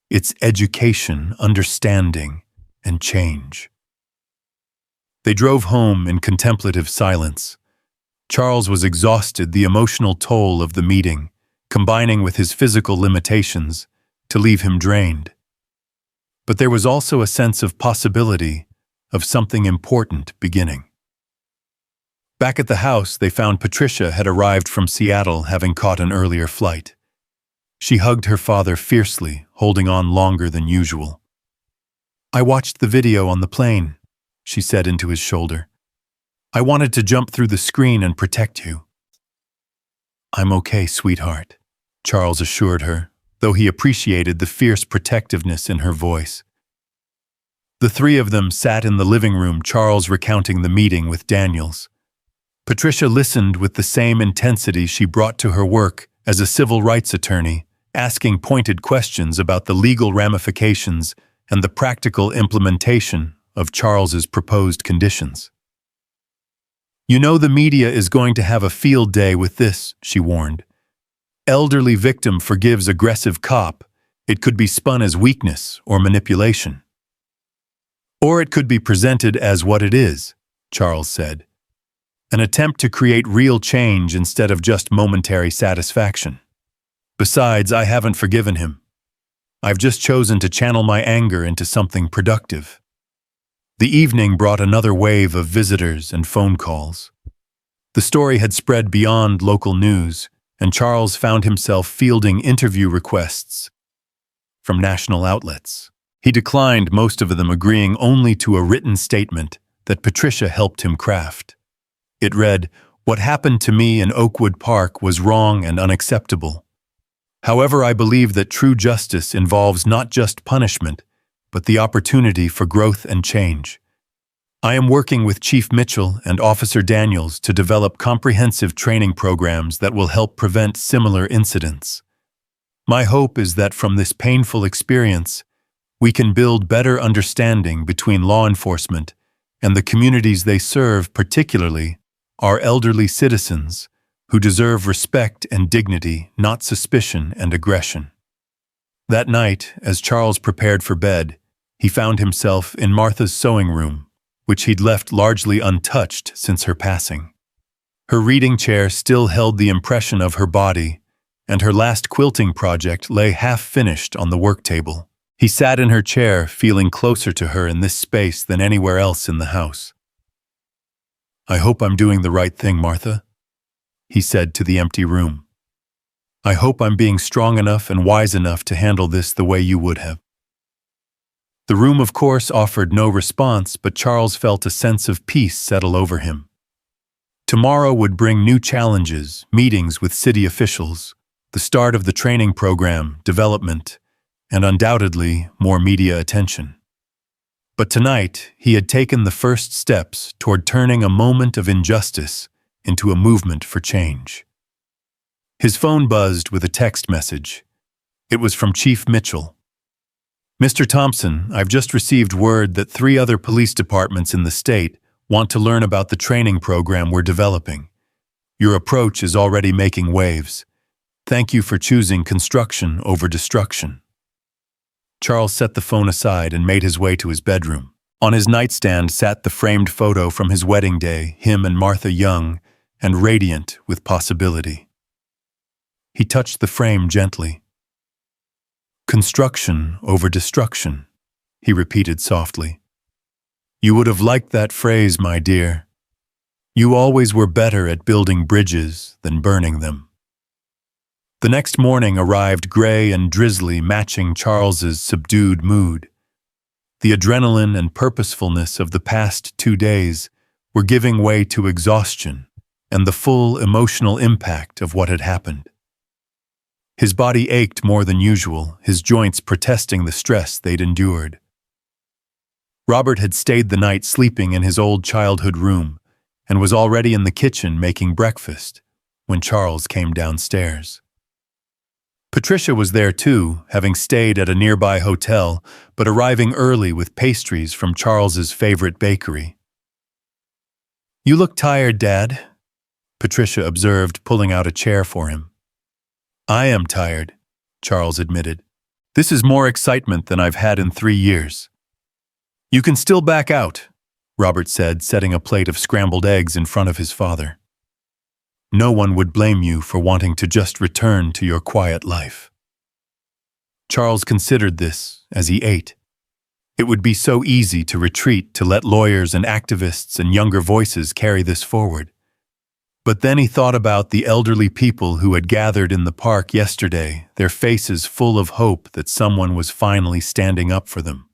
It's education, understanding, and change." They drove home in contemplative silence. Charles was exhausted, the emotional toll of the meeting, combining with his physical limitations, to leave him drained. But there was also a sense of possibility, of something important beginning. Back at the house, they found Patricia had arrived from Seattle, having caught an earlier flight. She hugged her father fiercely, holding on longer than usual. "I watched the video on the plane," she said into his shoulder. "I wanted to jump through the screen and protect you." "I'm okay, sweetheart," Charles assured her, though he appreciated the fierce protectiveness in her voice. The three of them sat in the living room, Charles recounting the meeting with Daniels. Patricia listened with the same intensity she brought to her work as a civil rights attorney, asking pointed questions about the legal ramifications and the practical implementation of Charles's proposed conditions. "You know the media is going to have a field day with this," she warned. "Elderly victim forgives aggressive cop. It could be spun as weakness or manipulation. Or it could be presented as what it is," Charles said. "An attempt to create real change instead of just momentary satisfaction. Besides, I haven't forgiven him. I've just chosen to channel my anger into something productive." The evening brought another wave of visitors and phone calls. The story had spread beyond local news, and Charles found himself fielding interview requests from national outlets. He declined most of them, agreeing only to a written statement that Patricia helped him craft. It read, "What happened to me in Oakwood Park was wrong and unacceptable. However, I believe that true justice involves not just punishment, but the opportunity for growth and change. I am working with Chief Mitchell and Officer Daniels to develop comprehensive training programs that will help prevent similar incidents. My hope is that from this painful experience, we can build better understanding between law enforcement and the communities they serve, particularly our elderly citizens, who deserve respect and dignity, not suspicion and aggression." That night, as Charles prepared for bed, he found himself in Martha's sewing room, which he'd left largely untouched since her passing. Her reading chair still held the impression of her body, and her last quilting project lay half-finished on the work table. He sat in her chair, feeling closer to her in this space than anywhere else in the house. "I hope I'm doing the right thing, Martha," he said to the empty room. "I hope I'm being strong enough and wise enough to handle this the way you would have." The room, of course, offered no response, but Charles felt a sense of peace settle over him. Tomorrow would bring new challenges, meetings with city officials, the start of the training program, development, and undoubtedly more media attention. But tonight, he had taken the first steps toward turning a moment of injustice into a movement for change. His phone buzzed with a text message. It was from Chief Mitchell. Mr. Thompson, I've just received word that 3 other police departments in the state want to learn about the training program we're developing. Your approach is already making waves. Thank you for choosing construction over destruction. Charles set the phone aside and made his way to his bedroom. On his nightstand sat the framed photo from his wedding day, him and Martha young and radiant with possibility. He touched the frame gently. Construction over destruction, he repeated softly. You would have liked that phrase, my dear. You always were better at building bridges than burning them. The next morning arrived gray and drizzly, matching Charles's subdued mood. The adrenaline and purposefulness of the past 2 days were giving way to exhaustion and the full emotional impact of what had happened. His body ached more than usual, his joints protesting the stress they'd endured. Robert had stayed the night sleeping in his old childhood room and was already in the kitchen making breakfast when Charles came downstairs. Patricia was there too, having stayed at a nearby hotel, but arriving early with pastries from Charles's favorite bakery. You look tired, Dad, Patricia observed, pulling out a chair for him. I am tired, Charles admitted. This is more excitement than I've had in 3 years. You can still back out, Robert said, setting a plate of scrambled eggs in front of his father. No one would blame you for wanting to just return to your quiet life. Charles considered this as he ate. It would be so easy to retreat, to let lawyers and activists and younger voices carry this forward. But then he thought about the elderly people who had gathered in the park yesterday, their faces full of hope that someone was finally standing up for them.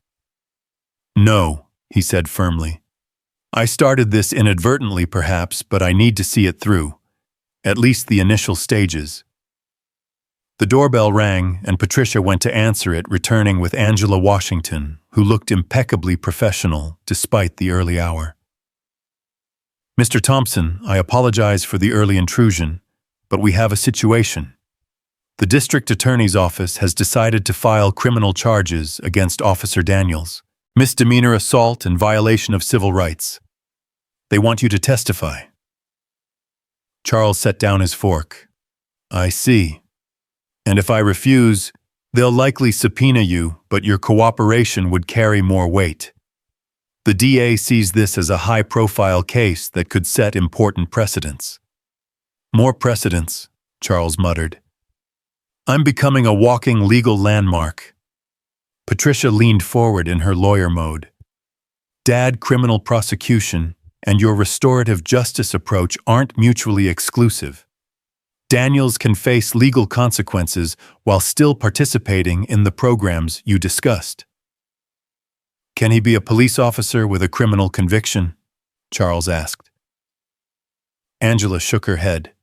No, he said firmly. I started this inadvertently perhaps, but I need to see it through. At least the initial stages. The doorbell rang, and Patricia went to answer it, returning with Angela Washington, who looked impeccably professional despite the early hour. Mr. Thompson, I apologize for the early intrusion, but we have a situation. The district attorney's office has decided to file criminal charges against Officer Daniels, misdemeanor assault and violation of civil rights. They want you to testify. Charles set down his fork. I see. And if I refuse, they'll likely subpoena you, but your cooperation would carry more weight. The DA sees this as a high-profile case that could set important precedents. More precedents, Charles muttered. I'm becoming a walking legal landmark. Patricia leaned forward in her lawyer mode. Dad, criminal prosecution and your restorative justice approach aren't mutually exclusive. Daniels can face legal consequences while still participating in the programs you discussed. Can he be a police officer with a criminal conviction? Charles asked. Angela shook her head.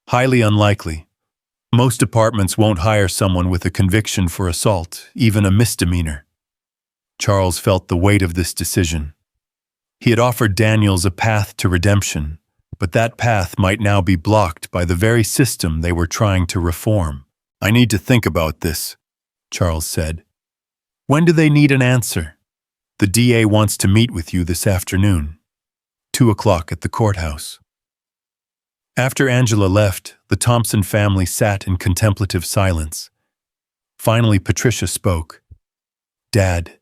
Highly unlikely. Most departments won't hire someone with a conviction for assault, even a misdemeanor. Charles felt the weight of this decision. He had offered Daniels a path to redemption, but that path might now be blocked by the very system they were trying to reform. I need to think about this, Charles said. When do they need an answer? The DA wants to meet with you this afternoon. 2 o'clock at the courthouse. After Angela left, the Thompson family sat in contemplative silence. Finally, Patricia spoke. Dad,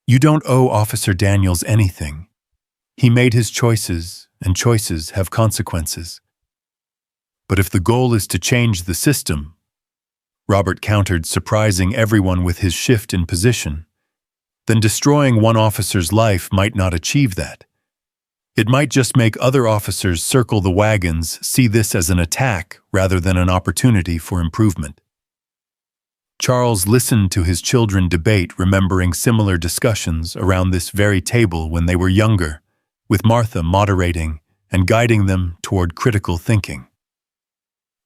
you don't owe Officer Daniels anything. He made his choices, and choices have consequences. But if the goal is to change the system, Robert countered, surprising everyone with his shift in position, then destroying one officer's life might not achieve that. It might just make other officers circle the wagons, see this as an attack rather than an opportunity for improvement. Charles listened to his children debate, remembering similar discussions around this very table when they were younger, with Martha moderating and guiding them toward critical thinking.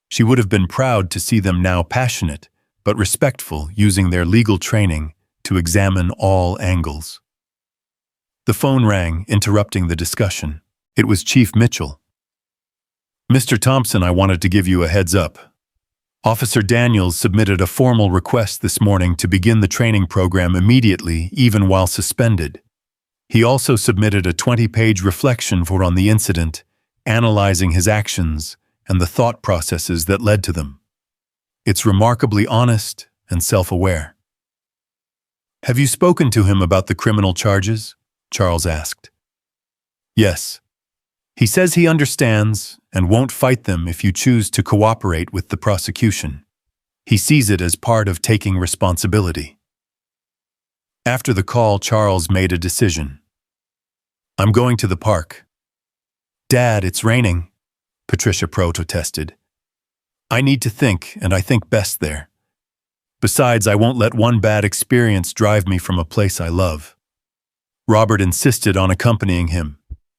She would have been proud to see them now passionate, but respectful, using their legal training to examine all angles. The phone rang, interrupting the discussion. It was Chief Mitchell. Mr. Thompson, I wanted to give you a heads up. Officer Daniels submitted a formal request this morning to begin the training program immediately, even while suspended. He also submitted a 20-page reflection on the incident, analyzing his actions and the thought processes that led to them. It's remarkably honest and self-aware. "Have you spoken to him about the criminal charges?" Charles asked. "Yes. He says he understands and won't fight them if you choose to cooperate with the prosecution. He sees it as part of taking responsibility." After the call, Charles made a decision. "I'm going to the park." "Dad, it's raining," Patricia protested. "I need to think, and I think best there. Besides, I won't let one bad experience drive me from a place I love." Robert insisted on accompanying him,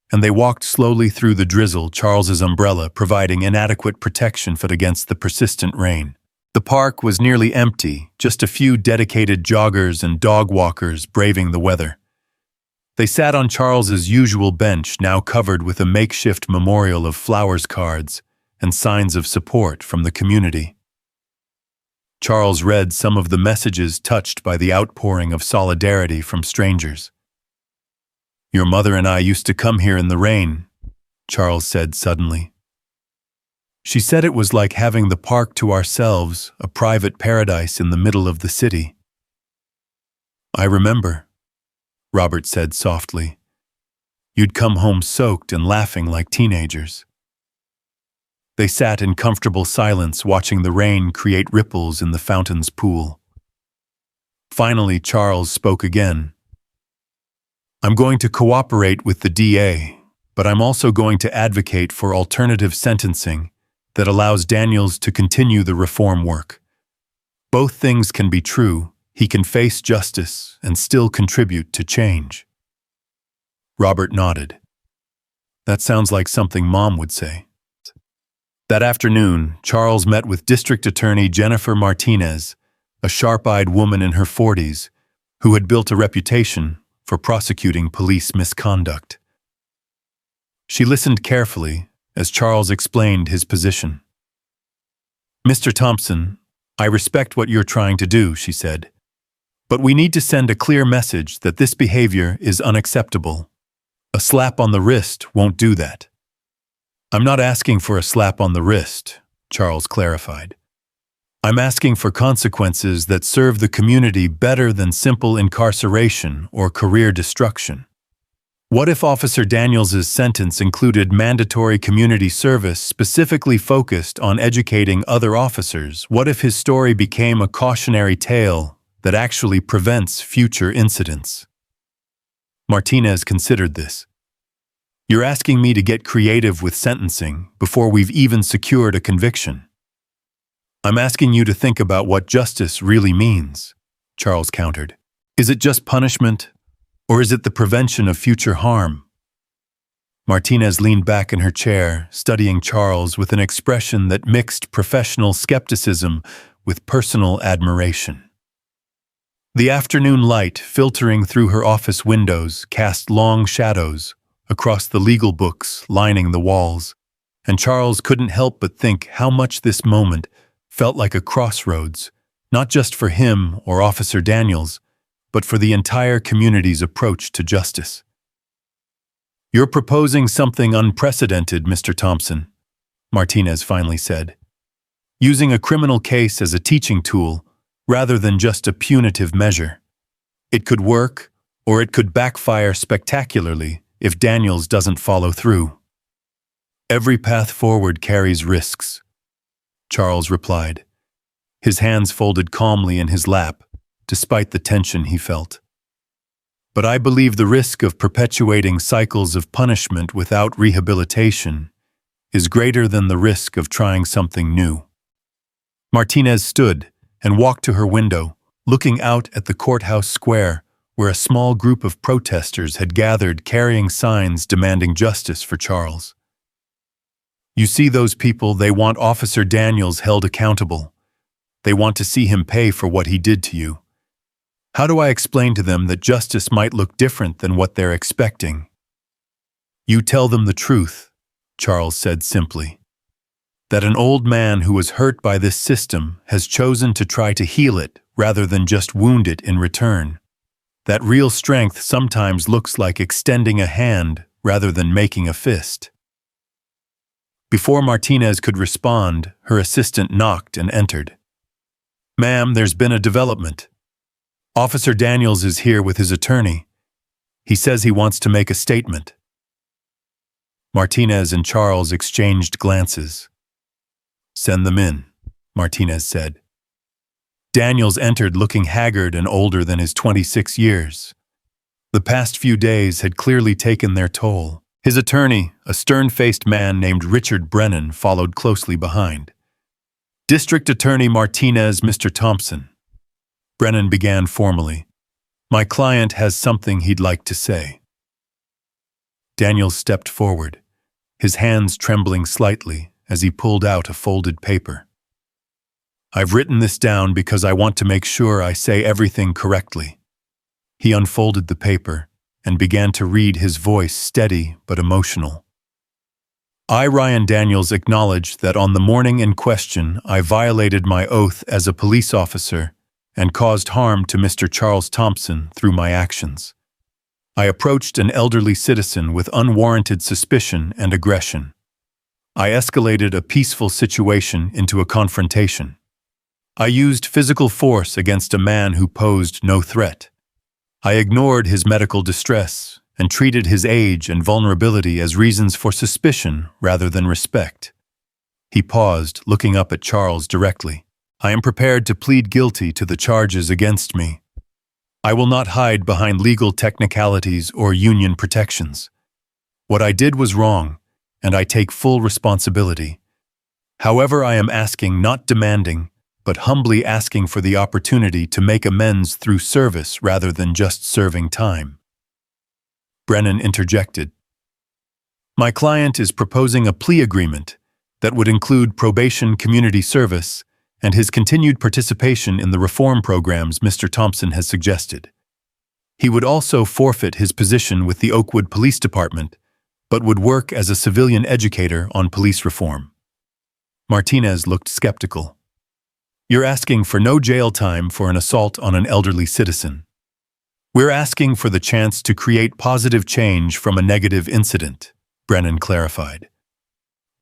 and they walked slowly through the drizzle, Charles's umbrella providing inadequate protection against the persistent rain. The park was nearly empty, just a few dedicated joggers and dog walkers braving the weather. They sat on Charles's usual bench, now covered with a makeshift memorial of flowers cards and signs of support from the community. Charles read some of the messages, touched by the outpouring of solidarity from strangers. "Your mother and I used to come here in the rain," Charles said suddenly. "She said it was like having the park to ourselves, a private paradise in the middle of the city." "I remember," Robert said softly. "You'd come home soaked and laughing like teenagers." They sat in comfortable silence, watching the rain create ripples in the fountain's pool. Finally, Charles spoke again. "I'm going to cooperate with the DA, but I'm also going to advocate for alternative sentencing that allows Daniels to continue the reform work. Both things can be true. He can face justice and still contribute to change." Robert nodded. "That sounds like something Mom would say." That afternoon, Charles met with District Attorney Jennifer Martinez, a sharp-eyed woman in her 40s, who had built a reputation for prosecuting police misconduct. She listened carefully as Charles explained his position. "Mr. Thompson, I respect what you're trying to do," she said, "but we need to send a clear message that this behavior is unacceptable. A slap on the wrist won't do that." "I'm not asking for a slap on the wrist," Charles clarified. "I'm asking for consequences that serve the community better than simple incarceration or career destruction. What if Officer Daniels's sentence included mandatory community service specifically focused on educating other officers? What if his story became a cautionary tale that actually prevents future incidents?" Martinez considered this. "You're asking me to get creative with sentencing before we've even secured a conviction." "I'm asking you to think about what justice really means," Charles countered. "Is it just punishment, or is it the prevention of future harm?" Martinez leaned back in her chair, studying Charles with an expression that mixed professional skepticism with personal admiration. The afternoon light filtering through her office windows cast long shadows across the legal books lining the walls, and Charles couldn't help but think how much this moment felt like a crossroads, not just for him or Officer Daniels, but for the entire community's approach to justice. "You're proposing something unprecedented, Mr. Thompson," Martinez finally said. "Using a criminal case as a teaching tool rather than just a punitive measure. It could work, or it could backfire spectacularly if Daniels doesn't follow through." "Every path forward carries risks," Charles replied, his hands folded calmly in his lap, despite the tension he felt. "But I believe the risk of perpetuating cycles of punishment without rehabilitation is greater than the risk of trying something new." Martinez stood and walked to her window, looking out at the courthouse square, where a small group of protesters had gathered carrying signs demanding justice for Charles. "You see those people, they want Officer Daniels held accountable. They want to see him pay for what he did to you. How do I explain to them that justice might look different than what they're expecting?" "You tell them the truth," Charles said simply. That an old man who was hurt by this system has chosen to try to heal it rather than just wound it in return. That real strength sometimes looks like extending a hand rather than making a fist. Before Martinez could respond, her assistant knocked and entered. "Ma'am, there's been a development. Officer Daniels is here with his attorney. He says he wants to make a statement." Martinez and Charles exchanged glances. "Send them in," Martinez said. Daniels entered looking haggard and older than his 26 years. The past few days had clearly taken their toll. His attorney, a stern-faced man named Richard Brennan, followed closely behind. "District Attorney Martinez, Mr. Thompson." Brennan began formally. "My client has something he'd like to say." Daniels stepped forward, his hands trembling slightly as he pulled out a folded paper. "I've written this down because I want to make sure I say everything correctly." He unfolded the paper and began to read, his voice steady but emotional. "I, Ryan Daniels, acknowledge that on the morning in question I violated my oath as a police officer and caused harm to Mr. Charles Thompson through my actions. I approached an elderly citizen with unwarranted suspicion and aggression. I escalated a peaceful situation into a confrontation. I used physical force against a man who posed no threat. I ignored his medical distress and treated his age and vulnerability as reasons for suspicion rather than respect." He paused, looking up at Charles directly. "I am prepared to plead guilty to the charges against me. I will not hide behind legal technicalities or union protections. What I did was wrong, and I take full responsibility. However, I am asking, not demanding, but humbly asking for the opportunity to make amends through service rather than just serving time." Brennan interjected. "My client is proposing a plea agreement that would include probation, community service, and his continued participation in the reform programs Mr. Thompson has suggested. He would also forfeit his position with the Oakwood Police Department, but would work as a civilian educator on police reform." Martinez looked skeptical. "You're asking for no jail time for an assault on an elderly citizen. We're asking for the chance to create positive change from a negative incident," Brennan clarified.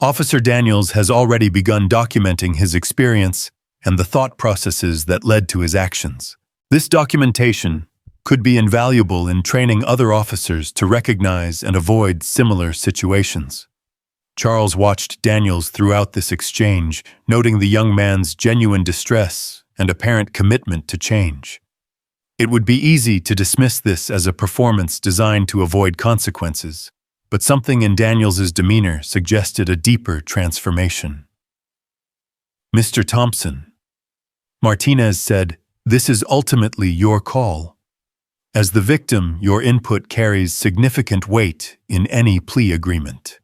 "Officer Daniels has already begun documenting his experience and the thought processes that led to his actions. This documentation could be invaluable in training other officers to recognize and avoid similar situations." Charles watched Daniels throughout this exchange, noting the young man's genuine distress and apparent commitment to change. It would be easy to dismiss this as a performance designed to avoid consequences, but something in Daniels's demeanor suggested a deeper transformation. "Mr. Thompson," Martinez said, "this is ultimately your call. As the victim, your input carries significant weight in any plea agreement."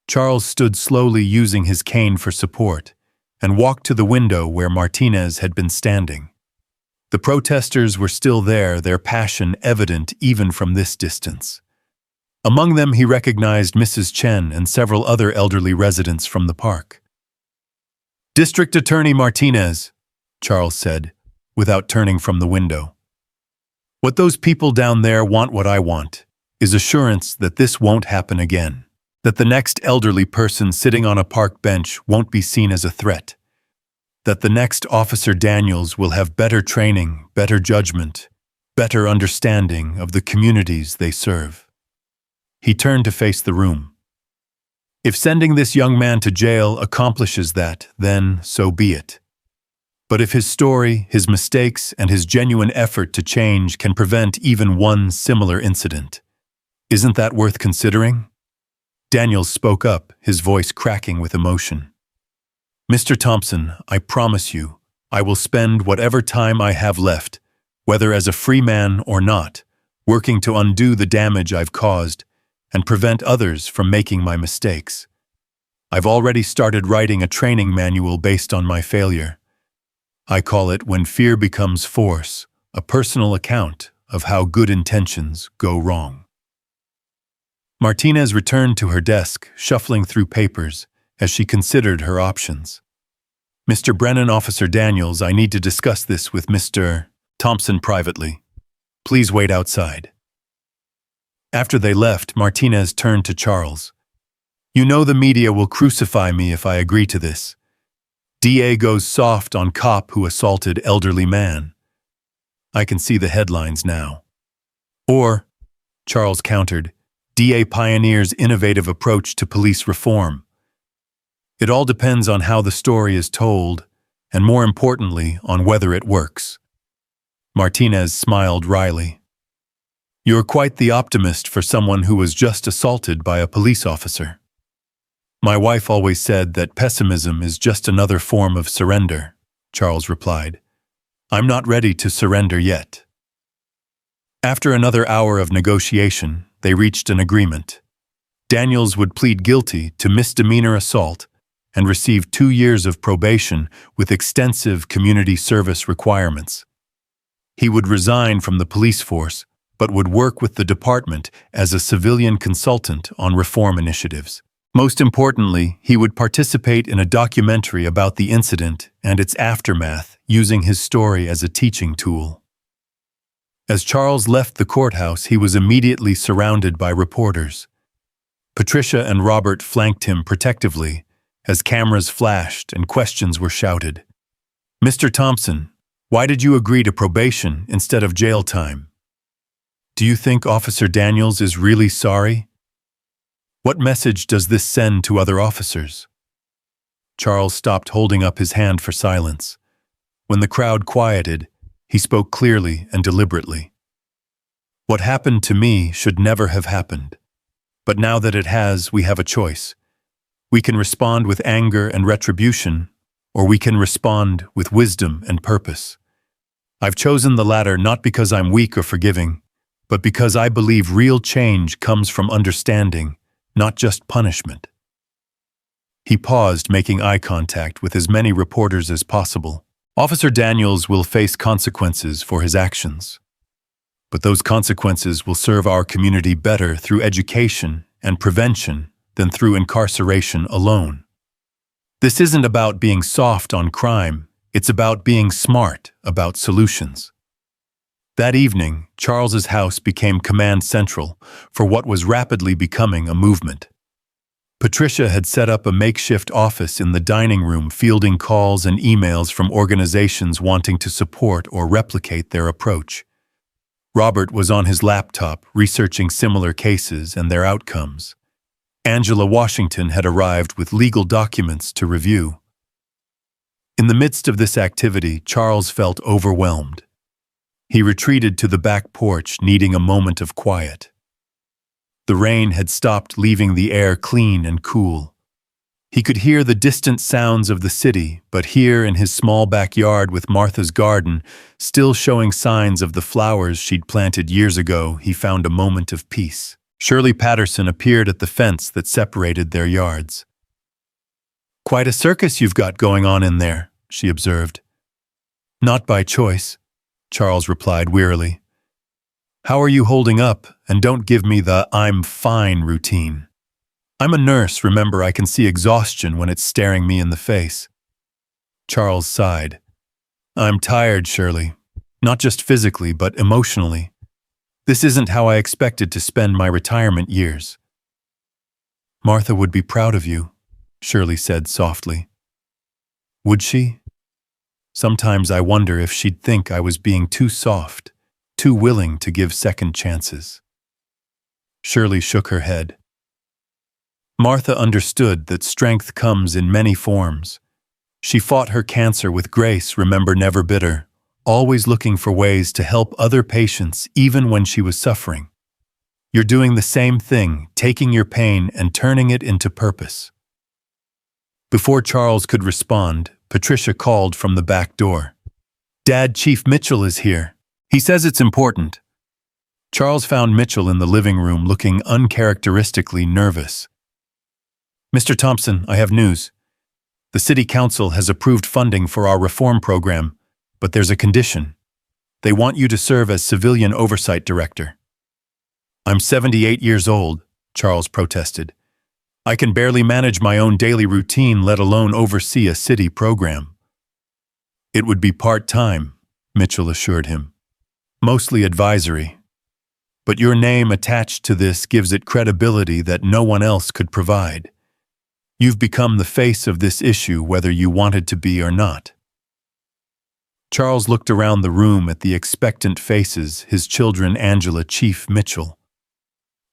Charles stood slowly, using his cane for support, and walked to the window where Martinez had been standing. The protesters were still there, their passion evident even from this distance. Among them he recognized Mrs. Chen and several other elderly residents from the park. "District Attorney Martinez," Charles said, without turning from the window. "What those people down there want, what I want, is assurance that this won't happen again. That the next elderly person sitting on a park bench won't be seen as a threat. That the next Officer Daniels will have better training, better judgment, better understanding of the communities they serve." He turned to face the room. "If sending this young man to jail accomplishes that, then so be it. But if his story, his mistakes, and his genuine effort to change can prevent even one similar incident, isn't that worth considering?" Daniels spoke up, his voice cracking with emotion. "Mr. Thompson, I promise you, I will spend whatever time I have left, whether as a free man or not, working to undo the damage I've caused and prevent others from making my mistakes. I've already started writing a training manual based on my failure. I call it When Fear Becomes Force, a personal account of how good intentions go wrong." Martinez returned to her desk, shuffling through papers, as she considered her options. "Mr. Brennan, Officer Daniels, I need to discuss this with Mr. Thompson privately. Please wait outside." After they left, Martinez turned to Charles. "You know the media will crucify me if I agree to this. DA goes soft on cop who assaulted elderly man. I can see the headlines now." Or, Charles countered, "DA pioneers innovative approach to police reform." It all depends on how the story is told, and more importantly, on whether it works. Martinez smiled wryly. "You're quite the optimist for someone who was just assaulted by a police officer." "My wife always said that pessimism is just another form of surrender," Charles replied. "I'm not ready to surrender yet." After another hour of negotiation, they reached an agreement. Daniels would plead guilty to misdemeanor assault and receive 2 years of probation with extensive community service requirements. He would resign from the police force, but would work with the department as a civilian consultant on reform initiatives. Most importantly, he would participate in a documentary about the incident and its aftermath, using his story as a teaching tool. As Charles left the courthouse, he was immediately surrounded by reporters. Patricia and Robert flanked him protectively as cameras flashed and questions were shouted. "Mr. Thompson, why did you agree to probation instead of jail time? Do you think Officer Daniels is really sorry? What message does this send to other officers?" Charles stopped holding up his hand for silence. When the crowd quieted, he spoke clearly and deliberately. "What happened to me should never have happened. But now that it has, we have a choice. We can respond with anger and retribution, or we can respond with wisdom and purpose. I've chosen the latter not because I'm weak or forgiving, but because I believe real change comes from understanding, not just punishment." He paused, making eye contact with as many reporters as possible. "Officer Daniels will face consequences for his actions. But those consequences will serve our community better through education and prevention than through incarceration alone. This isn't about being soft on crime, it's about being smart about solutions." That evening, Charles's house became command central for what was rapidly becoming a movement. Patricia had set up a makeshift office in the dining room, fielding calls and emails from organizations wanting to support or replicate their approach. Robert was on his laptop, researching similar cases and their outcomes. Angela Washington had arrived with legal documents to review. In the midst of this activity, Charles felt overwhelmed. He retreated to the back porch, needing a moment of quiet. The rain had stopped, leaving the air clean and cool. He could hear the distant sounds of the city, but here in his small backyard with Martha's garden, still showing signs of the flowers she'd planted years ago, he found a moment of peace. Shirley Patterson appeared at the fence that separated their yards. "Quite a circus you've got going on in there," she observed. "Not by choice," Charles replied wearily. "How are you holding up? And don't give me the 'I'm fine' routine. I'm a nurse, remember. I can see exhaustion when it's staring me in the face." Charles sighed. "I'm tired, Shirley. Not just physically, but emotionally. This isn't how I expected to spend my retirement years." "Martha would be proud of you," Shirley said softly. "Would she? Sometimes I wonder if she'd think I was being too soft, too willing to give second chances." Shirley shook her head. Martha understood that strength comes in many forms. She fought her cancer with grace, remember, never bitter, always looking for ways to help other patients even when she was suffering. You're doing the same thing, taking your pain and turning it into purpose. Before Charles could respond, Patricia called from the back door. "Dad, Chief Mitchell is here. He says it's important." Charles found Mitchell in the living room, looking uncharacteristically nervous. "Mr. Thompson, I have news. The City Council has approved funding for our reform program, but there's a condition. They want you to serve as Civilian Oversight Director." "I'm 78 years old," Charles protested. I can barely manage my own daily routine, let alone oversee a city program." "It would be part-time," Mitchell assured him. "Mostly advisory. But your name attached to this gives it credibility that no one else could provide. You've become the face of this issue whether you wanted to be or not." Charles looked around the room at the expectant faces, his children, Angela, Chief Mitchell.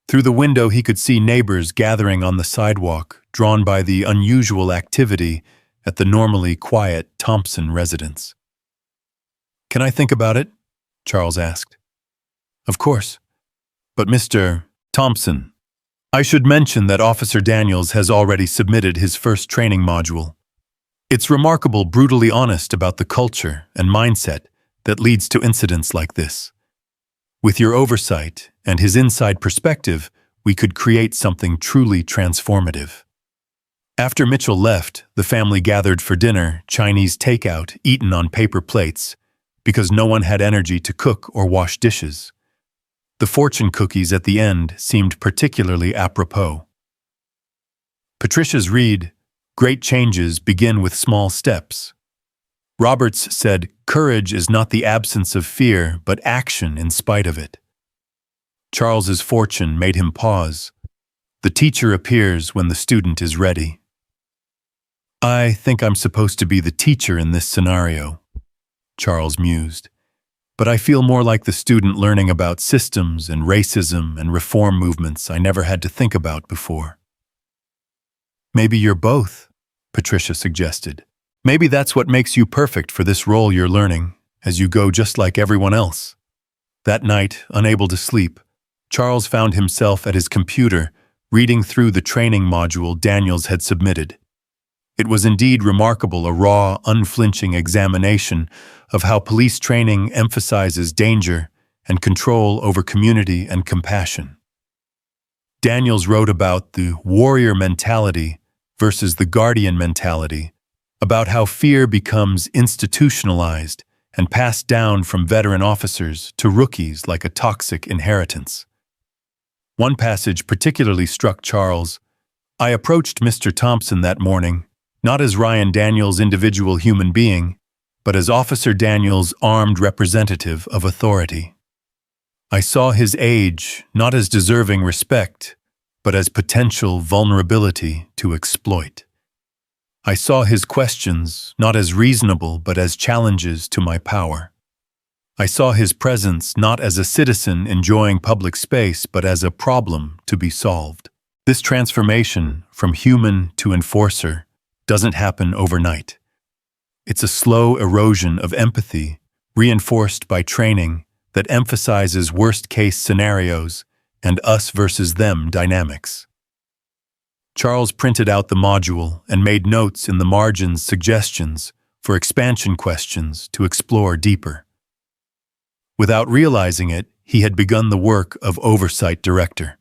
Through the window he could see neighbors gathering on the sidewalk, drawn by the unusual activity at the normally quiet Thompson residence. "Can I think about it?" Charles asked. "Of course. But Mr. Thompson, I should mention that Officer Daniels has already submitted his first training module. It's remarkable, brutally honest about the culture and mindset that leads to incidents like this. With your oversight and his inside perspective, we could create something truly transformative." After Mitchell left, the family gathered for dinner, Chinese takeout, eaten on paper plates, because no one had energy to cook or wash dishes. The fortune cookies at the end seemed particularly apropos. Patricia's read, "Great changes begin with small steps." Roberts said, "Courage is not the absence of fear, but action in spite of it." Charles's fortune made him pause. The teacher appears when the student is ready. "I think I'm supposed to be the teacher in this scenario," Charles mused. "But I feel more like the student learning about systems and racism and reform movements I never had to think about before." "Maybe you're both," Patricia suggested. "Maybe that's what makes you perfect for this role you're learning, as you go just like everyone else." That night, unable to sleep, Charles found himself at his computer, reading through the training module Daniels had submitted. It was indeed remarkable, a raw, unflinching examination of how police training emphasizes danger and control over community and compassion. Daniels wrote about the warrior mentality versus the guardian mentality, about how fear becomes institutionalized and passed down from veteran officers to rookies like a toxic inheritance. One passage particularly struck Charles. "I approached Mr. Thompson that morning, not as Ryan Daniels' individual human being, but as Officer Daniels' armed representative of authority. I saw his age not as deserving respect, but as potential vulnerability to exploit. I saw his questions not as reasonable, but as challenges to my power. I saw his presence not as a citizen enjoying public space, but as a problem to be solved. This transformation from human to enforcer doesn't happen overnight. It's a slow erosion of empathy, reinforced by training that emphasizes worst-case scenarios and us versus them dynamics." Charles printed out the module and made notes in the margins, suggestions for expansion questions to explore deeper. Without realizing it, he had begun the work of oversight director.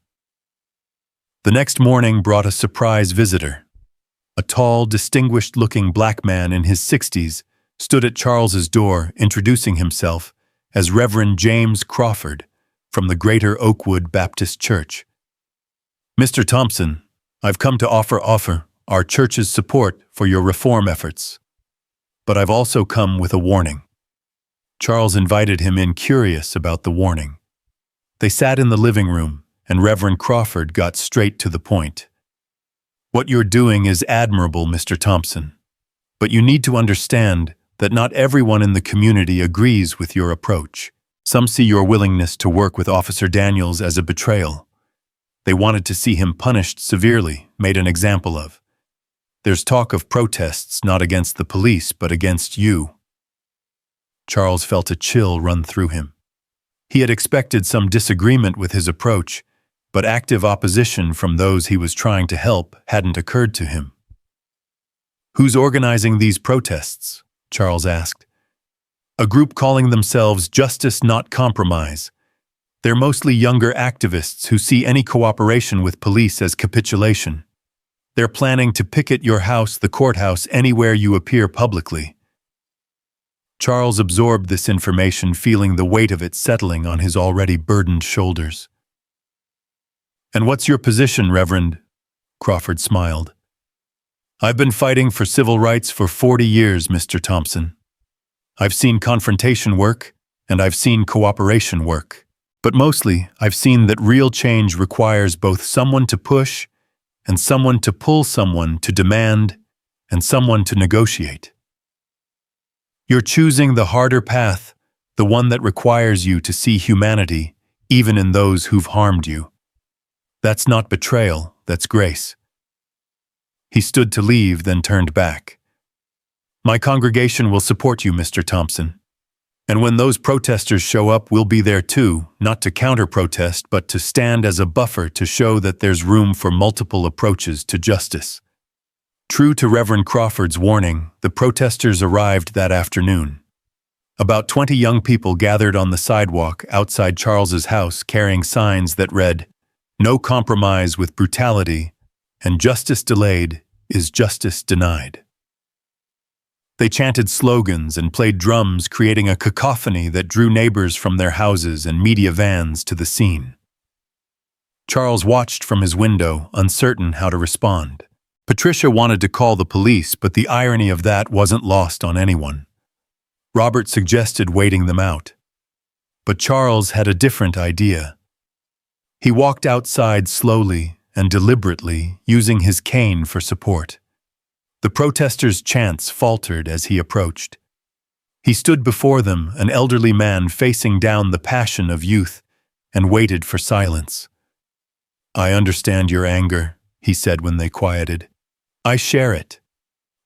The next morning brought a surprise visitor. A tall, distinguished-looking black man in his 60s stood at Charles's door, introducing himself as Reverend James Crawford from the Greater Oakwood Baptist Church. "Mr. Thompson, I've come to offer our church's support for your reform efforts. But I've also come with a warning." Charles invited him in, curious about the warning. They sat in the living room, and Reverend Crawford got straight to the point. "What you're doing is admirable, Mr. Thompson, but you need to understand that not everyone in the community agrees with your approach. Some see your willingness to work with Officer Daniels as a betrayal. They wanted to see him punished severely, made an example of. There's talk of protests not against the police, but against you." Charles felt a chill run through him. He had expected some disagreement with his approach, but active opposition from those he was trying to help hadn't occurred to him. "Who's organizing these protests?" Charles asked. "A group calling themselves Justice Not Compromise. They're mostly younger activists who see any cooperation with police as capitulation. They're planning to picket your house, the courthouse, anywhere you appear publicly." Charles absorbed this information, feeling the weight of it settling on his already burdened shoulders. "And what's your position, Reverend?" Crawford smiled. I've been fighting for civil rights for 40 years, Mr. Thompson. I've seen confrontation work, and I've seen cooperation work. But mostly, I've seen that real change requires both someone to push and someone to pull, someone to demand and someone to negotiate. You're choosing the harder path, the one that requires you to see humanity, even in those who've harmed you. That's not betrayal, that's grace. He stood to leave, then turned back. My congregation will support you, Mr. Thompson. And when those protesters show up, we'll be there too, not to counter-protest, but to stand as a buffer to show that there's room for multiple approaches to justice. True to Reverend Crawford's warning, the protesters arrived that afternoon. About 20 young people gathered on the sidewalk outside Charles's house carrying signs that read, "No compromise with brutality, and justice delayed is justice denied." They chanted slogans and played drums, creating a cacophony that drew neighbors from their houses and media vans to the scene. Charles watched from his window, uncertain how to respond. Patricia wanted to call the police, but the irony of that wasn't lost on anyone. Robert suggested waiting them out. But Charles had a different idea. He walked outside slowly and deliberately, using his cane for support. The protesters' chants faltered as he approached. He stood before them, an elderly man facing down the passion of youth, and waited for silence. "I understand your anger," he said when they quieted. "I share it.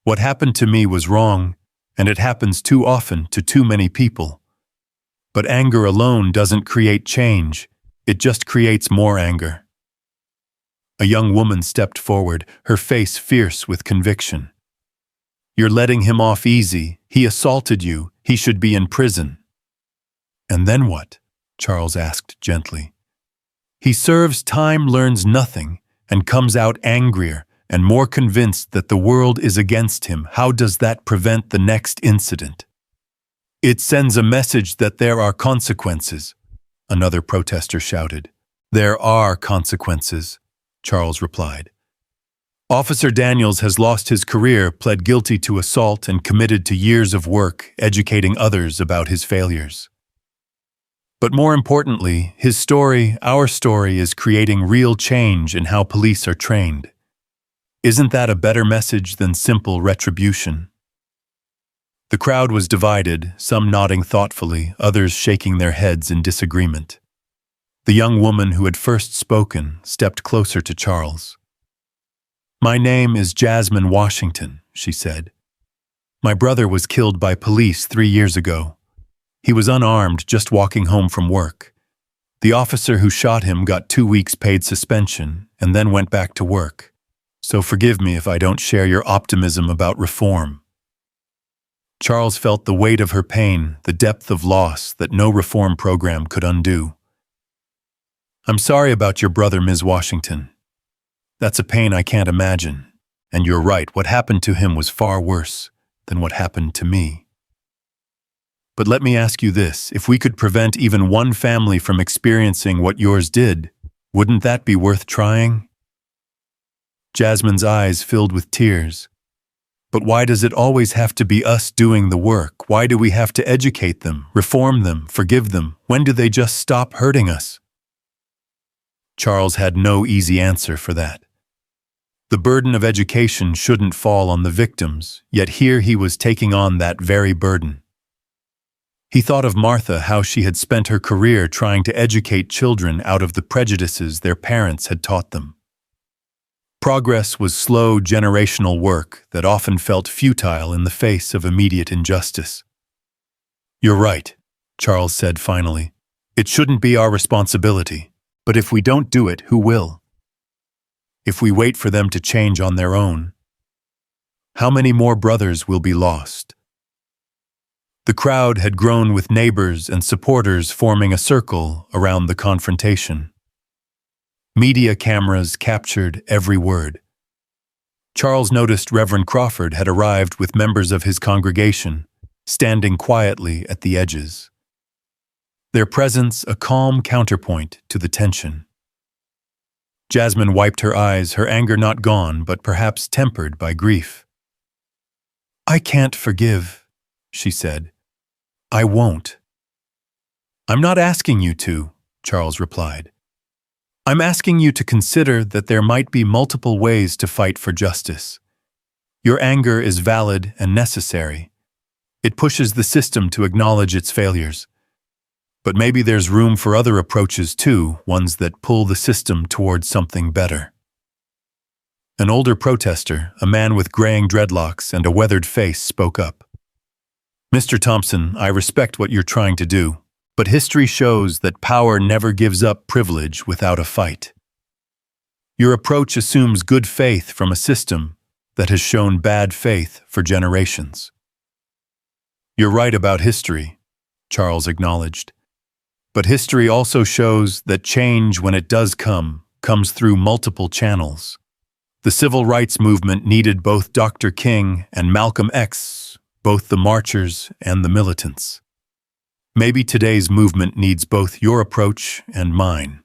What happened to me was wrong, and it happens too often to too many people. But anger alone doesn't create change, it just creates more anger." A young woman stepped forward, her face fierce with conviction. "You're letting him off easy. He assaulted you. He should be in prison." "And then what?" Charles asked gently. "He serves time, learns nothing, and comes out angrier and more convinced that the world is against him. How does that prevent the next incident?" "It sends a message that there are consequences," another protester shouted. "There are consequences," Charles replied. "Officer Daniels has lost his career, pled guilty to assault, and committed to years of work educating others about his failures. But more importantly, his story, our story, is creating real change in how police are trained. Isn't that a better message than simple retribution?" The crowd was divided, some nodding thoughtfully, others shaking their heads in disagreement. The young woman who had first spoken stepped closer to Charles. "My name is Jasmine Washington," she said. "My brother was killed by police 3 years ago. He was unarmed, just walking home from work. The officer who shot him got 2 weeks paid suspension and then went back to work. So forgive me if I don't share your optimism about reform." Charles felt the weight of her pain, the depth of loss that no reform program could undo. "I'm sorry about your brother, Ms. Washington. That's a pain I can't imagine. And you're right, what happened to him was far worse than what happened to me. But let me ask you this, if we could prevent even one family from experiencing what yours did, wouldn't that be worth trying?" Jasmine's eyes filled with tears. "But why does it always have to be us doing the work? Why do we have to educate them, reform them, forgive them? When do they just stop hurting us?" Charles had no easy answer for that. The burden of education shouldn't fall on the victims, yet here he was taking on that very burden. He thought of Martha, how she had spent her career trying to educate children out of the prejudices their parents had taught them. Progress was slow, generational work that often felt futile in the face of immediate injustice. "You're right," Charles said finally. "It shouldn't be our responsibility. But if we don't do it, who will? If we wait for them to change on their own, how many more brothers will be lost?" The crowd had grown with neighbors and supporters forming a circle around the confrontation. Media cameras captured every word. Charles noticed Reverend Crawford had arrived with members of his congregation, standing quietly at the edges. Their presence a calm counterpoint to the tension. Jasmine wiped her eyes, her anger not gone, but perhaps tempered by grief. "I can't forgive," she said. "I won't." "I'm not asking you to," Charles replied. "I'm asking you to consider that there might be multiple ways to fight for justice. Your anger is valid and necessary. It pushes the system to acknowledge its failures. But maybe there's room for other approaches too, ones that pull the system towards something better." An older protester, a man with graying dreadlocks and a weathered face, spoke up. "Mr. Thompson, I respect what you're trying to do, but history shows that power never gives up privilege without a fight. Your approach assumes good faith from a system that has shown bad faith for generations." "You're right about history," Charles acknowledged. "But history also shows that change, when it does come, comes through multiple channels. The civil rights movement needed both Dr. King and Malcolm X, both the marchers and the militants. Maybe today's movement needs both your approach and mine."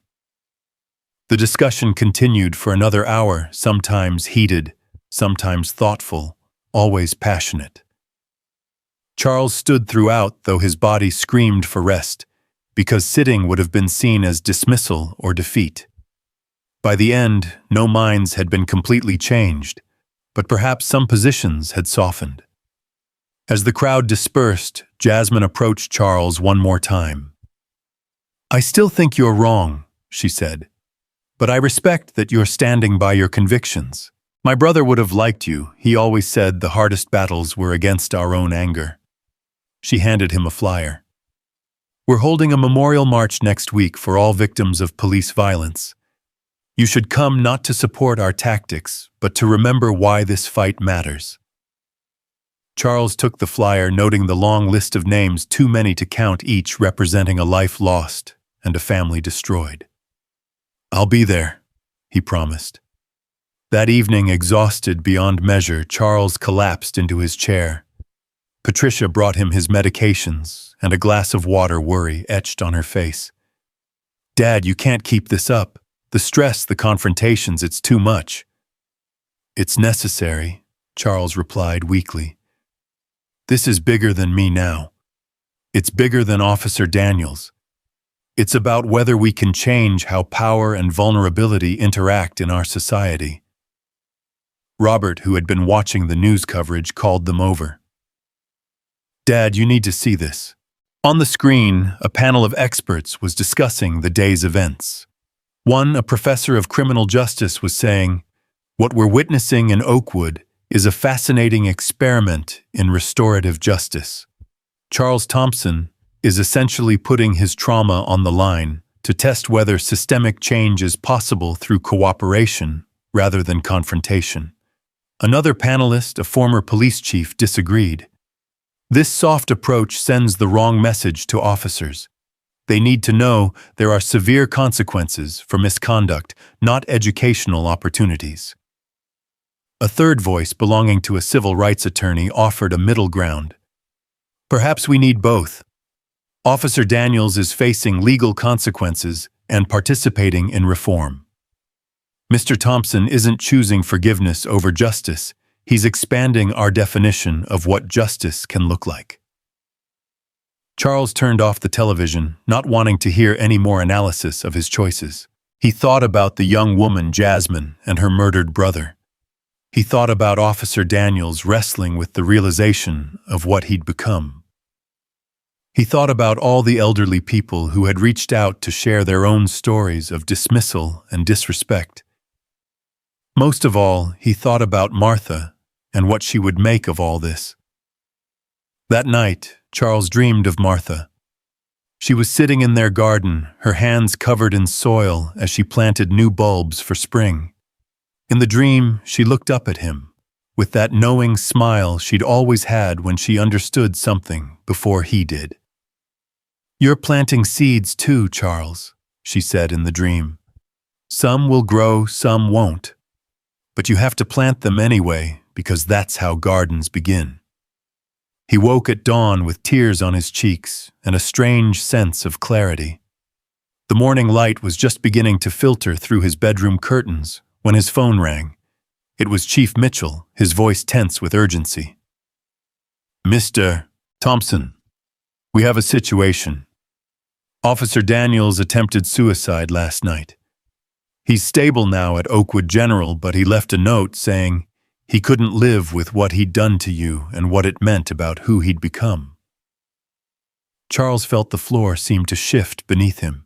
The discussion continued for another hour, sometimes heated, sometimes thoughtful, always passionate. Charles stood throughout, though his body screamed for rest, because sitting would have been seen as dismissal or defeat. By the end, no minds had been completely changed, but perhaps some positions had softened. As the crowd dispersed, Jasmine approached Charles one more time. "I still think you're wrong," she said, "but I respect that you're standing by your convictions. My brother would have liked you. He always said the hardest battles were against our own anger." She handed him a flyer. "We're holding a memorial march next week for all victims of police violence. You should come not to support our tactics, but to remember why this fight matters." Charles took the flyer, noting the long list of names, too many to count, each representing a life lost and a family destroyed. "I'll be there," he promised. That evening, exhausted beyond measure, Charles collapsed into his chair. Patricia brought him his medications and a glass of water, worry etched on her face. "Dad, you can't keep this up. The stress, the confrontations, it's too much." "It's necessary," Charles replied weakly. "This is bigger than me now. It's bigger than Officer Daniels. It's about whether we can change how power and vulnerability interact in our society." Robert, who had been watching the news coverage, called them over. "Dad, you need to see this." On the screen, a panel of experts was discussing the day's events. One, a professor of criminal justice, was saying, "What we're witnessing in Oakwood is a fascinating experiment in restorative justice." Charles Thompson is essentially putting his trauma on the line to test whether systemic change is possible through cooperation rather than confrontation. Another panelist, a former police chief, disagreed. "This soft approach sends the wrong message to officers. They need to know there are severe consequences for misconduct, not educational opportunities." A third voice, belonging to a civil rights attorney, offered a middle ground. "Perhaps we need both. Officer Daniels is facing legal consequences and participating in reform. Mr. Thompson isn't choosing forgiveness over justice. He's expanding our definition of what justice can look like." Charles turned off the television, not wanting to hear any more analysis of his choices. He thought about the young woman, Jasmine, and her murdered brother. He thought about Officer Daniels wrestling with the realization of what he'd become. He thought about all the elderly people who had reached out to share their own stories of dismissal and disrespect. Most of all, he thought about Martha and what she would make of all this. That night, Charles dreamed of Martha. She was sitting in their garden, her hands covered in soil as she planted new bulbs for spring. In the dream, she looked up at him, with that knowing smile she'd always had when she understood something before he did. "You're planting seeds too, Charles," she said in the dream. "Some will grow, some won't. But you have to plant them anyway, because that's how gardens begin." He woke at dawn with tears on his cheeks and a strange sense of clarity. The morning light was just beginning to filter through his bedroom curtains when his phone rang. It was Chief Mitchell, his voice tense with urgency. "Mr. Thompson, we have a situation. Officer Daniels attempted suicide last night. He's stable now at Oakwood General, but he left a note saying he couldn't live with what he'd done to you and what it meant about who he'd become." Charles felt the floor seem to shift beneath him.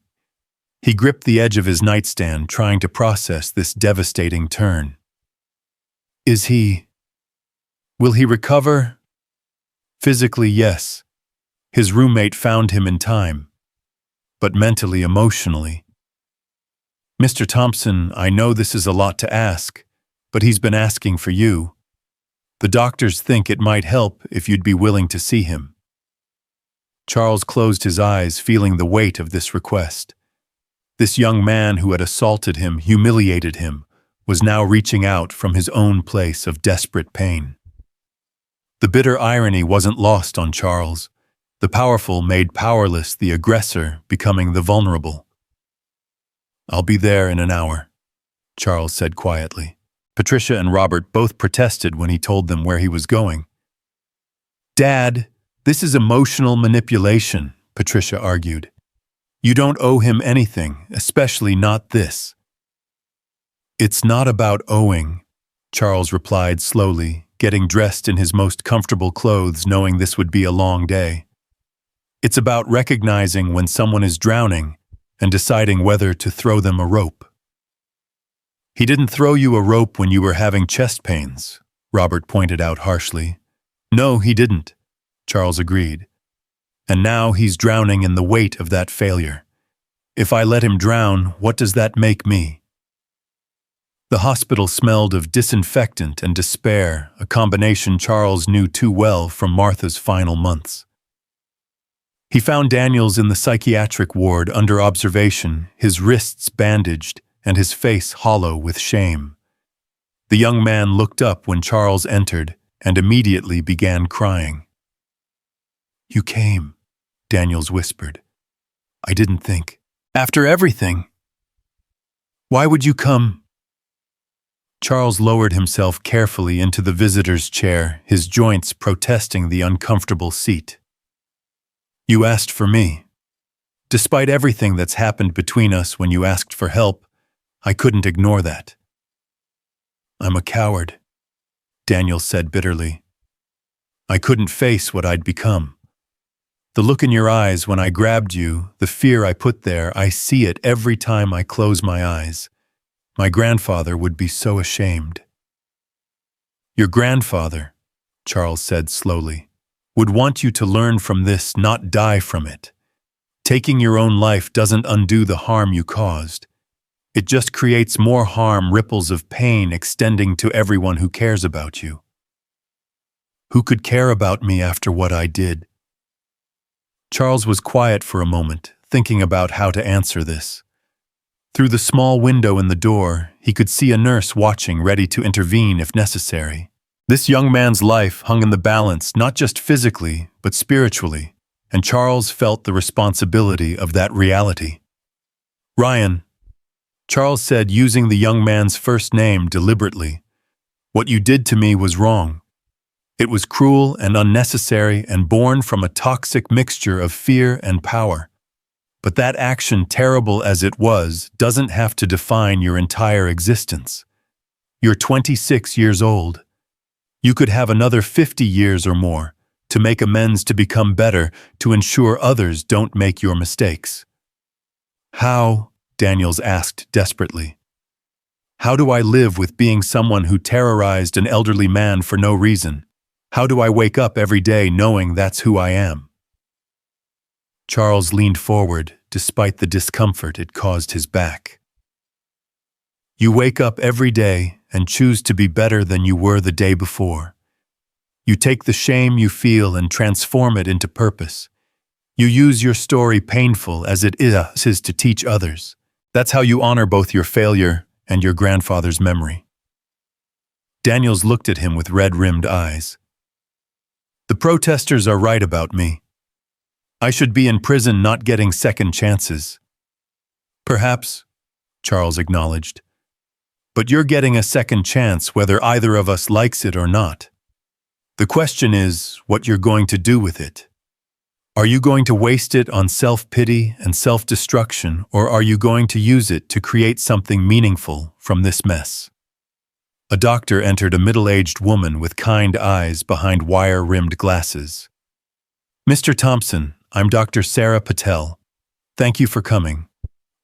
He gripped the edge of his nightstand, trying to process this devastating turn. Will he recover? Physically, yes. His roommate found him in time. But mentally, emotionally. "Mr. Thompson, I know this is a lot to ask, but he's been asking for you. The doctors think it might help if you'd be willing to see him." Charles closed his eyes, feeling the weight of this request. This young man who had assaulted him, humiliated him, was now reaching out from his own place of desperate pain. The bitter irony wasn't lost on Charles. The powerful made powerless the aggressor, becoming the vulnerable. "I'll be there in an hour," Charles said quietly. Patricia and Robert both protested when he told them where he was going. "Dad, this is emotional manipulation," Patricia argued. "You don't owe him anything, especially not this." "It's not about owing," Charles replied slowly, getting dressed in his most comfortable clothes, knowing this would be a long day. "It's about recognizing when someone is drowning and deciding whether to throw them a rope." "He didn't throw you a rope when you were having chest pains," Robert pointed out harshly. "No, he didn't," Charles agreed. "And now he's drowning in the weight of that failure. If I let him drown, what does that make me?" The hospital smelled of disinfectant and despair, a combination Charles knew too well from Martha's final months. He found Daniels in the psychiatric ward under observation, his wrists bandaged and his face hollow with shame. The young man looked up when Charles entered and immediately began crying. "You came," Daniels whispered. "I didn't think. After everything. Why would you come?" Charles lowered himself carefully into the visitor's chair, his joints protesting the uncomfortable seat. "You asked for me. Despite everything that's happened between us when you asked for help, I couldn't ignore that." "I'm a coward," Daniel said bitterly. "I couldn't face what I'd become. The look in your eyes when I grabbed you, the fear I put there, I see it every time I close my eyes. My grandfather would be so ashamed." "Your grandfather," Charles said slowly, "would want you to learn from this, not die from it. Taking your own life doesn't undo the harm you caused. It just creates more harm, ripples of pain extending to everyone who cares about you." "Who could care about me after what I did?" Charles was quiet for a moment, thinking about how to answer this. Through the small window in the door, he could see a nurse watching, ready to intervene if necessary. This young man's life hung in the balance, not just physically, but spiritually, and Charles felt the responsibility of that reality. "Ryan," Charles said, using the young man's first name deliberately, "what you did to me was wrong. It was cruel and unnecessary and born from a toxic mixture of fear and power. But that action, terrible as it was, doesn't have to define your entire existence. You're 26 years old. You could have another 50 years or more to make amends, to become better, to ensure others don't make your mistakes." "How?" Daniels asked desperately. "How do I live with being someone who terrorized an elderly man for no reason? How do I wake up every day knowing that's who I am?" Charles leaned forward, despite the discomfort it caused his back. "You wake up every day and choose to be better than you were the day before. You take the shame you feel and transform it into purpose. You use your story, painful as it is, to teach others. That's how you honor both your failure and your grandfather's memory." Daniels looked at him with red-rimmed eyes. "The protesters are right about me. I should be in prison, not getting second chances. Perhaps, Charles acknowledged. But you're getting a second chance whether either of us likes it or not. The question is what you're going to do with it. Are you going to waste it on self-pity and self-destruction, or are you going to use it to create something meaningful from this mess? A doctor entered, a middle-aged woman with kind eyes behind wire-rimmed glasses. Mr. Thompson, I'm Dr. Sarah Patel. Thank you for coming.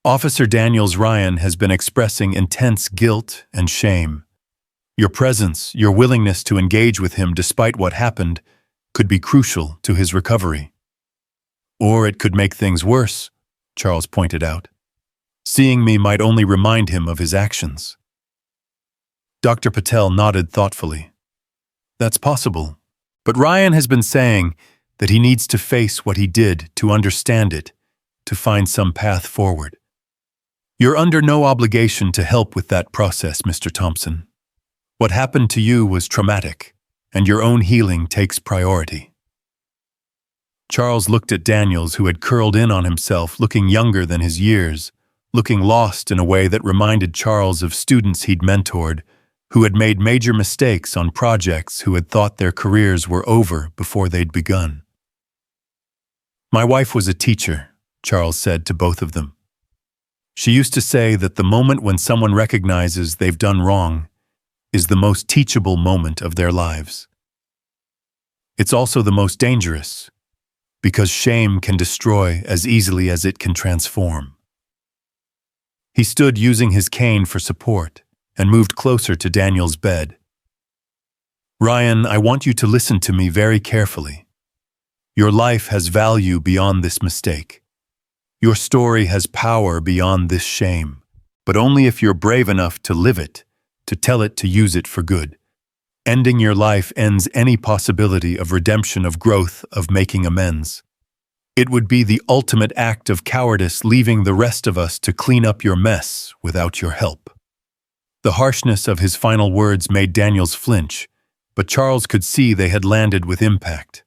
Officer Daniels Ryan has been expressing intense guilt and shame. Your presence, your willingness to engage with him despite what happened, could be crucial to his recovery. Or it could make things worse, Charles pointed out. Seeing me might only remind him of his actions. Dr. Patel nodded thoughtfully. That's possible, but Ryan has been saying that he needs to face what he did to understand it, to find some path forward. You're under no obligation to help with that process, Mr. Thompson. What happened to you was traumatic, and your own healing takes priority. Charles looked at Daniels, who had curled in on himself, looking younger than his years, looking lost in a way that reminded Charles of students he'd mentored, who had made major mistakes on projects, who had thought their careers were over before they'd begun. My wife was a teacher, Charles said to both of them. She used to say that the moment when someone recognizes they've done wrong is the most teachable moment of their lives. It's also the most dangerous, because shame can destroy as easily as it can transform. He stood using his cane for support and moved closer to Daniel's bed. Ryan, I want you to listen to me very carefully. Your life has value beyond this mistake. Your story has power beyond this shame, but only if you're brave enough to live it, to tell it, to use it for good. Ending your life ends any possibility of redemption, of growth, of making amends. It would be the ultimate act of cowardice, leaving the rest of us to clean up your mess without your help. The harshness of his final words made Daniels flinch, but Charles could see they had landed with impact.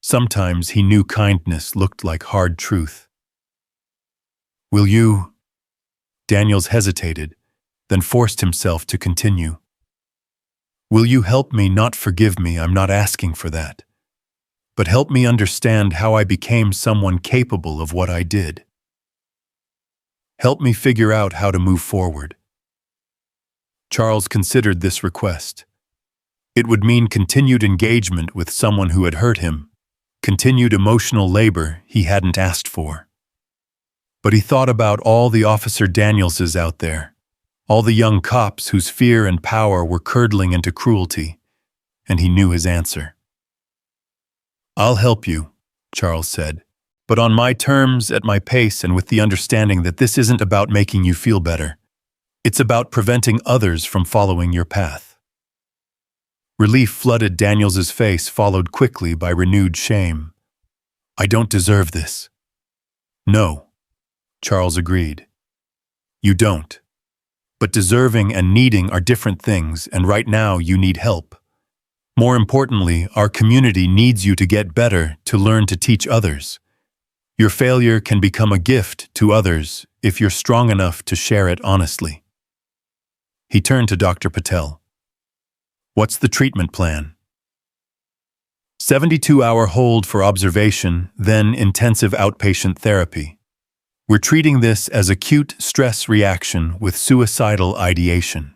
Sometimes he knew kindness looked like hard truth. Will you? Daniels hesitated, then forced himself to continue. Will you help me, not forgive me? I'm not asking for that. But help me understand how I became someone capable of what I did. Help me figure out how to move forward. Charles considered this request. It would mean continued engagement with someone who had hurt him, continued emotional labor he hadn't asked for. But he thought about all the Officer Danielses out there, all the young cops whose fear and power were curdling into cruelty, and he knew his answer. I'll help you, Charles said, but on my terms, at my pace, and with the understanding that this isn't about making you feel better. It's about preventing others from following your path. Relief flooded Daniels's face, followed quickly by renewed shame. I don't deserve this. No, Charles agreed. You don't. But deserving and needing are different things, and right now you need help. More importantly, our community needs you to get better, to learn to teach others. Your failure can become a gift to others if you're strong enough to share it honestly. He turned to Dr. Patel. What's the treatment plan? 72-hour hold for observation, then intensive outpatient therapy. We're treating this as acute stress reaction with suicidal ideation.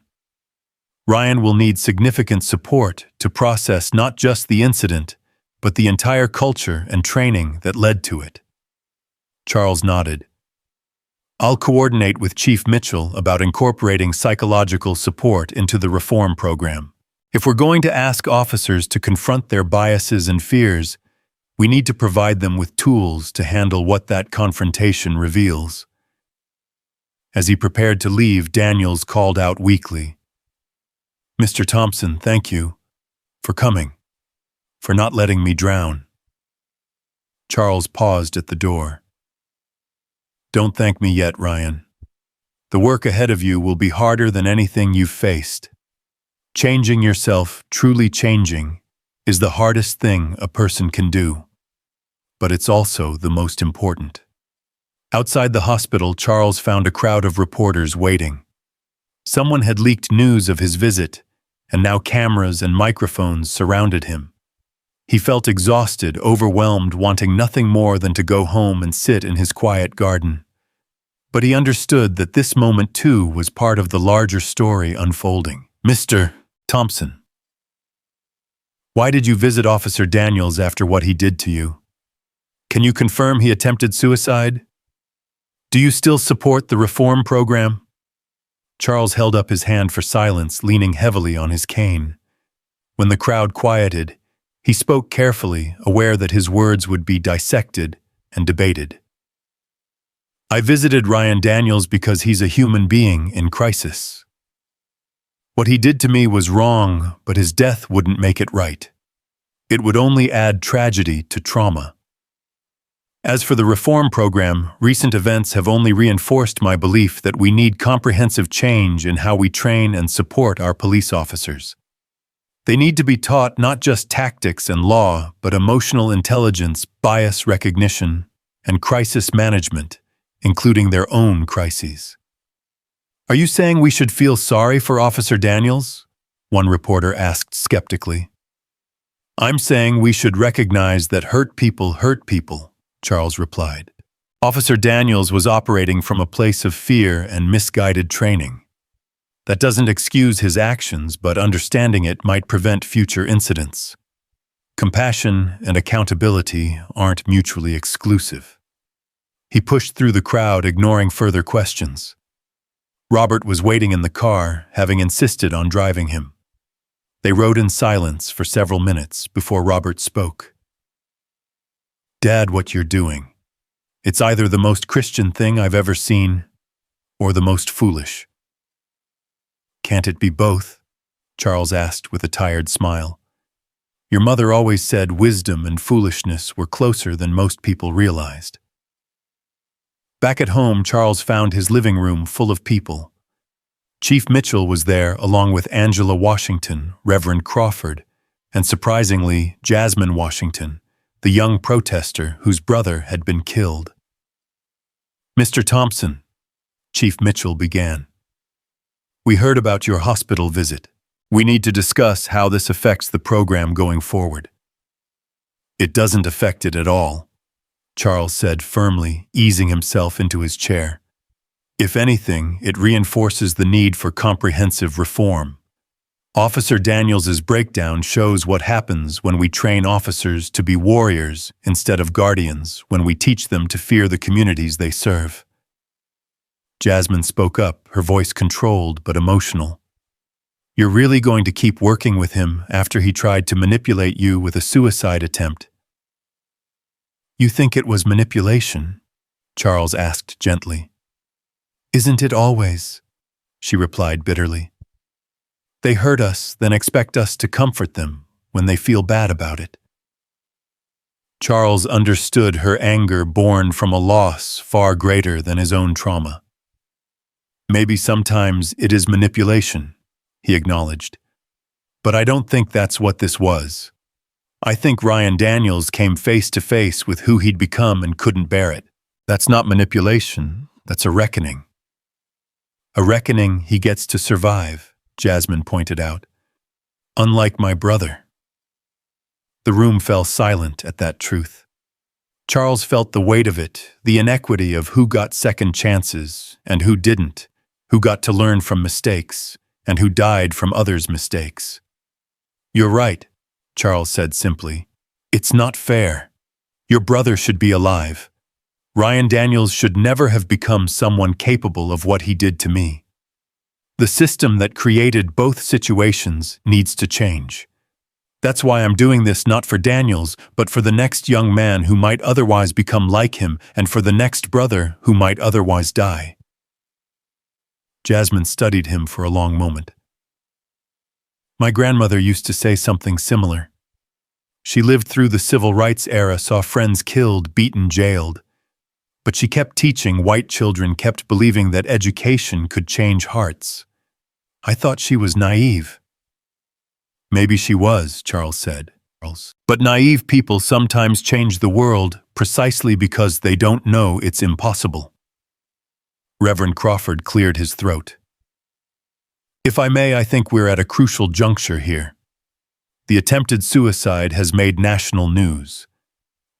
Ryan will need significant support to process not just the incident, but the entire culture and training that led to it. Charles nodded. I'll coordinate with Chief Mitchell about incorporating psychological support into the reform program. If we're going to ask officers to confront their biases and fears, we need to provide them with tools to handle what that confrontation reveals. As he prepared to leave, Daniels called out weakly, Mr. Thompson, thank you for coming, for not letting me drown. Charles paused at the door. Don't thank me yet, Ryan. The work ahead of you will be harder than anything you've faced. Changing yourself, truly changing, is the hardest thing a person can do. But it's also the most important. Outside the hospital, Charles found a crowd of reporters waiting. Someone had leaked news of his visit, and now cameras and microphones surrounded him. He felt exhausted, overwhelmed, wanting nothing more than to go home and sit in his quiet garden. But he understood that this moment, too, was part of the larger story unfolding. Mr. Thompson, why did you visit Officer Daniels after what he did to you? Can you confirm he attempted suicide? Do you still support the reform program? Charles held up his hand for silence, leaning heavily on his cane. When the crowd quieted, he spoke carefully, aware that his words would be dissected and debated. I visited Ryan Daniels because he's a human being in crisis. What he did to me was wrong, but his death wouldn't make it right. It would only add tragedy to trauma. As for the reform program, recent events have only reinforced my belief that we need comprehensive change in how we train and support our police officers. They need to be taught not just tactics and law, but emotional intelligence, bias recognition, and crisis management, including their own crises. Are you saying we should feel sorry for Officer Daniels? One reporter asked skeptically. I'm saying we should recognize that hurt people, Charles replied. Officer Daniels was operating from a place of fear and misguided training. That doesn't excuse his actions, but understanding it might prevent future incidents. Compassion and accountability aren't mutually exclusive. He pushed through the crowd, ignoring further questions. Robert was waiting in the car, having insisted on driving him. They rode in silence for several minutes before Robert spoke. Dad, what you're doing. It's either the most Christian thing I've ever seen, or the most foolish. Can't it be both? Charles asked with a tired smile. Your mother always said wisdom and foolishness were closer than most people realized. Back at home, Charles found his living room full of people. Chief Mitchell was there, along with Angela Washington, Reverend Crawford, and surprisingly, Jasmine Washington, the young protester whose brother had been killed. Mr. Thompson, Chief Mitchell began. We heard about your hospital visit. We need to discuss how this affects the program going forward. It doesn't affect it at all, Charles said firmly, easing himself into his chair. If anything, it reinforces the need for comprehensive reform. Officer Daniels's breakdown shows what happens when we train officers to be warriors instead of guardians, when we teach them to fear the communities they serve. Jasmine spoke up, her voice controlled but emotional. You're really going to keep working with him after he tried to manipulate you with a suicide attempt? You think it was manipulation? Charles asked gently. Isn't it always? She replied bitterly. They hurt us, then expect us to comfort them when they feel bad about it. Charles understood her anger born from a loss far greater than his own trauma. Maybe sometimes it is manipulation, he acknowledged. But I don't think that's what this was. I think Ryan Daniels came face to face with who he'd become and couldn't bear it. That's not manipulation, that's a reckoning. A reckoning he gets to survive, Jasmine pointed out. Unlike my brother. The room fell silent at that truth. Charles felt the weight of it, the inequity of who got second chances and who didn't, who got to learn from mistakes and who died from others' mistakes. You're right, Charles said simply. It's not fair. Your brother should be alive. Ryan Daniels should never have become someone capable of what he did to me. The system that created both situations needs to change. That's why I'm doing this not for Daniels, but for the next young man who might otherwise become like him and for the next brother who might otherwise die. Jasmine studied him for a long moment. My grandmother used to say something similar. She lived through the civil rights era, saw friends killed, beaten, jailed. But she kept teaching, white children kept believing that education could change hearts. I thought she was naive. Maybe she was, Charles said. But naive people sometimes change the world precisely because they don't know it's impossible. Reverend Crawford cleared his throat. If I may, I think we're at a crucial juncture here. The attempted suicide has made national news.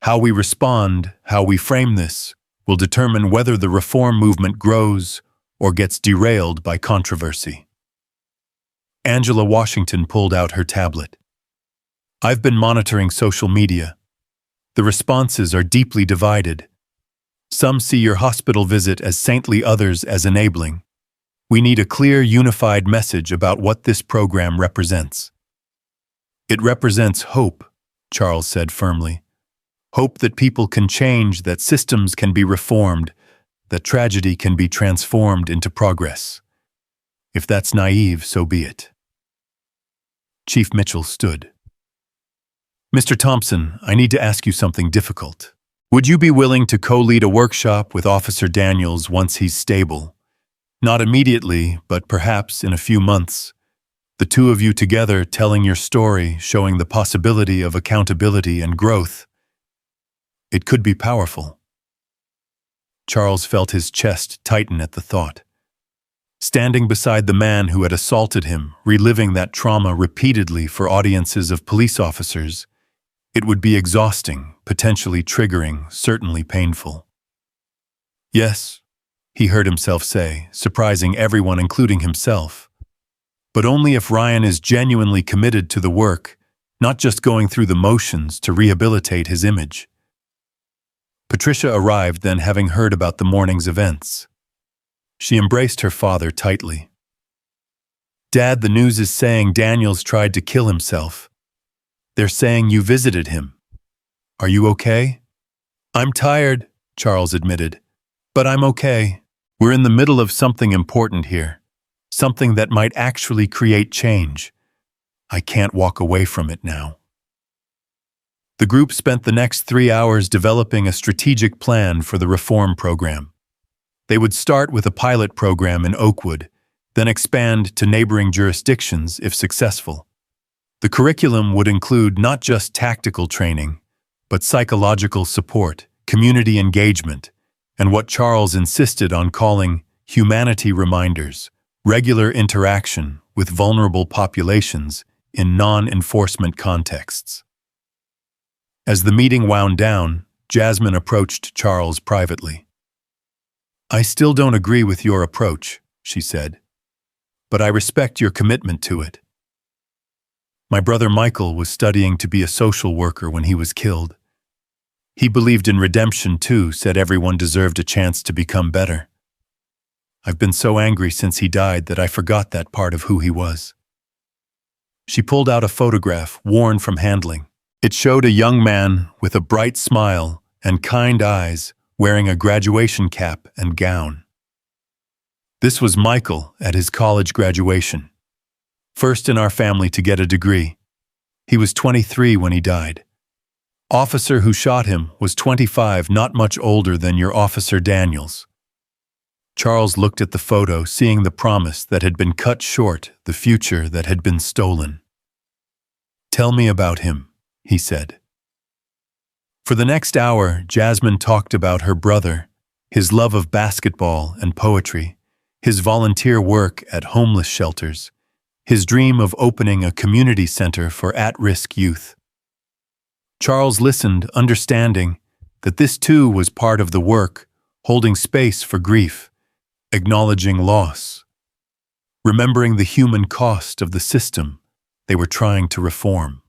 How we respond, how we frame this, will determine whether the reform movement grows or gets derailed by controversy. Angela Washington pulled out her tablet. I've been monitoring social media. The responses are deeply divided. Some see your hospital visit as saintly, others as enabling. We need a clear, unified message about what this program represents. It represents hope, Charles said firmly. Hope that people can change, that systems can be reformed, that tragedy can be transformed into progress. If that's naive, so be it. Chief Mitchell stood. Mr. Thompson, I need to ask you something difficult. Would you be willing to co-lead a workshop with Officer Daniels once he's stable? Not immediately, but perhaps in a few months. The two of you together telling your story, showing the possibility of accountability and growth. It could be powerful. Charles felt his chest tighten at the thought. Standing beside the man who had assaulted him, reliving that trauma repeatedly for audiences of police officers, it would be exhausting, potentially triggering, certainly painful. Yes, he heard himself say, surprising everyone including himself. But only if Ryan is genuinely committed to the work, not just going through the motions to rehabilitate his image. Patricia arrived then, having heard about the morning's events. She embraced her father tightly. Dad, the news is saying Daniels tried to kill himself. They're saying you visited him. Are you okay? I'm tired, Charles admitted, but I'm okay. We're in the middle of something important here, something that might actually create change. I can't walk away from it now. The group spent the next 3 hours developing a strategic plan for the reform program. They would start with a pilot program in Oakwood, then expand to neighboring jurisdictions if successful. The curriculum would include not just tactical training, but psychological support, community engagement, and what Charles insisted on calling humanity reminders, regular interaction with vulnerable populations in non-enforcement contexts. As the meeting wound down, Jasmine approached Charles privately. I still don't agree with your approach, she said, but I respect your commitment to it. My brother Michael was studying to be a social worker when he was killed. He believed in redemption too, said everyone deserved a chance to become better. I've been so angry since he died that I forgot that part of who he was. She pulled out a photograph worn from handling. It showed a young man with a bright smile and kind eyes, wearing a graduation cap and gown. This was Michael at his college graduation. First in our family to get a degree. He was 23 when he died. Officer who shot him was 25, not much older than your Officer Daniels. Charles looked at the photo, seeing the promise that had been cut short, the future that had been stolen. Tell me about him, he said. For the next hour, Jasmine talked about her brother, his love of basketball and poetry, his volunteer work at homeless shelters, his dream of opening a community center for at-risk youth. Charles listened, understanding that this too was part of the work, holding space for grief, acknowledging loss, remembering the human cost of the system they were trying to reform.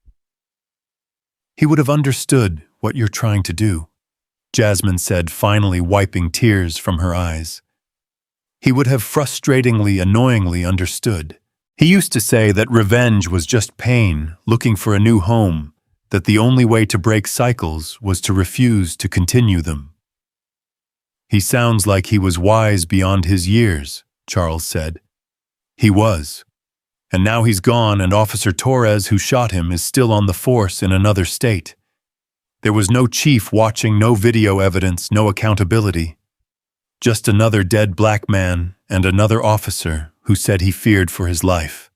He would have understood what you're trying to do, Jasmine said, finally wiping tears from her eyes. He would have frustratingly, annoyingly understood. He used to say that revenge was just pain looking for a new home, that the only way to break cycles was to refuse to continue them. He sounds like he was wise beyond his years, Charles said. He was. And now he's gone, and Officer Torres, who shot him, is still on the force in another state. There was no chief watching, no video evidence, no accountability. Just another dead black man and another officer who said he feared for his life.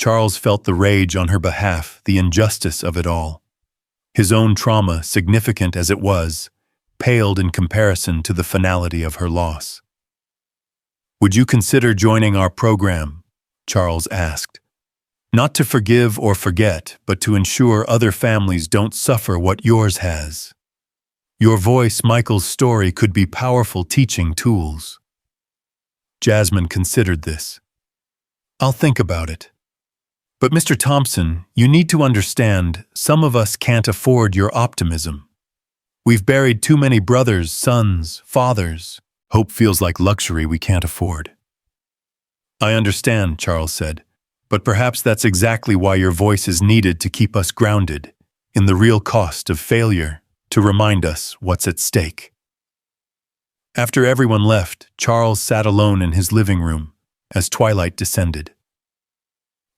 Charles felt the rage on her behalf, the injustice of it all. His own trauma, significant as it was, paled in comparison to the finality of her loss. "Would you consider joining our program?" Charles asked. "Not to forgive or forget, but to ensure other families don't suffer what yours has. Your voice, Michael's story, could be powerful teaching tools." Jasmine considered this. "I'll think about it. But Mr. Thompson, you need to understand, some of us can't afford your optimism. We've buried too many brothers, sons, fathers. Hope feels like luxury we can't afford." "I understand," Charles said, "but perhaps that's exactly why your voice is needed to keep us grounded in the real cost of failure, to remind us what's at stake." After everyone left, Charles sat alone in his living room as twilight descended.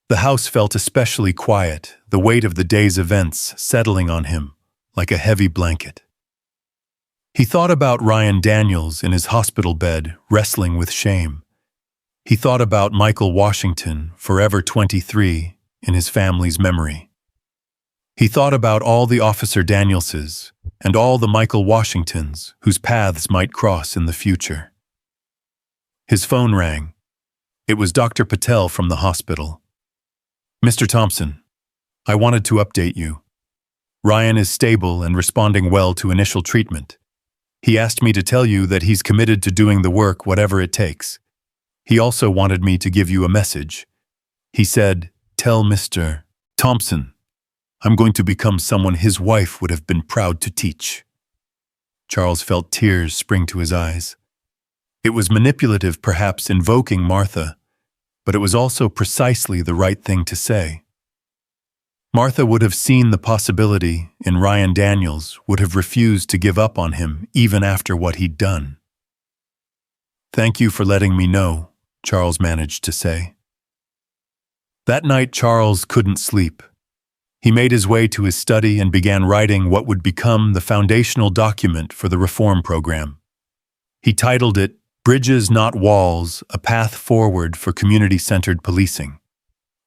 The house felt especially quiet, the weight of the day's events settling on him like a heavy blanket. He thought about Ryan Daniels in his hospital bed, wrestling with shame. He thought about Michael Washington, forever 23, in his family's memory. He thought about all the Officer Danielses and all the Michael Washingtons whose paths might cross in the future. His phone rang. It was Dr. Patel from the hospital. "Mr. Thompson, I wanted to update you. Ryan is stable and responding well to initial treatment. He asked me to tell you that he's committed to doing the work whatever it takes. He also wanted me to give you a message. He said, 'Tell Mr. Thompson, I'm going to become someone his wife would have been proud to teach.'" Charles felt tears spring to his eyes. It was manipulative, perhaps invoking Martha, but it was also precisely the right thing to say. Martha would have seen the possibility, and Ryan Daniels would have refused to give up on him even after what he'd done. "Thank you for letting me know," Charles managed to say. That night, Charles couldn't sleep. He made his way to his study and began writing what would become the foundational document for the reform program. He titled it, "Bridges Not Walls, A Path Forward for Community-Centered Policing."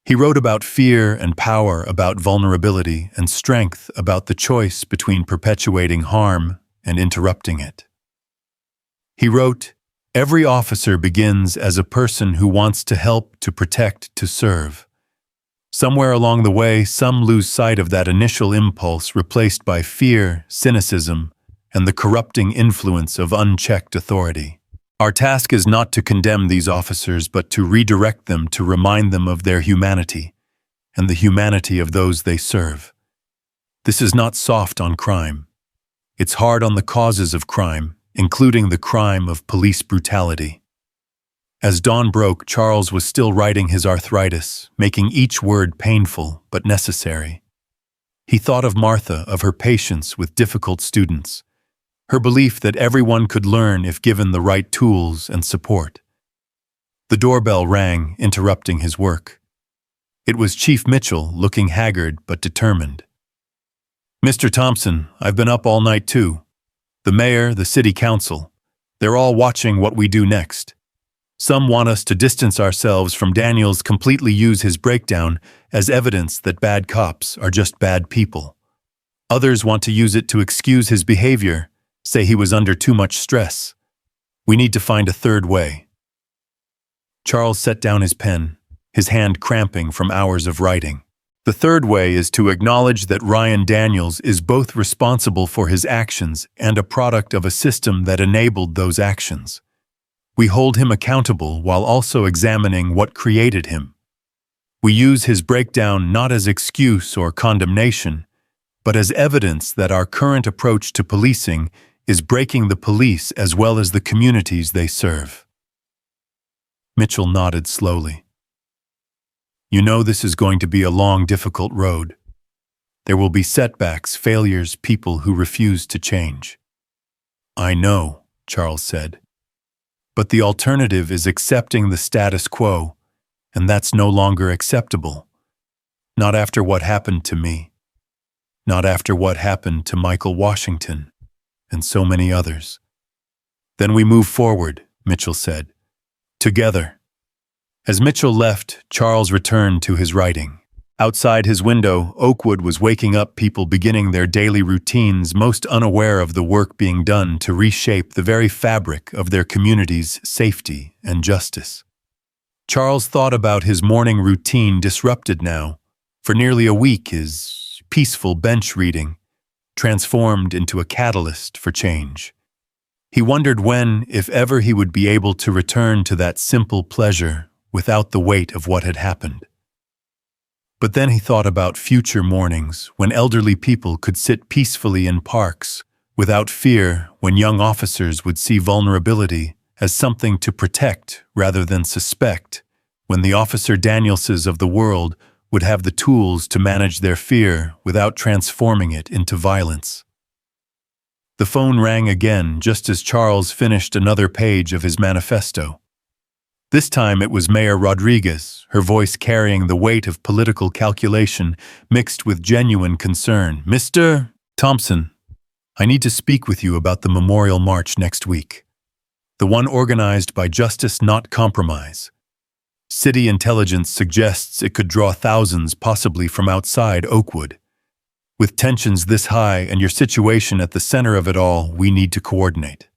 He wrote about fear and power, about vulnerability and strength, about the choice between perpetuating harm and interrupting it. He wrote, "Every officer begins as a person who wants to help, to protect, to serve. Somewhere along the way, some lose sight of that initial impulse, replaced by fear, cynicism, and the corrupting influence of unchecked authority. Our task is not to condemn these officers, but to redirect them, to remind them of their humanity and the humanity of those they serve. This is not soft on crime. It's hard on the causes of crime, including the crime of police brutality." As dawn broke, Charles was still writing his arthritis, making each word painful but necessary. He thought of Martha, of her patience with difficult students, her belief that everyone could learn if given the right tools and support. The doorbell rang, interrupting his work. It was Chief Mitchell, looking haggard but determined. "Mr. Thompson, I've been up all night too. The mayor, the city council, they're all watching what we do next. Some want us to distance ourselves from Daniels, completely use his breakdown as evidence that bad cops are just bad people. Others want to use it to excuse his behavior, say he was under too much stress. We need to find a third way." Charles set down his pen, his hand cramping from hours of writing. "The third way is to acknowledge that Ryan Daniels is both responsible for his actions and a product of a system that enabled those actions. We hold him accountable while also examining what created him. We use his breakdown not as excuse or condemnation, but as evidence that our current approach to policing is breaking the police as well as the communities they serve." Mitchell nodded slowly. "You know this is going to be a long, difficult road. There will be setbacks, failures, people who refuse to change." "I know," Charles said. "But the alternative is accepting the status quo, and that's no longer acceptable. Not after what happened to me. Not after what happened to Michael Washington, and so many others." "Then we move forward," Mitchell said. "Together. As Mitchell left, Charles returned to his writing. Outside his window, Oakwood was waking up people beginning their daily routines, most unaware of the work being done to reshape the very fabric of their community's safety and justice. Charles thought about his morning routine disrupted now. For nearly a week, his peaceful bench reading transformed into a catalyst for change. He wondered when, if ever, he would be able to return to that simple pleasure without the weight of what had happened. But then he thought about future mornings when elderly people could sit peacefully in parks without fear, when young officers would see vulnerability as something to protect rather than suspect, when the Officer Danielses of the world would have the tools to manage their fear without transforming it into violence. The phone rang again just as Charles finished another page of his manifesto. This time it was Mayor Rodriguez, her voice carrying the weight of political calculation mixed with genuine concern. "Mr. Thompson, I need to speak with you about the Memorial March next week. The one organized by Justice Not Compromise. City intelligence suggests it could draw thousands, possibly from outside Oakwood. With tensions this high and your situation at the center of it all, we need to coordinate."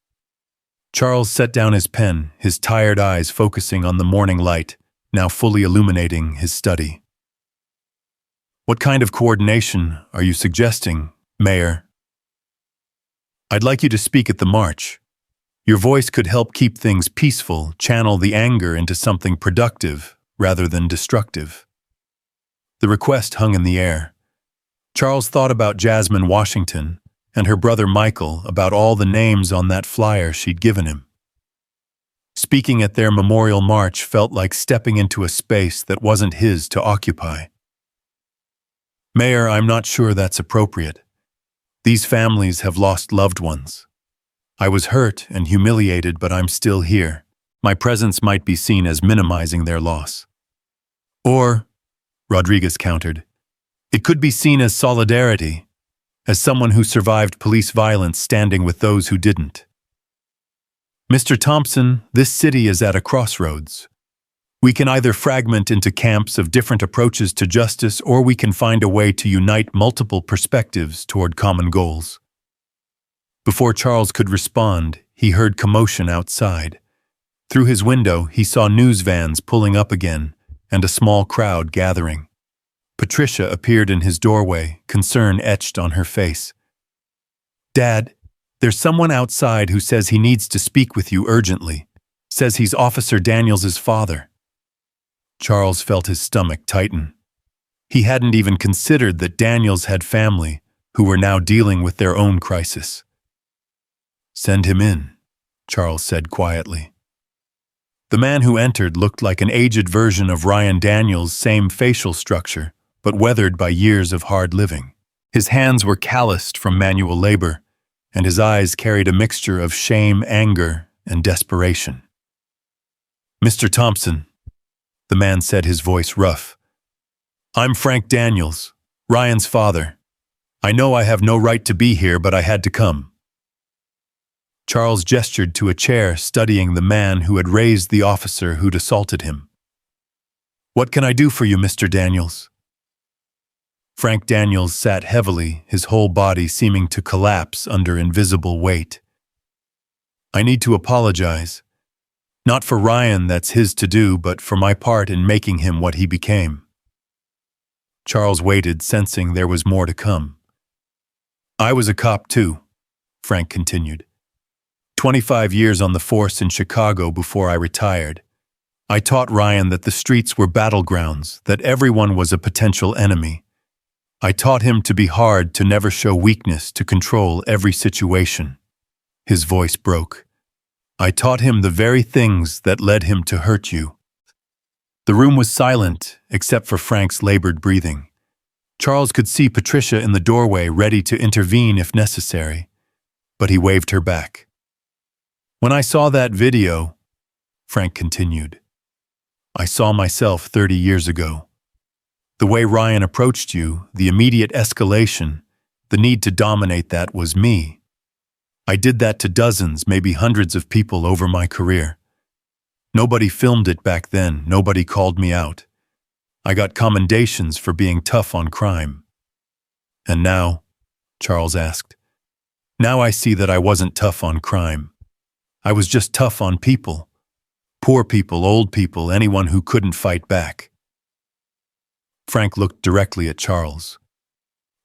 Charles set down his pen, his tired eyes focusing on the morning light, now fully illuminating his study. "What kind of coordination are you suggesting, Mayor?" "I'd like you to speak at the march. Your voice could help keep things peaceful, channel the anger into something productive rather than destructive." The request hung in the air. Charles thought about Jasmine Washington and her brother Michael, about all the names on that flyer she'd given him. Speaking at their memorial march felt like stepping into a space that wasn't his to occupy. "Mayor, I'm not sure that's appropriate. These families have lost loved ones. I was hurt and humiliated, but I'm still here. My presence might be seen as minimizing their loss." "Or," Rodriguez countered, "it could be seen as solidarity, as someone who survived police violence standing with those who didn't." "Mr. Thompson, this city is at a crossroads. We can either fragment into camps of different approaches to justice, or we can find a way to unite multiple perspectives toward common goals." Before Charles could respond, he heard commotion outside. Through his window, he saw news vans pulling up again and a small crowd gathering. Patricia appeared in his doorway, concern etched on her face. "Dad, there's someone outside who says he needs to speak with you urgently. Says he's Officer Daniels's father." Charles felt his stomach tighten. He hadn't even considered that Daniels had family who were now dealing with their own crisis. "Send him in," Charles said quietly. The man who entered looked like an aged version of Ryan Daniels' same facial structure, but weathered by years of hard living. His hands were calloused from manual labor, and his eyes carried a mixture of shame, anger, and desperation. "Mr. Thompson," the man said, his voice rough, "I'm Frank Daniels, Ryan's father. I know I have no right to be here, but I had to come." Charles gestured to a chair, studying the man who had raised the officer who'd assaulted him. "What can I do for you, Mr. Daniels?" Frank Daniels sat heavily, his whole body seeming to collapse under invisible weight. "I need to apologize. Not for Ryan, that's his to do, but for my part in making him what he became." Charles waited, sensing there was more to come. "I was a cop too," Frank continued. 25 years on the force in Chicago before I retired. I taught Ryan that the streets were battlegrounds, that everyone was a potential enemy. I taught him to be hard, to never show weakness, to control every situation. His voice broke. I taught him the very things that led him to hurt you. The room was silent, except for Frank's labored breathing. Charles could see Patricia in the doorway, ready to intervene if necessary, but he waved her back. "When I saw that video," Frank continued, "I saw myself 30 years ago. The way Ryan approached you, the immediate escalation, the need to dominate, that was me. I did that to dozens, maybe hundreds of people over my career. Nobody filmed it back then, nobody called me out. I got commendations for being tough on crime. And now, Charles asked, now I see that I wasn't tough on crime. I was just tough on people. Poor people, old people, anyone who couldn't fight back. Frank looked directly at Charles.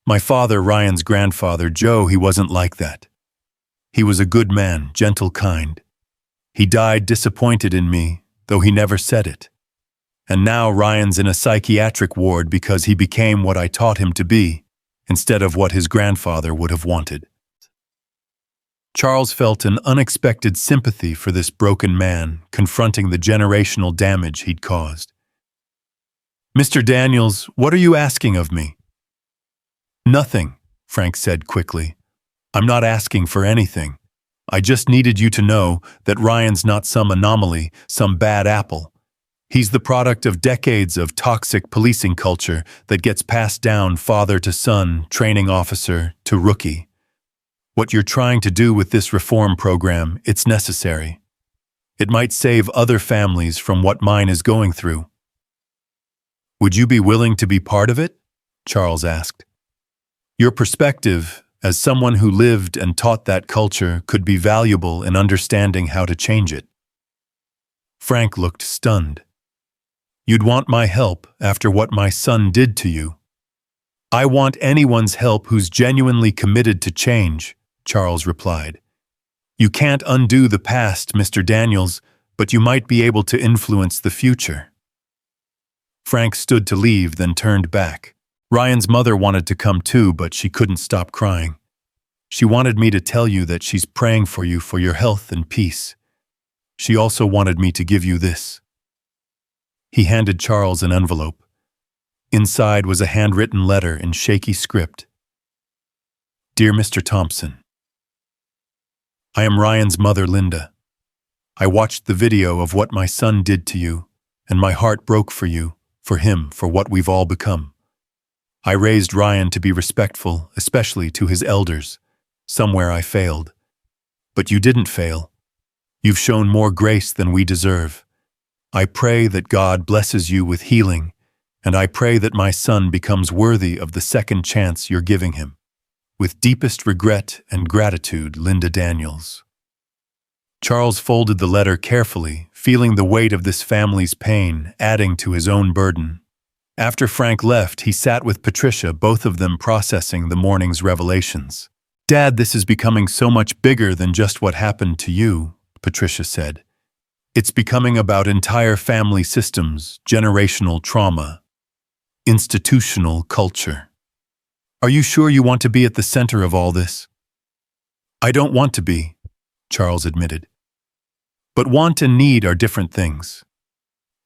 My father, Ryan's grandfather, Joe, he wasn't like that. He was a good man, gentle, kind. He died disappointed in me, though he never said it. And now Ryan's in a psychiatric ward because he became what I taught him to be, instead of what his grandfather would have wanted. Charles felt an unexpected sympathy for this broken man confronting the generational damage he'd caused. Mr. Daniels, what are you asking of me? Nothing, Frank said quickly. I'm not asking for anything. I just needed you to know that Ryan's not some anomaly, some bad apple. He's the product of decades of toxic policing culture that gets passed down father to son, training officer to rookie. What you're trying to do with this reform program, it's necessary. It might save other families from what mine is going through. Would you be willing to be part of it? Charles asked. Your perspective, as someone who lived and taught that culture, could be valuable in understanding how to change it. Frank looked stunned. You'd want my help after what my son did to you. I want anyone's help who's genuinely committed to change, Charles replied. You can't undo the past, Mr. Daniels, but you might be able to influence the future. Frank stood to leave, then turned back. Ryan's mother wanted to come too, but she couldn't stop crying. She wanted me to tell you that she's praying for you for your health and peace. She also wanted me to give you this. He handed Charles an envelope. Inside was a handwritten letter in shaky script. Dear Mr. Thompson, I am Ryan's mother, Linda. I watched the video of what my son did to you, and my heart broke for you, for him, for what we've all become. I raised Ryan to be respectful, especially to his elders. Somewhere I failed. But you didn't fail. You've shown more grace than we deserve. I pray that God blesses you with healing, and I pray that my son becomes worthy of the second chance you're giving him. With deepest regret and gratitude, Linda Daniels. Charles folded the letter carefully, feeling the weight of this family's pain adding to his own burden. After Frank left, he sat with Patricia, both of them processing the morning's revelations. Dad, this is becoming so much bigger than just what happened to you, Patricia said. It's becoming about entire family systems, generational trauma, institutional culture. Are you sure you want to be at the center of all this? I don't want to be, Charles admitted. But want and need are different things.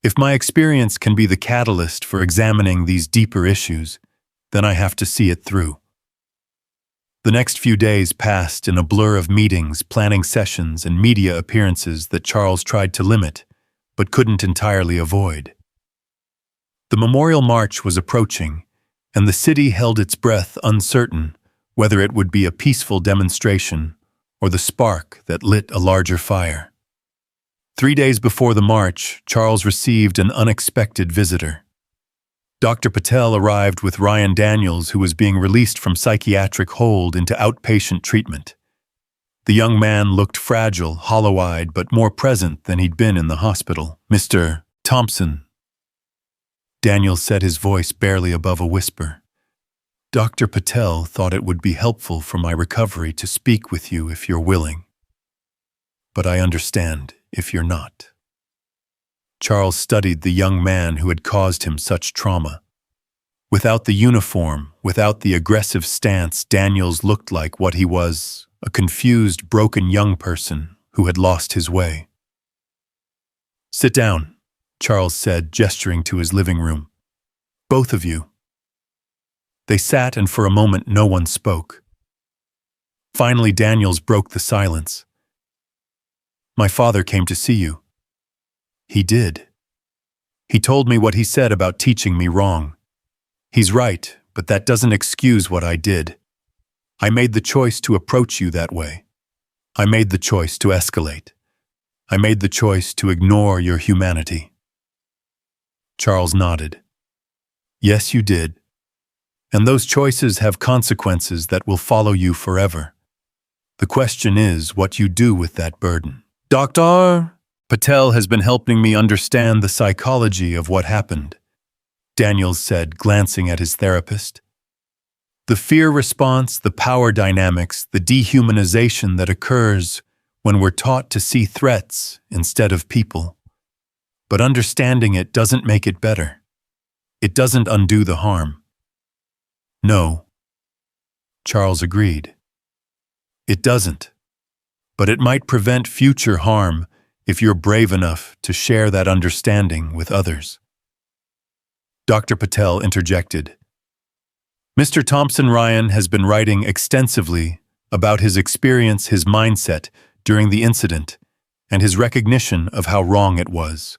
If my experience can be the catalyst for examining these deeper issues, then I have to see it through. The next few days passed in a blur of meetings, planning sessions, and media appearances that Charles tried to limit, but couldn't entirely avoid. The Memorial March was approaching, and the city held its breath, uncertain whether it would be a peaceful demonstration or the spark that lit a larger fire. 3 days before the march, Charles received an unexpected visitor. Dr. Patel arrived with Ryan Daniels, who was being released from psychiatric hold into outpatient treatment. The young man looked fragile, hollow-eyed, but more present than he'd been in the hospital. Mr. Thompson, Daniels said, his voice barely above a whisper. Dr. Patel thought it would be helpful for my recovery to speak with you if you're willing. But I understand if you're not. Charles studied the young man who had caused him such trauma. Without the uniform, without the aggressive stance, Daniels looked like what he was, a confused, broken young person who had lost his way. Sit down, Charles said, gesturing to his living room. Both of you. They sat, and for a moment no one spoke. Finally, Daniels broke the silence. My father came to see you. He did. He told me what he said about teaching me wrong. He's right, but that doesn't excuse what I did. I made the choice to approach you that way. I made the choice to escalate. I made the choice to ignore your humanity. Charles nodded. Yes, you did. And those choices have consequences that will follow you forever. The question is what you do with that burden. Dr. Patel has been helping me understand the psychology of what happened, Daniels said, glancing at his therapist. The fear response, the power dynamics, the dehumanization that occurs when we're taught to see threats instead of people. But understanding it doesn't make it better. It doesn't undo the harm. No. Charles agreed. It doesn't. But it might prevent future harm if you're brave enough to share that understanding with others. Dr. Patel interjected. Mr. Thompson Ryan has been writing extensively about his experience, his mindset during the incident, and his recognition of how wrong it was.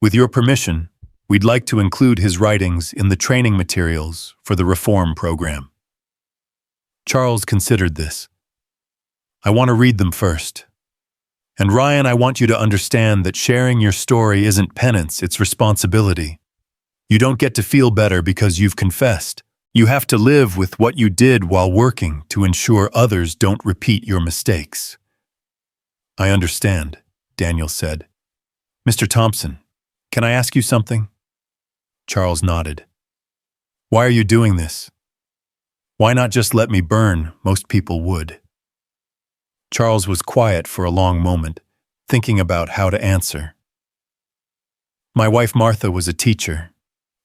With your permission, we'd like to include his writings in the training materials for the reform program. Charles considered this. I want to read them first. And Ryan, I want you to understand that sharing your story isn't penance, it's responsibility. You don't get to feel better because you've confessed. You have to live with what you did while working to ensure others don't repeat your mistakes. I understand, Daniel said. Mr. Thompson, can I ask you something? Charles nodded. Why are you doing this? Why not just let me burn? Most people would. Charles was quiet for a long moment, thinking about how to answer. My wife Martha was a teacher.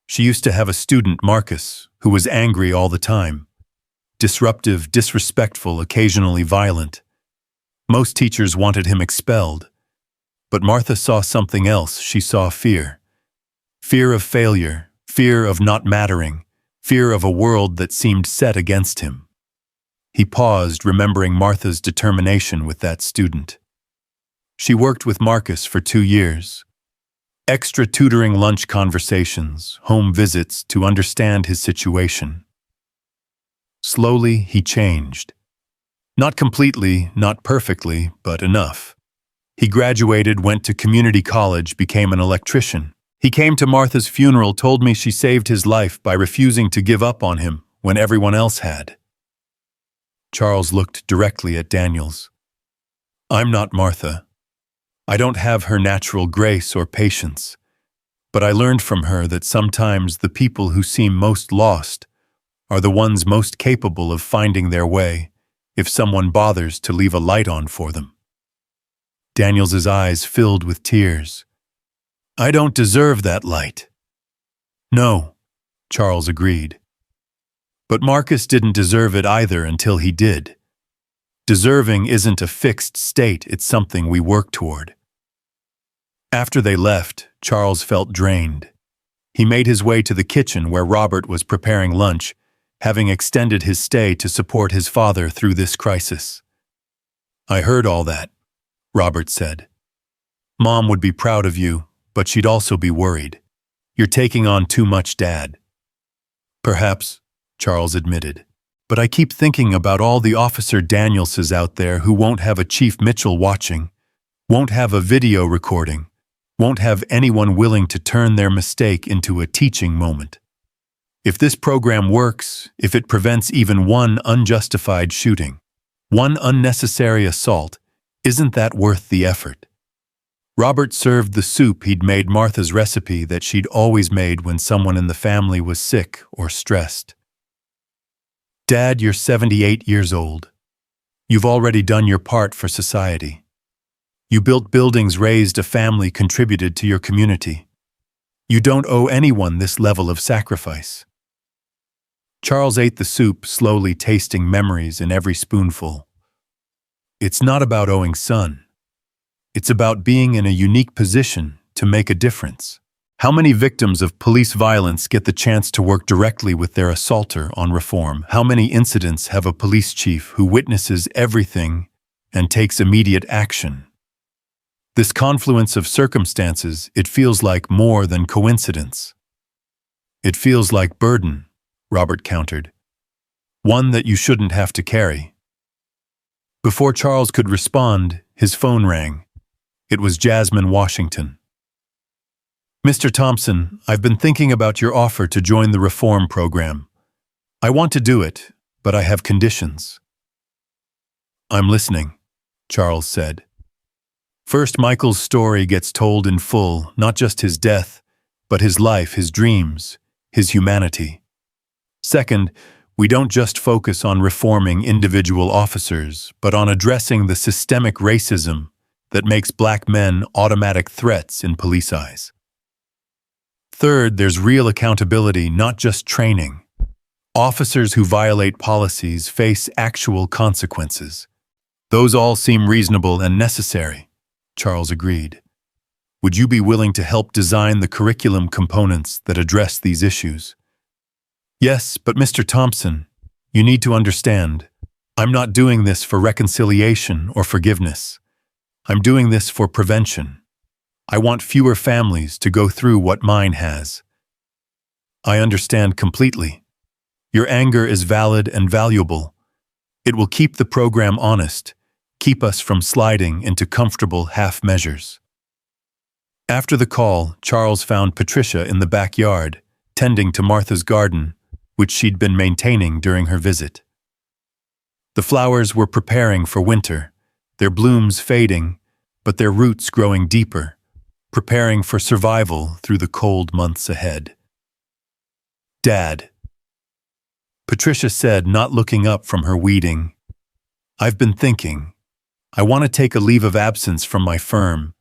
She used to have a student, Marcus, who was angry all the time. Disruptive, disrespectful, occasionally violent. Most teachers wanted him expelled. But Martha saw something else. She saw fear. Fear of failure, fear of not mattering, fear of a world that seemed set against him. He paused, remembering Martha's determination with that student. She worked with Marcus for 2 years. Extra tutoring, lunch conversations, home visits to understand his situation. Slowly, he changed. Not completely, not perfectly, but enough. He graduated, went to community college, became an electrician. He came to Martha's funeral, told me she saved his life by refusing to give up on him when everyone else had. Charles looked directly at Daniels. I'm not Martha. I don't have her natural grace or patience, but I learned from her that sometimes the people who seem most lost are the ones most capable of finding their way if someone bothers to leave a light on for them. Daniels's eyes filled with tears. I don't deserve that light. No, Charles agreed. But Marcus didn't deserve it either until he did. Deserving isn't a fixed state, it's something we work toward. After they left, Charles felt drained. He made his way to the kitchen where Robert was preparing lunch, having extended his stay to support his father through this crisis. I heard all that, Robert said. Mom would be proud of you, but she'd also be worried. You're taking on too much, Dad. Perhaps, Charles admitted. But I keep thinking about all the Officer Danielses out there who won't have a Chief Mitchell watching, won't have a video recording, won't have anyone willing to turn their mistake into a teaching moment. If this program works, if it prevents even one unjustified shooting, one unnecessary assault, isn't that worth the effort? Robert served the soup he'd made, Martha's recipe that she'd always made when someone in the family was sick or stressed. Dad, you're 78 years old. You've already done your part for society. You built buildings, raised a family, contributed to your community. You don't owe anyone this level of sacrifice. Charles ate the soup, slowly tasting memories in every spoonful. It's not about owing, son. It's about being in a unique position to make a difference. How many victims of police violence get the chance to work directly with their assaulter on reform? How many incidents have a police chief who witnesses everything and takes immediate action? This confluence of circumstances, it feels like more than coincidence. It feels like burden, Robert countered. One that you shouldn't have to carry. Before Charles could respond, his phone rang. It was Jasmine Washington. "Mr. Thompson, I've been thinking about your offer to join the reform program. I want to do it, but I have conditions." "I'm listening," Charles said. "First, Michael's story gets told in full, not just his death, but his life, his dreams, his humanity. Second, we don't just focus on reforming individual officers, but on addressing the systemic racism that makes black men automatic threats in police eyes. Third, there's real accountability, not just training. Officers who violate policies face actual consequences. Those all seem reasonable and necessary," Charles agreed. "Would you be willing to help design the curriculum components that address these issues?" "Yes, but Mr. Thompson, you need to understand, I'm not doing this for reconciliation or forgiveness. I'm doing this for prevention. I want fewer families to go through what mine has." "I understand completely. Your anger is valid and valuable. It will keep the program honest, keep us from sliding into comfortable half measures." After the call, Charles found Patricia in the backyard, tending to Martha's garden, which she'd been maintaining during her visit. The flowers were preparing for winter, their blooms fading, but their roots growing deeper, preparing for survival through the cold months ahead. "Dad," Patricia said, not looking up from her weeding, "I've been thinking. I want to take a leave of absence from my firm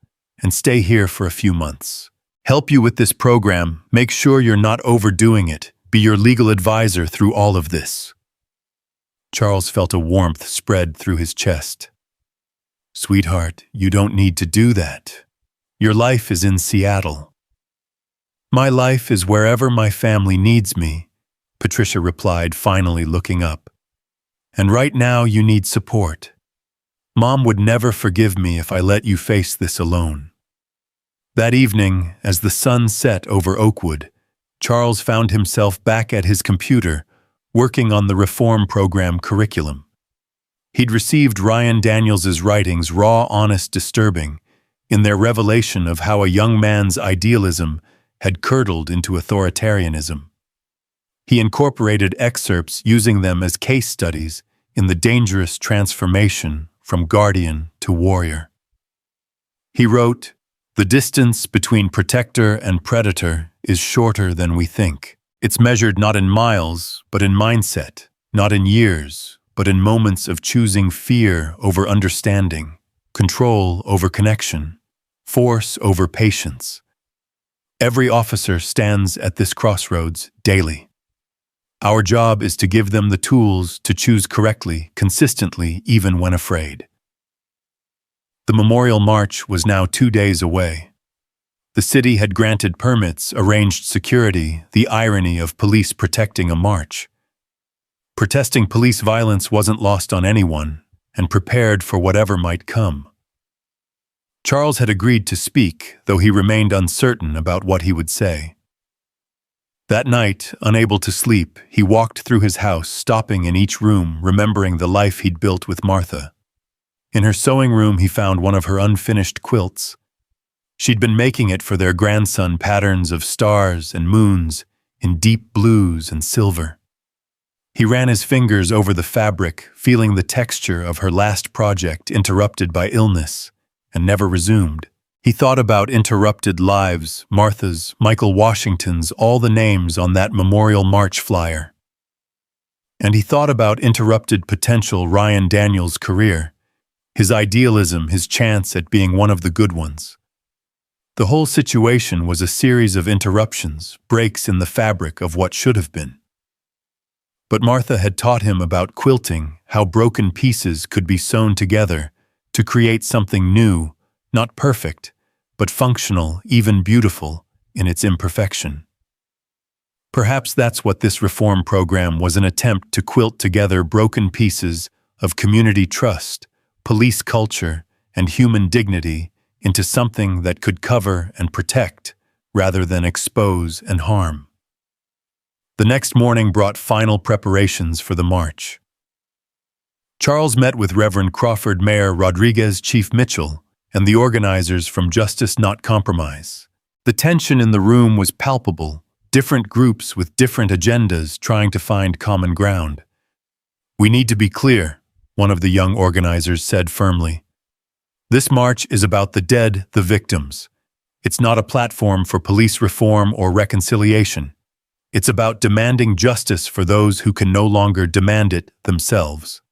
and stay here for a few months. Help you with this program, make sure you're not overdoing it, be your legal advisor through all of this." Charles felt a warmth spread through his chest. "Sweetheart, you don't need to do that. Your life is in Seattle." "My life is wherever my family needs me," Patricia replied, finally looking up. "And right now you need support. Mom would never forgive me if I let you face this alone." That evening, as the sun set over Oakwood, Charles found himself back at his computer, working on the reform program curriculum. He'd received Ryan Daniels's writings, raw, honest, disturbing, in their revelation of how a young man's idealism had curdled into authoritarianism. He incorporated excerpts using them as case studies in the dangerous transformation from guardian to warrior. He wrote, "The distance between protector and predator is shorter than we think. It's measured not in miles, but in mindset, not in years, but in moments of choosing fear over understanding, control over connection, force over patience. Every officer stands at this crossroads daily. Our job is to give them the tools to choose correctly, consistently, even when afraid." The Memorial March was now 2 days away. The city had granted permits, arranged security, the irony of police protecting a march. Protesting police violence wasn't lost on anyone, and prepared for whatever might come. Charles had agreed to speak, though he remained uncertain about what he would say. That night, unable to sleep, he walked through his house, stopping in each room, remembering the life he'd built with Martha. In her sewing room, he found one of her unfinished quilts. She'd been making it for their grandson, patterns of stars and moons in deep blues and silver. He ran his fingers over the fabric, feeling the texture of her last project interrupted by illness, and never resumed. He thought about interrupted lives, Martha's, Michael Washington's, all the names on that Memorial March flyer. And he thought about interrupted potential Ryan Daniels' career, his idealism, his chance at being one of the good ones. The whole situation was a series of interruptions, breaks in the fabric of what should have been. But Martha had taught him about quilting, how broken pieces could be sewn together to create something new, not perfect, but functional, even beautiful, in its imperfection. Perhaps that's what this reform program was, an attempt to quilt together broken pieces of community trust, police culture, and human dignity into something that could cover and protect rather than expose and harm. The next morning brought final preparations for the march. Charles met with Reverend Crawford, Mayor Rodriguez, Chief Mitchell, and the organizers from Justice Not Compromise. The tension in the room was palpable, different groups with different agendas trying to find common ground. "We need to be clear," one of the young organizers said firmly. "This march is about the dead, the victims. It's not a platform for police reform or reconciliation. It's about demanding justice for those who can no longer demand it themselves."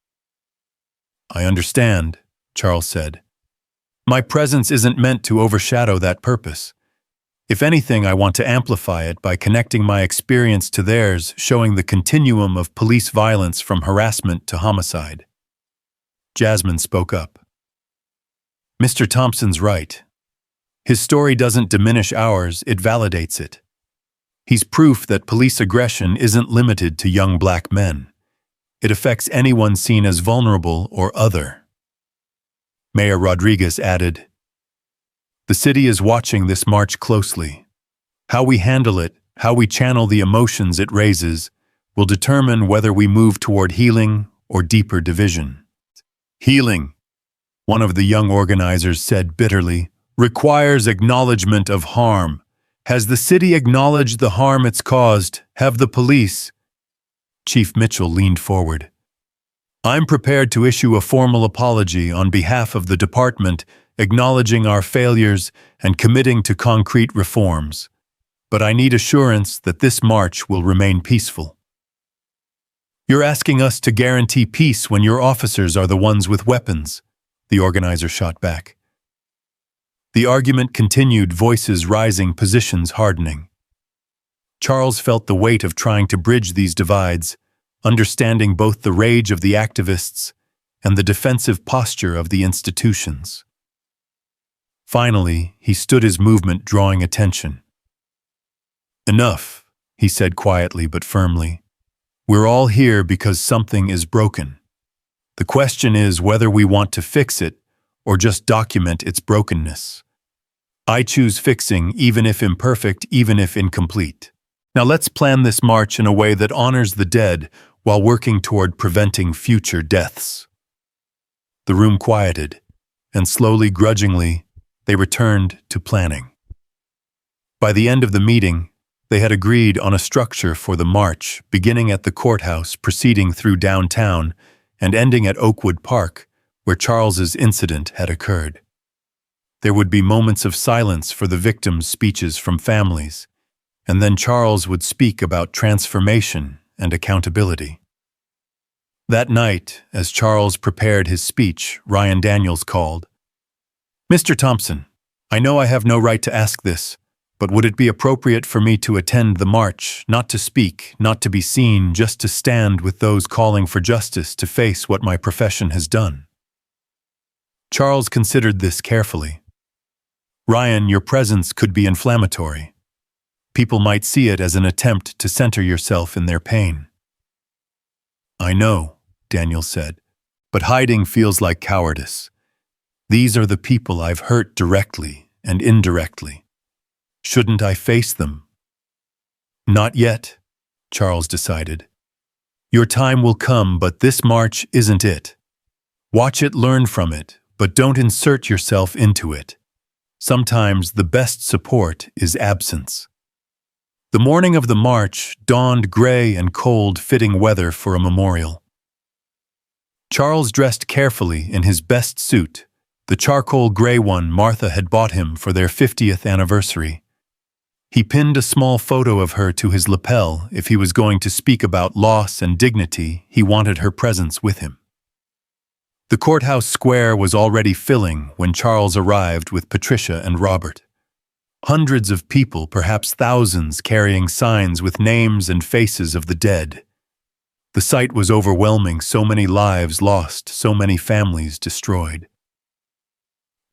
"I understand," Charles said. "My presence isn't meant to overshadow that purpose. If anything, I want to amplify it by connecting my experience to theirs, showing the continuum of police violence from harassment to homicide." Jasmine spoke up. "Mr. Thompson's right. His story doesn't diminish ours, it validates it. He's proof that police aggression isn't limited to young black men. It affects anyone seen as vulnerable or other." Mayor Rodriguez added, "The city is watching this march closely. How we handle it, how we channel the emotions it raises, will determine whether we move toward healing or deeper division." "Healing," one of the young organizers said bitterly, "requires acknowledgement of harm. Has the city acknowledged the harm it's caused? Have the police?" Chief Mitchell leaned forward. "I'm prepared to issue a formal apology on behalf of the department, acknowledging our failures and committing to concrete reforms. But I need assurance that this march will remain peaceful." "You're asking us to guarantee peace when your officers are the ones with weapons," the organizer shot back. The argument continued, voices rising, positions hardening. Charles felt the weight of trying to bridge these divides, understanding both the rage of the activists and the defensive posture of the institutions. Finally, he stood his movement, drawing attention. "Enough," he said quietly but firmly. "We're all here because something is broken. The question is whether we want to fix it or just document its brokenness. I choose fixing, even if imperfect, even if incomplete. Now let's plan this march in a way that honors the dead while working toward preventing future deaths." The room quieted, and slowly, grudgingly, they returned to planning. By the end of the meeting, they had agreed on a structure for the march, beginning at the courthouse, proceeding through downtown, and ending at Oakwood Park, where Charles's incident had occurred. There would be moments of silence for the victims' speeches from families, and then Charles would speak about transformation and accountability. That night, as Charles prepared his speech, Ryan Daniels called. "Mr. Thompson, I know I have no right to ask this, but would it be appropriate for me to attend the march, not to speak, not to be seen, just to stand with those calling for justice, to face what my profession has done?" Charles considered this carefully. "Ryan, your presence could be inflammatory. People might see it as an attempt to center yourself in their pain." "I know," Daniel said, "but hiding feels like cowardice. These are the people I've hurt directly and indirectly. Shouldn't I face them?" "Not yet," Charles decided. "Your time will come, but this march isn't it. Watch it, learn from it, but don't insert yourself into it. Sometimes the best support is absence." The morning of the march dawned gray and cold, fitting weather for a memorial. Charles dressed carefully in his best suit, the charcoal gray one Martha had bought him for their 50th anniversary. He pinned a small photo of her to his lapel. If he was going to speak about loss and dignity, he wanted her presence with him. The courthouse square was already filling when Charles arrived with Patricia and Robert. Hundreds of people, perhaps thousands, carrying signs with names and faces of the dead. The sight was overwhelming, so many lives lost, so many families destroyed.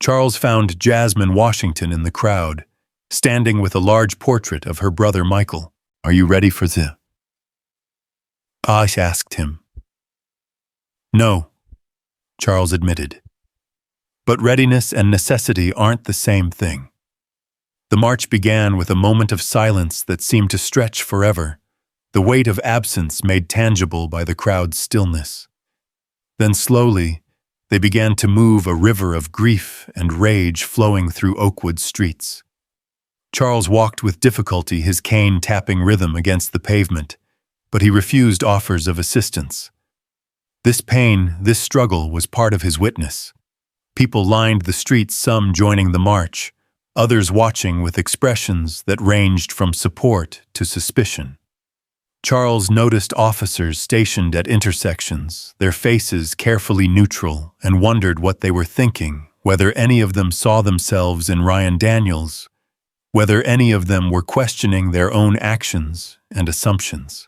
Charles found Jasmine Washington in the crowd, standing with a large portrait of her brother Michael. "Are you ready for the?" Ash asked him. "No," Charles admitted. "But readiness and necessity aren't the same thing." The march began with a moment of silence that seemed to stretch forever, the weight of absence made tangible by the crowd's stillness. Then slowly, They began to move a river of grief and rage flowing through Oakwood streets. Charles walked with difficulty, his cane tapping rhythm against the pavement, but he refused offers of assistance. This pain, this struggle was part of his witness. People lined the streets, some joining the march, others watching with expressions that ranged from support to suspicion. Charles noticed officers stationed at intersections, their faces carefully neutral, and wondered what they were thinking, whether any of them saw themselves in Ryan Daniels, whether any of them were questioning their own actions and assumptions.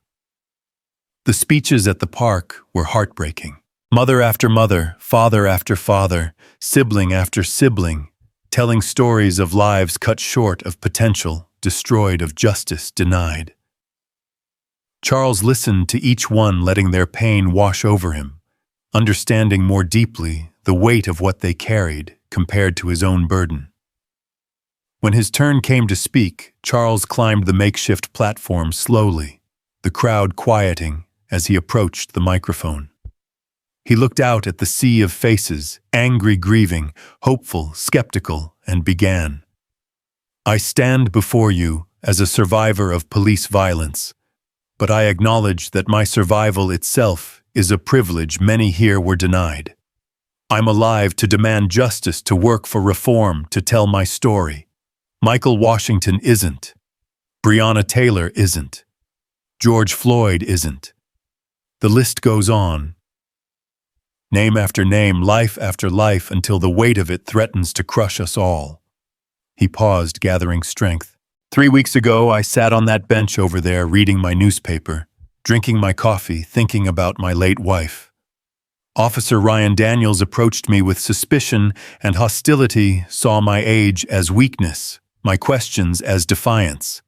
The speeches at the park were heartbreaking. Mother after mother, father after father, sibling after sibling, telling stories of lives cut short of potential, destroyed, of justice denied. Charles listened to each one, letting their pain wash over him, understanding more deeply the weight of what they carried compared to his own burden. When his turn came to speak, Charles climbed the makeshift platform slowly, the crowd quieting as he approached the microphone. He looked out at the sea of faces, angry, grieving, hopeful, skeptical, and began. I stand before you as a survivor of police violence, but I acknowledge that my survival itself is a privilege many here were denied. I'm alive to demand justice, to work for reform, to tell my story. Michael Washington isn't. Breonna Taylor isn't. George Floyd isn't. The list goes on. Name after name, life after life, until the weight of it threatens to crush us all. He paused, gathering strength. 3 weeks ago, I sat on that bench over there reading my newspaper, drinking my coffee, thinking about my late wife. Officer Ryan Daniels approached me with suspicion and hostility, saw my age as weakness, my questions as defiance.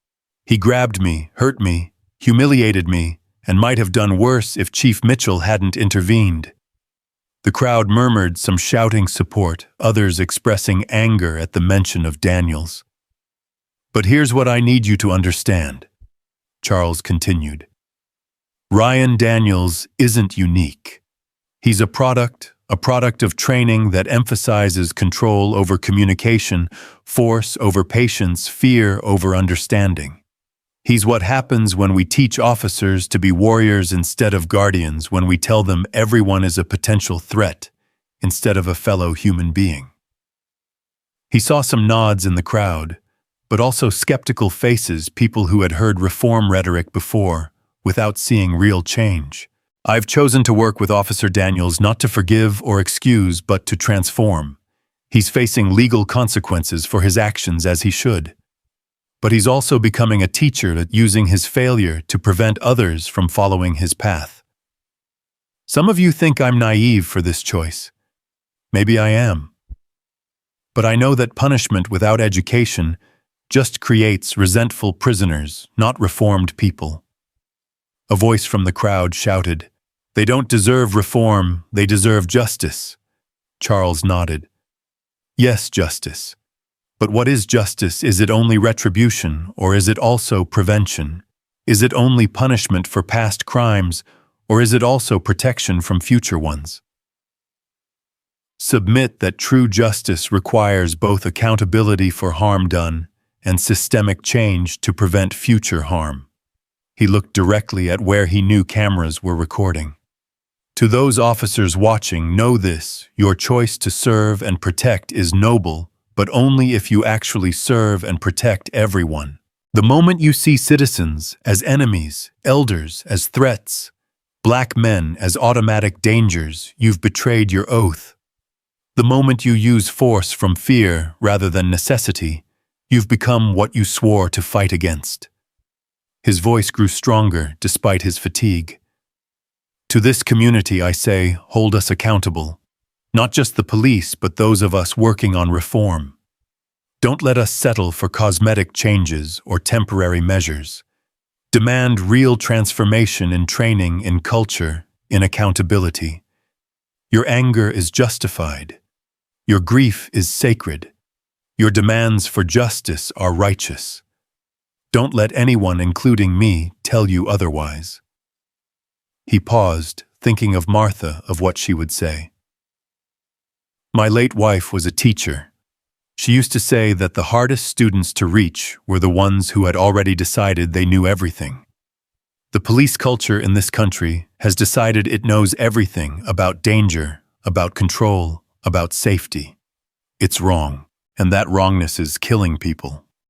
He grabbed me, hurt me, humiliated me, and might have done worse if Chief Mitchell hadn't intervened. The crowd murmured, some shouting support, others expressing anger at the mention of Daniels. But here's what I need you to understand, Charles continued. Ryan Daniels isn't unique. He's a product of training that emphasizes control over communication, force over patience, fear over understanding. He's what happens when we teach officers to be warriors instead of guardians, when we tell them everyone is a potential threat instead of a fellow human being. He saw some nods in the crowd, but also skeptical faces, people who had heard reform rhetoric before without seeing real change. I've chosen to work with Officer Daniels not to forgive or excuse, but to transform. He's facing legal consequences for his actions, as he should. But he's also becoming a teacher at using his failure to prevent others from following his path. Some of you think I'm naive for this choice. Maybe I am. But I know that punishment without education just creates resentful prisoners, not reformed people. A voice from the crowd shouted, "They don't deserve reform, they deserve justice." Charles nodded. Yes, justice. But what is justice? Is it only retribution, or is it also prevention? Is it only punishment for past crimes, or is it also protection from future ones? Submit that true justice requires both accountability for harm done and systemic change to prevent future harm. He looked directly at where he knew cameras were recording. To those officers watching, know this: your choice to serve and protect is noble, but only if you actually serve and protect everyone. The moment you see citizens as enemies, elders as threats, black men as automatic dangers, you've betrayed your oath. The moment you use force from fear rather than necessity, you've become what you swore to fight against. His voice grew stronger despite his fatigue. To this community, I say, hold us accountable. Not just the police, but those of us working on reform. Don't let us settle for cosmetic changes or temporary measures. Demand real transformation in training, in culture, in accountability. Your anger is justified. Your grief is sacred. Your demands for justice are righteous. Don't let anyone, including me, tell you otherwise. He paused, thinking of Martha, of what she would say. My late wife was a teacher. She used to say that the hardest students to reach were the ones who had already decided they knew everything. The police culture in this country has decided it knows everything about danger, about control, about safety. It's wrong, and that wrongness is killing people.